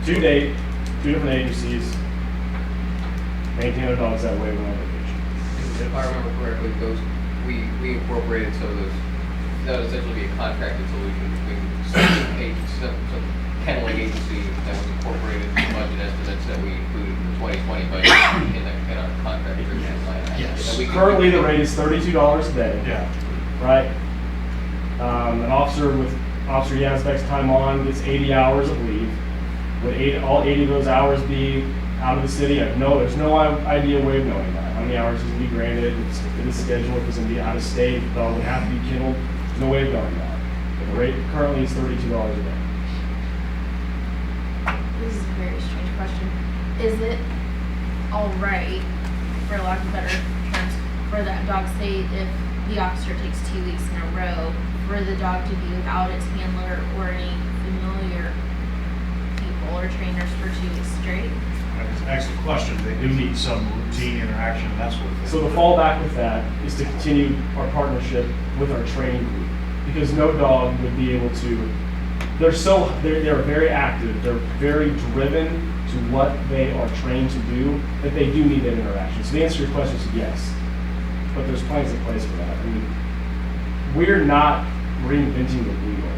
To date, 2 different agencies maintain their dogs that way when on vacation. If I remember correctly, we incorporated some of those. That would essentially be a contracted solution between some kenneling agency that was incorporated in the budget estimates that we included in the 2020 budget in our contract agreement. Yes. Currently, the rate is $32 a day. Yeah. Right? An officer with Officer Yazbek's time on gets 80 hours of leave. Would all 80 of those hours be out of the city? There's no idea way of knowing that. How many hours is going to be granted? It's in the schedule. If it's going to be out of state, the dog would have to be kenneled. There's no way of knowing that. But the rate currently is $32 a day. This is a very strange question. Is it all right, for lack of better terms, for that dog, say if the officer takes 2 weeks in a row, for the dog to be without its handler or any familiar people or trainers for 2 weeks straight? That's an excellent question. They do need some routine interaction and that sort of thing. So the fallback with that is to continue our partnership with our training group, because no dog would be able to. They're very active. They're very driven to what they are trained to do, that they do need that interaction. So the answer to your question is yes, but there's plans in place for that. I mean, we're not reinventing the wheel.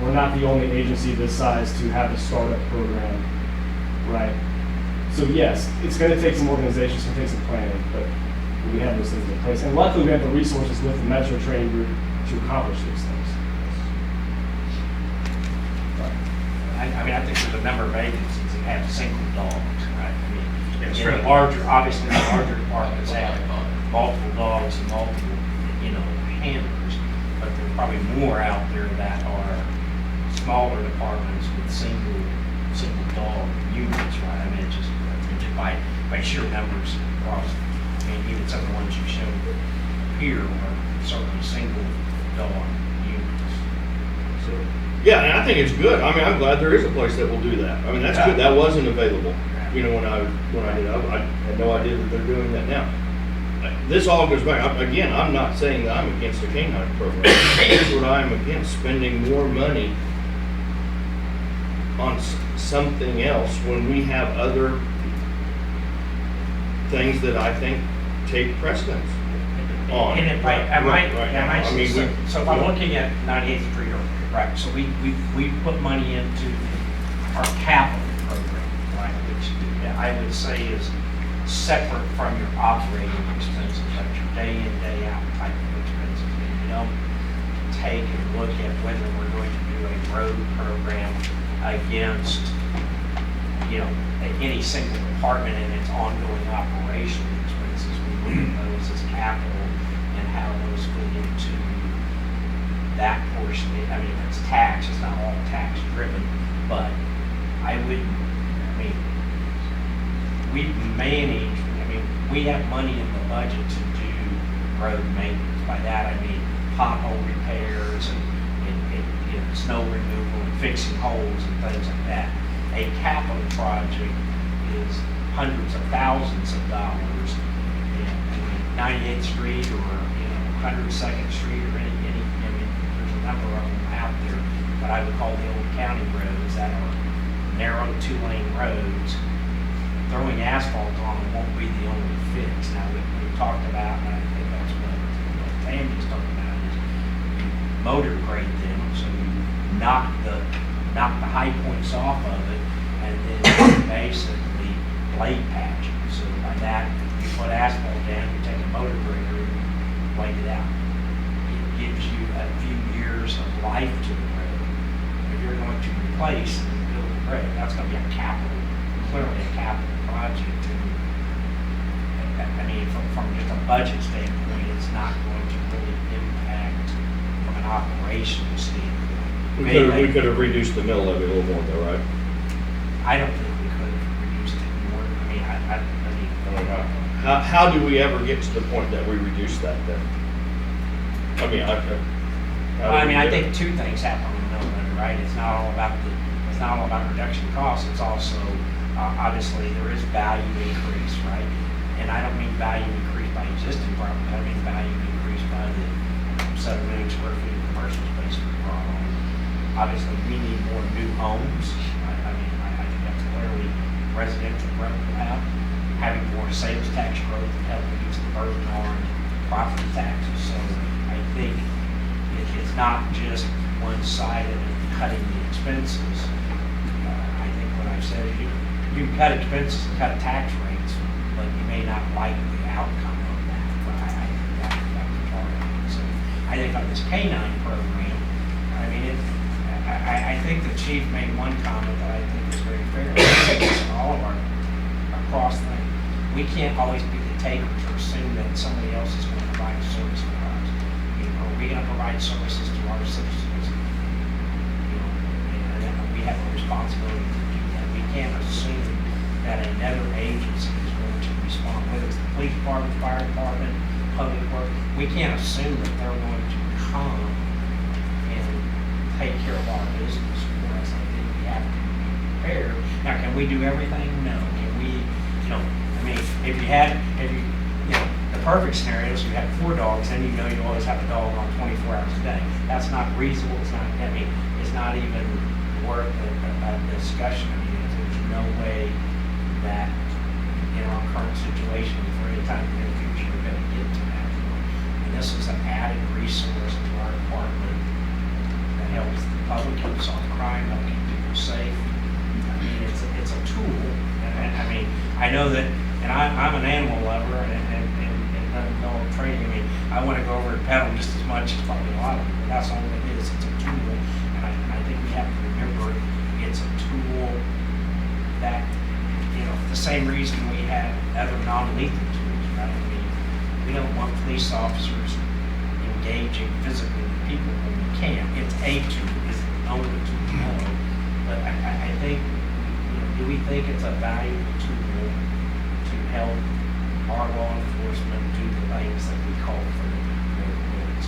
We're not the only agency this size to have a startup program, right? So yes, it's going to take some organization, it's going to take some planning, but we have those things in place. And luckily we have the resources with the Metro Training Group to accomplish these things. I think there's a number of agencies that have single dogs, right? I mean, That's in right. the obviously the larger departments have multiple dogs and multiple, handlers, but there are probably more out there that are smaller departments with single dog units, right? I mean, it's just by sheer numbers across. I mean, even some of the ones you showed here are certainly single dog units. So Yeah, and I think it's good. I mean, I'm glad there is a place that will do that. I mean, that's good. That wasn't available, you know, when I did. I had no idea that they're doing that now. This all goes back, again, I'm not saying that I'm against the K-9 program. Here's what I'm against, spending more money on something else when we have other things that I think take precedence on. And it might, I mean, so if I'm looking at 98th Street, right, so we put money into our capital program, right, which I would say is separate from your operating expenses, like your day in, day out type of expenses. And you don't take and look at whether we're going to do a road program against, you know, any single department and its ongoing operation expenses. We look at those as capital and how those fit into that portion. I mean, if it's tax, it's not all tax driven, but I would, I mean, we manage, I mean, we have money in the budget to do road maintenance. By that I mean pothole repairs and you know, snow removal and fixing holes and things like that. A capital project is hundreds of thousands of dollars. And 98th Street or, you know, 102nd Street or any, I mean, there's a number of them out there that I would call the old county roads that are narrow 2-lane roads. Throwing asphalt on them won't be the only fix. Now, we talked about, and I think that's what Tammy's talking about, is you motor grade them, so you knock the high points off of it, and then basically blade patch it. So by that, you put asphalt down, you take a motor grader and you blade it out. It gives you a few years of life to the road. If you're going to replace and build a road, that's going to be a capital, clearly a capital project. I mean, from just a budget standpoint, it's not going to really impact from an operational standpoint. We could have reduced the mill levy a little more though, right? I don't think we could have reduced it more. I mean, I mean, How do we ever get to the point that we reduce that then? I mean, I think two things happen on the mill levy, right? It's not all about reduction costs. It's also obviously there is value increase, right? And I don't mean value increase by existing property. I mean value increase by the 7 million square feet of commercial space we brought on. Obviously, we need more new homes. I mean, I think that's clearly residential growth will have. Having more sales tax growth will help reduce the burden on property taxes. So I think it's not just one-sided and cutting the expenses. I think what I've said is you can cut expenses and cut tax rates, but you may not like the outcome of that. But I think that's part of it. So I think on this K-9 program, I mean, I think the chief made one comment that I think is very fair. In all of our across the, we can't always be the takers or assume that somebody else is going to provide a service for us. You know, are we going to provide services to our citizens? You know, and we have a responsibility to do that. We can't assume that another agency is going to respond, whether it's the police department, fire department, public works. We can't assume that they're going to come and take care of our business for us. I think we have to be prepared. Now, can we do everything? No. Can we, you know, I mean, if you know, the perfect scenario is you have 4 dogs, then you know you always have a dog on 24 hours a day. That's not reasonable. It's not, I mean, it's not even worth a discussion. I mean, there's no way that in our current situation for any time in the future we're going to get to that point. And this is an added resource to our department that helps the public, keeps on crime, helps keep people safe. I mean, it's a tool. And I mean, I know that, and I'm an animal lover and dog training. I mean, I want to go over and pet them just as much as probably a lot of them. But that's all it is. It's a tool. And I think we have to remember it's a tool that, you know, the same reason we have other non-lethal tools, right? I mean, we don't want police officers engaging physically with people when we can't. It's a tool, it's the only tool, no. But I think, you know, do we think it's a valuable tool to help our law enforcement do the things that we call for the roads?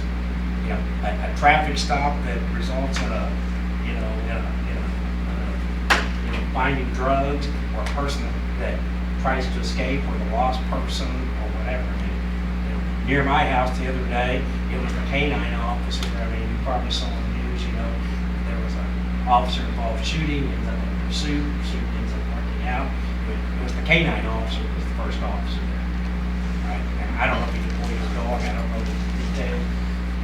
You know, a traffic stop that results in you know, finding drugs, or a person that tries to escape, or the lost person, or whatever. I mean, near my house the other day, it was a K-9 officer. I mean, you probably saw on the news, you know, there was an officer involved shooting, ends up in pursuit, ends up working out. But it was the K-9 officer was the first officer there. Right? And I don't know if he deployed his dog, I don't know the details,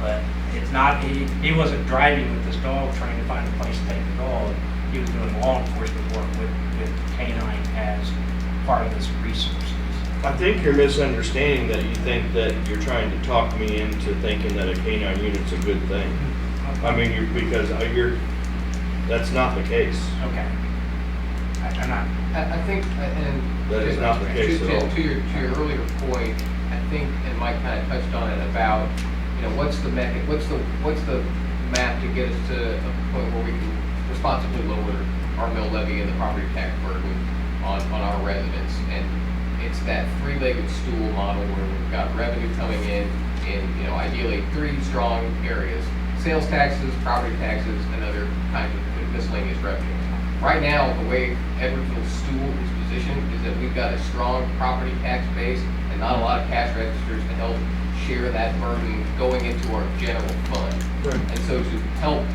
but it's not, he wasn't driving with this dog trying to find a place to take the dog. He was doing law enforcement work with K-9 as part of this resources. I think you're misunderstanding that. You think that you're trying to talk me into thinking that a K-9 unit's a good thing. I mean, that's not the case. Okay. I'm not. I think, and. That is not the case at all. To your earlier point, I think, and Mike kind of touched on it about, you know, what's the map to get us to a point where we can responsibly lower our mill levy and the property tax burden on our residents. And it's that three-legged stool model where we've got revenue coming in, you know, ideally 3 strong areas: sales taxes, property taxes, and other kinds of miscellaneous revenue. Right now, the way Edwardsville's stool is positioned is that we've got a strong property tax base and not a lot of cash registers to help share that burden going into our general fund. Right. And so to help,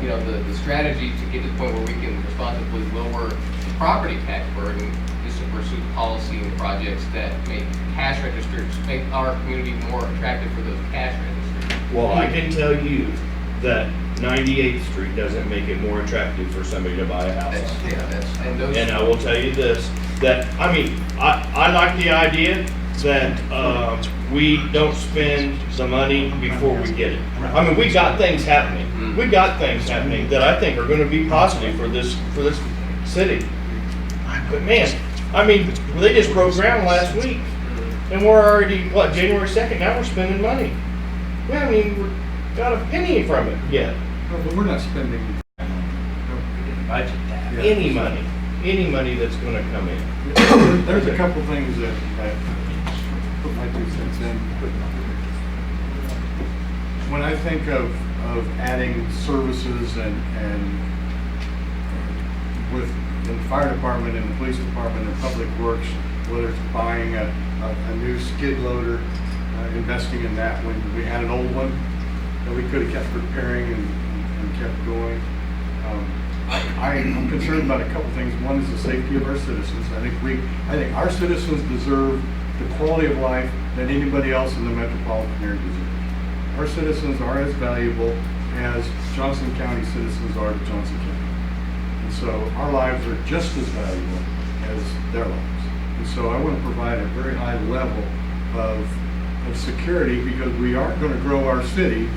you know, the strategy to get to the point where we can responsibly lower the property tax burden is to pursue policy and projects that make cash registers, make our community more attractive for those cash registers. Well, I can tell you that 98th Street doesn't make it more attractive for somebody to buy a house. And I will tell you this, that, I mean, I like the idea that we don't spend the money before we get it. I mean, we got things happening. We got things happening that I think are gonna be positive for this city. But man, I mean, they just broke ground last week, and we're already, what, January 2nd, now we're spending money. We haven't even got a penny from it yet. No, but we're not spending. We didn't budget that. Yeah. Any money that's gonna come in. There's a couple things that put my 2 cents in. When I think of adding services and with the fire department and the police department and public works, whether it's buying a new skid loader, investing in that when we had an old one that we could have kept repairing and kept going. I'm concerned about a couple things. One is the safety of our citizens. I think our citizens deserve the quality of life that anybody else in the metropolitan area deserves. Our citizens are as valuable as Johnson County citizens are to Johnson County. And so our lives are just as valuable as their lives. And so I want to provide a very high level of security, because we aren't going to grow our city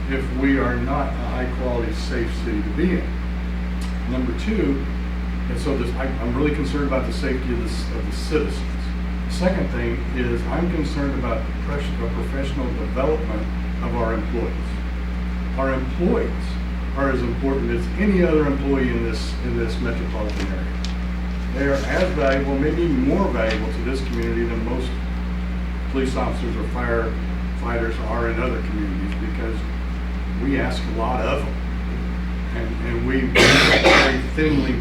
if we are not a high-quality, safe city to be in. Number 2, and so I'm really concerned about the safety of the citizens. The second thing is I'm concerned about the professional development of our employees. Our employees are as important as any other employee in this metropolitan area. They are as valuable, maybe even more valuable to this community than most police officers or firefighters are in other communities, because we ask a lot of them. And we are very thinly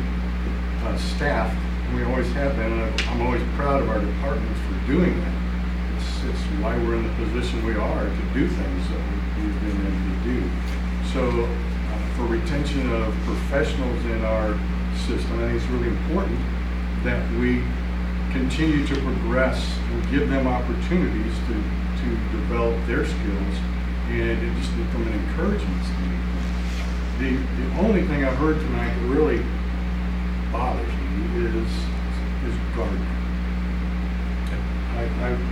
staffed, and we always have been, and I'm always proud of our departments for doing that. It's why we're in the position we are to do things that we've been able to do. So for retention of professionals in our system, I think it's really important that we continue to progress and give them opportunities to develop their skills, and it just become an encouragement standpoint. The only thing I've heard tonight that really bothers me is gardening.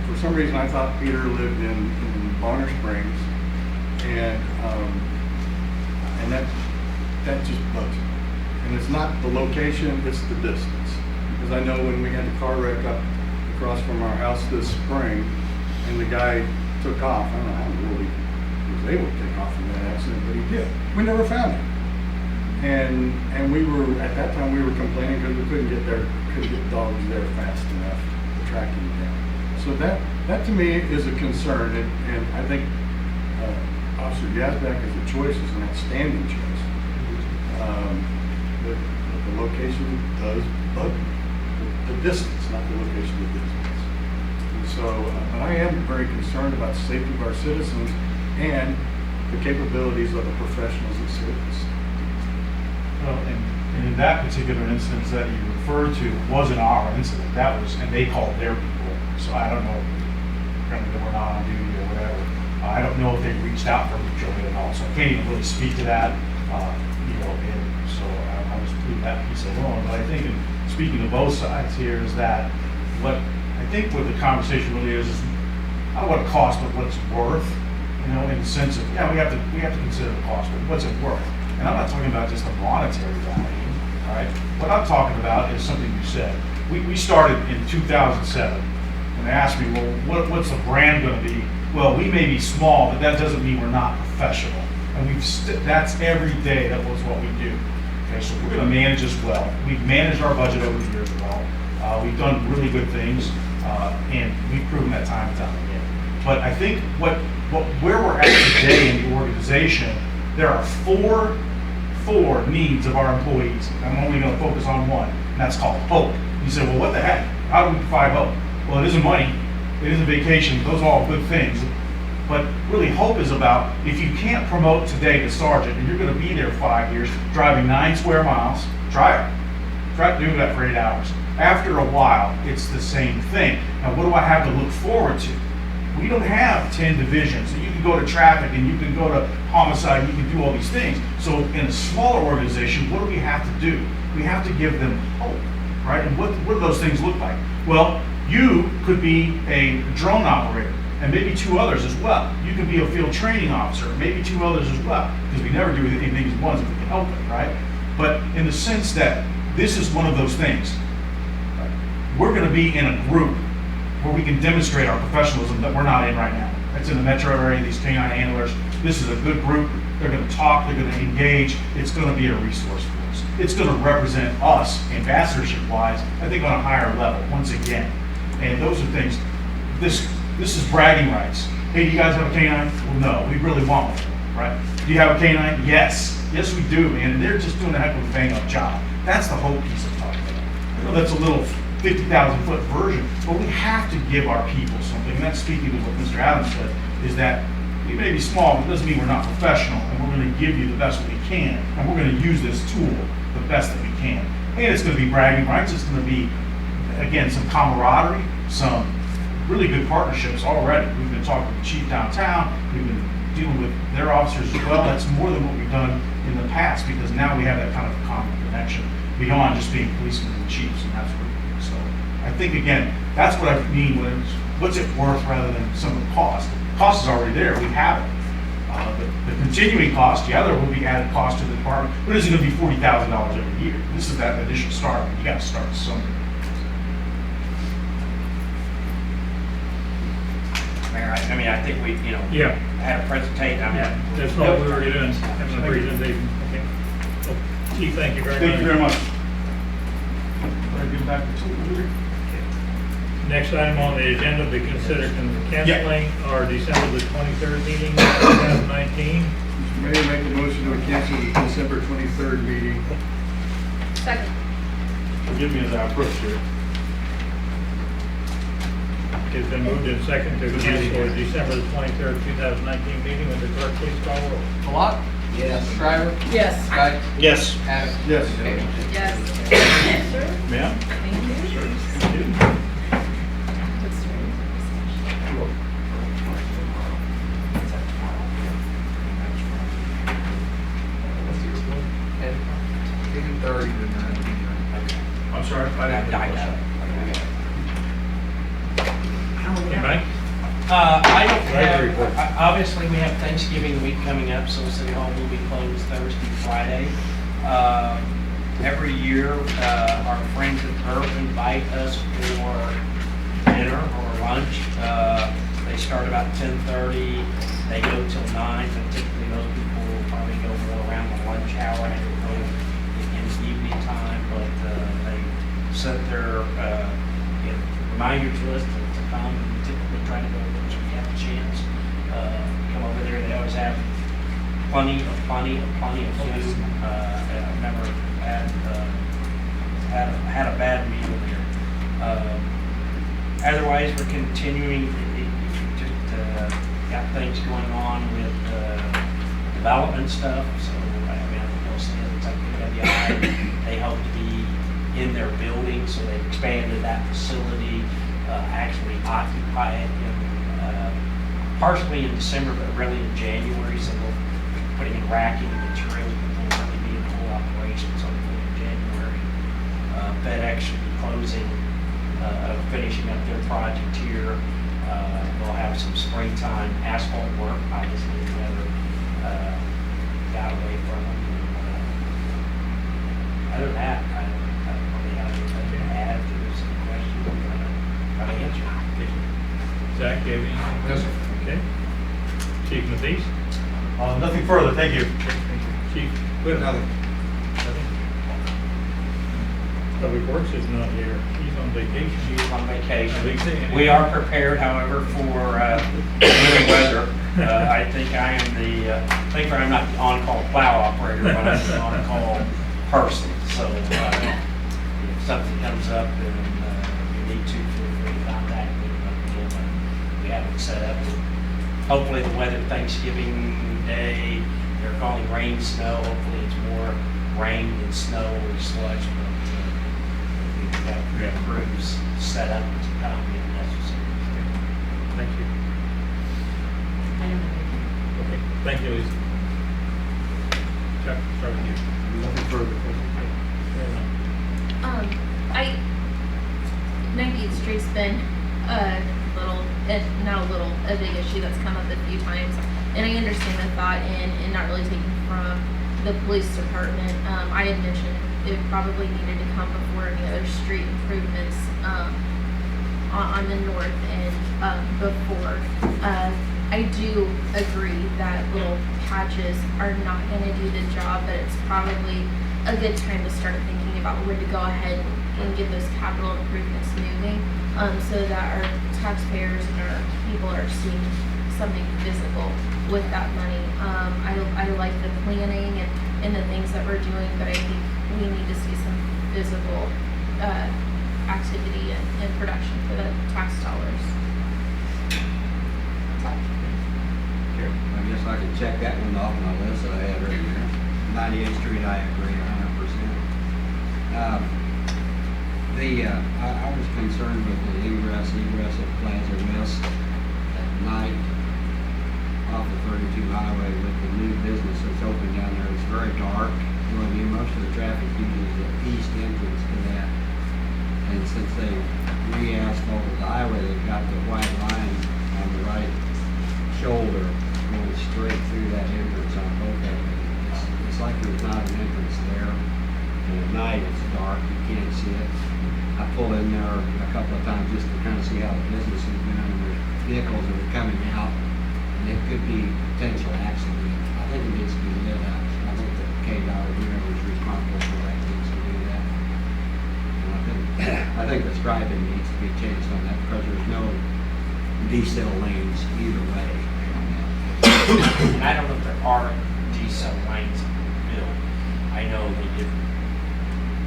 For some reason, I thought Peter lived in Bonner Springs, and that just bugs me. And it's not the location, it's the distance. Because I know when we had the car wreck up across from our house this spring, and the guy took off, I don't know how really he was able to take off from that accident, but he did. We never found him. And we were, at that time, we were complaining because we couldn't get dogs there fast enough to track him down. So that to me is a concern, and I think Officer Yazbek as a choice is an outstanding choice. The location does bug me. The distance, not the location, the distance. And so, I am very concerned about the safety of our citizens and the capabilities of the professionals that serve us. Well, and in that particular instance that you referred to wasn't our incident, that was, and they called their people. So I don't know, apparently they were not on duty or whatever. I don't know if they reached out for mutually at all, so I can't even really speak to that. And so I'll just leave that piece alone. But I think in speaking to both sides here is that what the conversation really is not what it costs, but what it's worth. In the sense of, yeah, we have to consider the cost, but what's it worth? And I'm not talking about just the monetary value, all right? What I'm talking about is something you said. We started in 2007, and they asked me, well, what's the brand going to be? Well, we may be small, but that doesn't mean we're not professional. And that's every day, that was what we do. Okay, so we're going to manage this well. We've managed our budget over the years well. We've done really good things, and we've proven that time and time again. But I think where we're at today in the organization, there are four needs of our employees. I'm only going to focus on one, and that's called hope. You say, well, what the heck? How do we provide hope? Well, it isn't money. It isn't vacation. Those are all good things. But really, hope is about, if you can't promote today to sergeant, and you're going to be there 5 years, driving 9 square miles, try it. Try to do that for 8 hours. After a while, it's the same thing. Now, what do I have to look forward to? We don't have 10 divisions. So you can go to traffic and you can go to homicide, and you can do all these things. So in a smaller organization, what do we have to do? We have to give them hope, right? And what do those things look like? Well, you could be a drone operator, and maybe 2 others as well. You could be a field training officer, maybe 2 others as well, because we never do anything as ones if we can help it, right? But in the sense that this is one of those things. Right? We're going to be in a group where we can demonstrate our professionalism that we're not in right now. It's in the metro area, these K-9 handlers. This is a good group. They're going to talk, they're going to engage. It's going to be a resource for us. It's going to represent us, ambassadorship-wise, I think on a higher level, once again. And those are things, this is bragging rights. Hey, do you guys have a K-9? Well, no, we really want one, right? Do you have a K-9? Yes. Yes, we do, man. And they're just doing a heck of a bang-up job. That's the whole piece I'm talking about. I know that's a little 50,000-foot version, but we have to give our people something. And that's speaking to what Mr. Adams said, is that we may be small, but it doesn't mean we're not professional, and we're going to give you the best we can, and we're going to use this tool the best that we can. And it's going to be bragging rights. It's going to be, again, some camaraderie, some really good partnerships already. We've been talking with the chief downtown. We've been dealing with their officers as well. That's more than what we've done in the past, because now we have that kind of a common connection beyond just being policemen and chiefs, and that's what we're doing. So I think, again, that's what I mean with what's it worth rather than some of the cost. The cost is already there. We have it. The continuing cost, yeah, there will be added cost to the department, but it isn't going to be $40,000 every year. This is that initial start. You got to start somewhere. Mayor, I think we, Yeah. had a presentation. Yeah, that's all we were doing, having a presentation. Okay. Well, Chief, thank you very much. Thank you very much. All right, get back to two. Next item on the agenda, to consider canceling our December the 23rd meeting, 2019. Mr. Mayor, make the motion to cancel the December 23rd meeting. Second. Forgive me as I approach here. It's been moved and second to cancel the December the 23rd, 2019 meeting. Would the clerk please call roll? Halak? Yes. Shriver? Yes. Sky? Yes. Adams? Yes. Bailey? Yes. Ma'am? Thank you. I'm sorry, I didn't. Anybody? I don't Treasury report. have, obviously, we have Thanksgiving week coming up, so City Hall will be closed Thursday, Friday. Every year, our friends at Burp invite us for dinner or lunch. They start about 10:30, they go till 9, but typically those people will probably go more around the lunch hour. I don't know in the evening time, but they sent their reminder to us to come. We typically try to go if we have a chance. Come over there. They always have plenty of food. I've never had a bad meal there. Otherwise, we're continuing, just got things going on with development stuff, so I mean, you'll see it's like PWI, they hope to be in their building, so they've expanded that facility, actually occupy it partially in December, but really in January, so we'll be putting in racking materials, but they'll really be in full operation, so hopefully in January. FedEx should be closing, finishing up their project here. They'll have some springtime asphalt work, obviously the weather got away from them. Other than that, I don't really have anything to add. If there's any questions, I'm going to answer. Zach, do you have anything? No, sir. Okay. Chief Mathies? Nothing further, thank you. Chief Whip? Nothing. Public Works is not here. He's on vacation. He's on vacation. Vacation. We are prepared, however, for winter weather. I think I'm not the on-call plow operator, but I'm the on-call person. So if something comes up and you need to, feel free to contact me. We have it set up. Hopefully the weather Thanksgiving Day, they're calling rain, snow. Hopefully it's more rain than snow or sludge. We've got crews set up to come if necessary. Thank you. Okay, thank you, Lisa. Chuck, start with you. Nothing further. I 98th Street's been a big issue that's come up a few times, and I understand the thought and not really taking from the police department. I had mentioned it probably needed to come before any other street improvements on the north end before. I do agree that little patches are not going to do the job, but it's probably a good time to start thinking about when to go ahead and get those capital improvements moving, so that our taxpayers and our people are seeing something visible with that money. I like the planning and the things that we're doing, but I think we need to see some visible activity and production for the tax dollars. I guess I can check that one off my list that I had right here. 98th Street, I agree 100%. I was concerned with the egress of Plaza West at night off the 32 highway with the new business that's open down there. It's very dark. You know what I mean? Most of the traffic uses the east entrance to that. And since they re-asphalted the highway, they've got the white line on the right shoulder going straight through that entrance on both of them. It's like there's not an entrance there. And at night it's dark, you can't see it. I pulled in there a couple of times just to kind of see how the business is going, and there's vehicles that are coming out, and it could be potential accident. I think it needs to be lit up. I think that K-9 or whoever's responsible for that needs to do that. And I think the striping needs to be changed on that because there's no decel lanes either way. And I don't know if there are decel lanes built. I know they did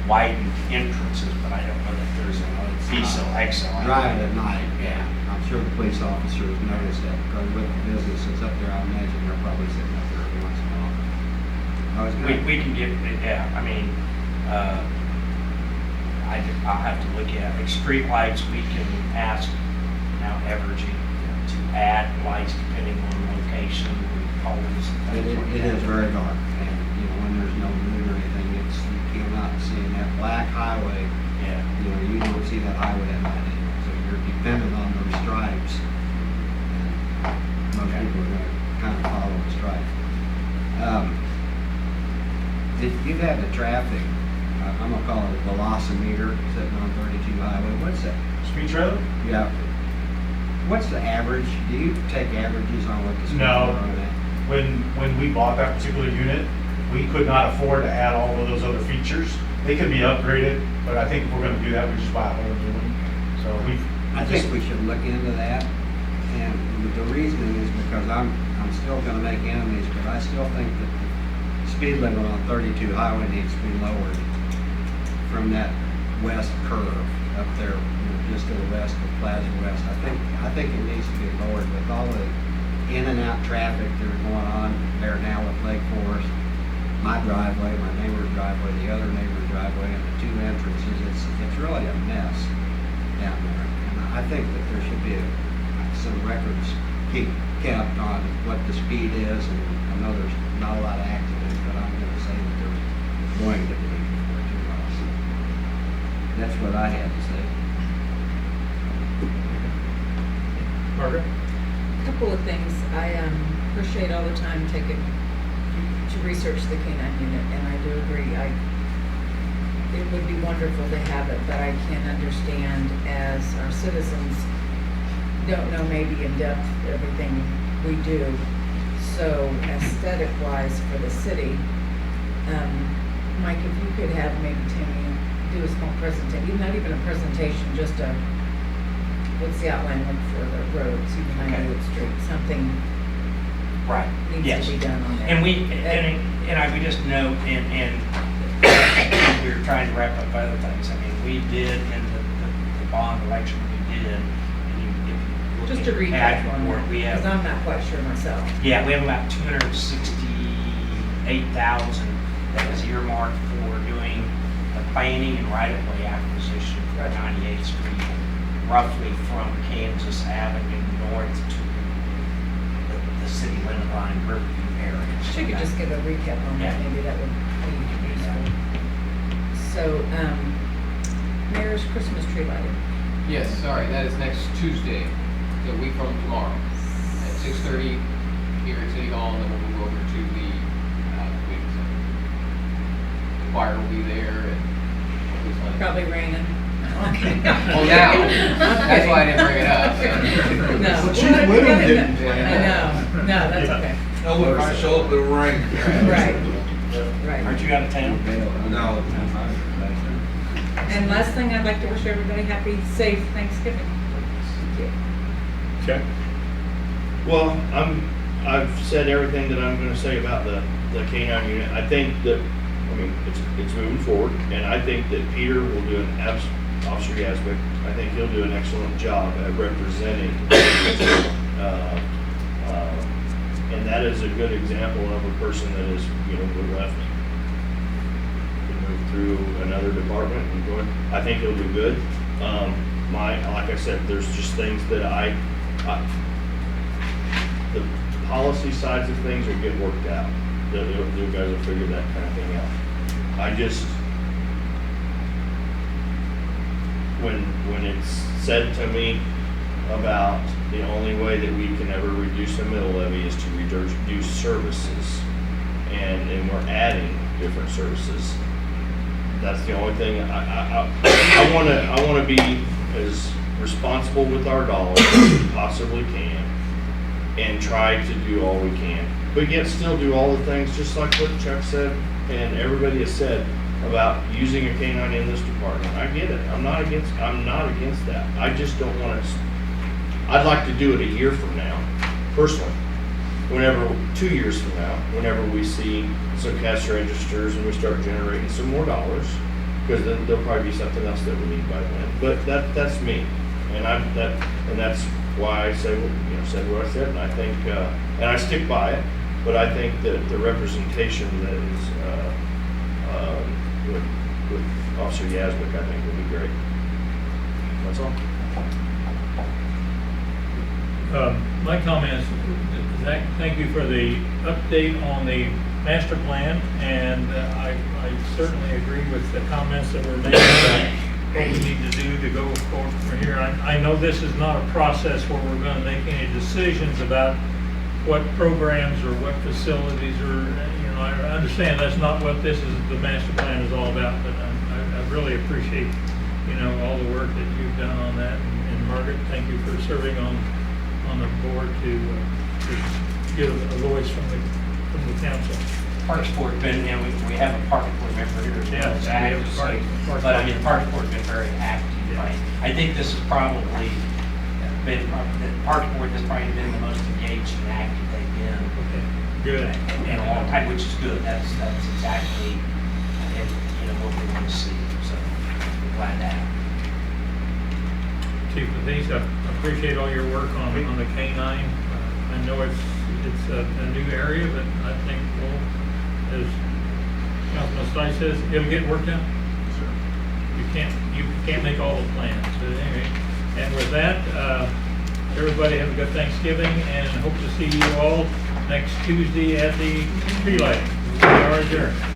widened entrances, but I don't know that there's a decel exit. Driving at night, yeah. I'm sure the police officers noticed that because with the business that's up there, I imagine they're probably sitting up there every once in a while. We can get, yeah, I mean, I'll have to look at it. Like street lights, we can ask now Evergy to add lights depending on location, colors. It is very dark, and you know when there's no moon or anything, you cannot see in that black highway. Yeah. You know you don't see that highway at night anymore, so you're dependent on those stripes. And most people are going to kind of follow the stripe. You've had the traffic. I'm gonna call it a velocimeter sitting on 32 highway. What's that? Speed trailer? Yeah. What's the average? Do you take averages on what the speed No. are on that? When we bought that particular unit, we could not afford to add all of those other features. They could be upgraded, but I think if we're gonna do that, we just buy a whole new one. So I think we should look into that, and the reasoning is because I'm I'm still gonna make enemies, but I still think that the speed limit on 32 highway needs to be lowered from that west curve up there, just to the west of Plaza West. I think it needs to be lowered with all the in and out traffic that are going on there now with Lake Forest. My driveway, my neighbor's driveway, the other neighbor's driveway, and the two entrances, it's really a mess down there. And I think that there should be some records kept on what the speed is, and I know there's not a lot of accidents, but I'm gonna say that there's going to be before too long. That's what I had to say. Margaret? Couple of things. I appreciate all the time taken to research the K-9 unit, and I do agree. It would be wonderful to have it, but I can understand as our citizens don't know maybe in depth everything we do. So aesthetic-wise for the city, Mike, if you could have maybe Tammy do a small presentation, not even a presentation, just a what's the outline look for the roads, even Okay. Wood Street, something Right, needs yes. to be done on that. And we just note, and we were trying to wrap up other things. I mean, we did in the bond election, we did, and if you look Just at to the recap CAD on report, we that, because have, I'm not quite sure myself. yeah, we have about 268,000 that was earmarked for doing the planning and right-of-way acquisition for 98th Street, roughly from Kansas Avenue north to the city limit line, Riverview area. She could just give a recap on that, Yeah. maybe that would be useful. So, Mayor's Christmas tree lighting. Yes, sorry, that is next Tuesday, a week from tomorrow, at 6:30 here at City Hall, and then we'll move over to the community center. The choir will be there, and hopefully it's Probably raining. Well, now, that's why I didn't bring it up. No. Well, Chief Whittle didn't plan I know, no, that's okay. No, if I show up, it'll rain. Right, right. Aren't you out of town? No. And last thing, I'd like to wish everybody happy, safe Thanksgiving. Thank you. Okay. Well, I've said everything that I'm gonna say about the K-9 unit. I think that, I mean, it's moving forward, and I think that Peter will do Officer Yazbek, I think he'll do an excellent job at representing. And that is a good example of a person that is, we're left to move through another department and go. I think he'll do good. Like I said, there's just things that the policy sides of things will get worked out. You guys will figure that kind of thing out. I just, when it's said to me about the only way that we can ever reduce a mill levy is to reduce services, and we're adding different services. That's the only thing. I want to be as responsible with our dollars as we possibly can, and try to do all we can, but yet still do all the things just like what Chuck said and everybody has said about using a K-9 in this department. I get it. I'm not against that. I just don't want to. I'd like to do it a year from now, personally. 2 years from now, whenever we see some cash registers and we start generating some more dollars, because then there'll probably be something else that we need by then. But that's me, and that's why I say said what I said, and I think and I stick by it. But I think that the representation that is with Officer Yazbek, I think will be great. That's all. My comments, Zach, thank you for the update on the master plan, and I certainly agree with the comments that were made about what we need to do to go forward from here. I know this is not a process where we're going to make any decisions about what programs or what facilities or, I understand that's not what the master plan is all about, but I really appreciate, all the work that you've done on that. And Margaret, thank you for serving on the board to give a voice from the council. Parks Board been, we have a Parks Board member here as well. Yes, Zach, we have a Parks but I Board. mean, the Parks Board's been very active. Yeah. Right? I think this has probably been, the Parks Board has probably been the most engaged and active they've been been Good. in a long time, which is good. That's exactly, what we want to see. So we're glad to have. Chief Mathies, I appreciate all your work on the K-9. I know it's a new area, but I think, as Councilman Stice says, it'll get worked out. You can't make all the plans, but anyway. And with that, everybody have a good Thanksgiving, and hope to see you all next Tuesday at the tree lighting. We are adjourned.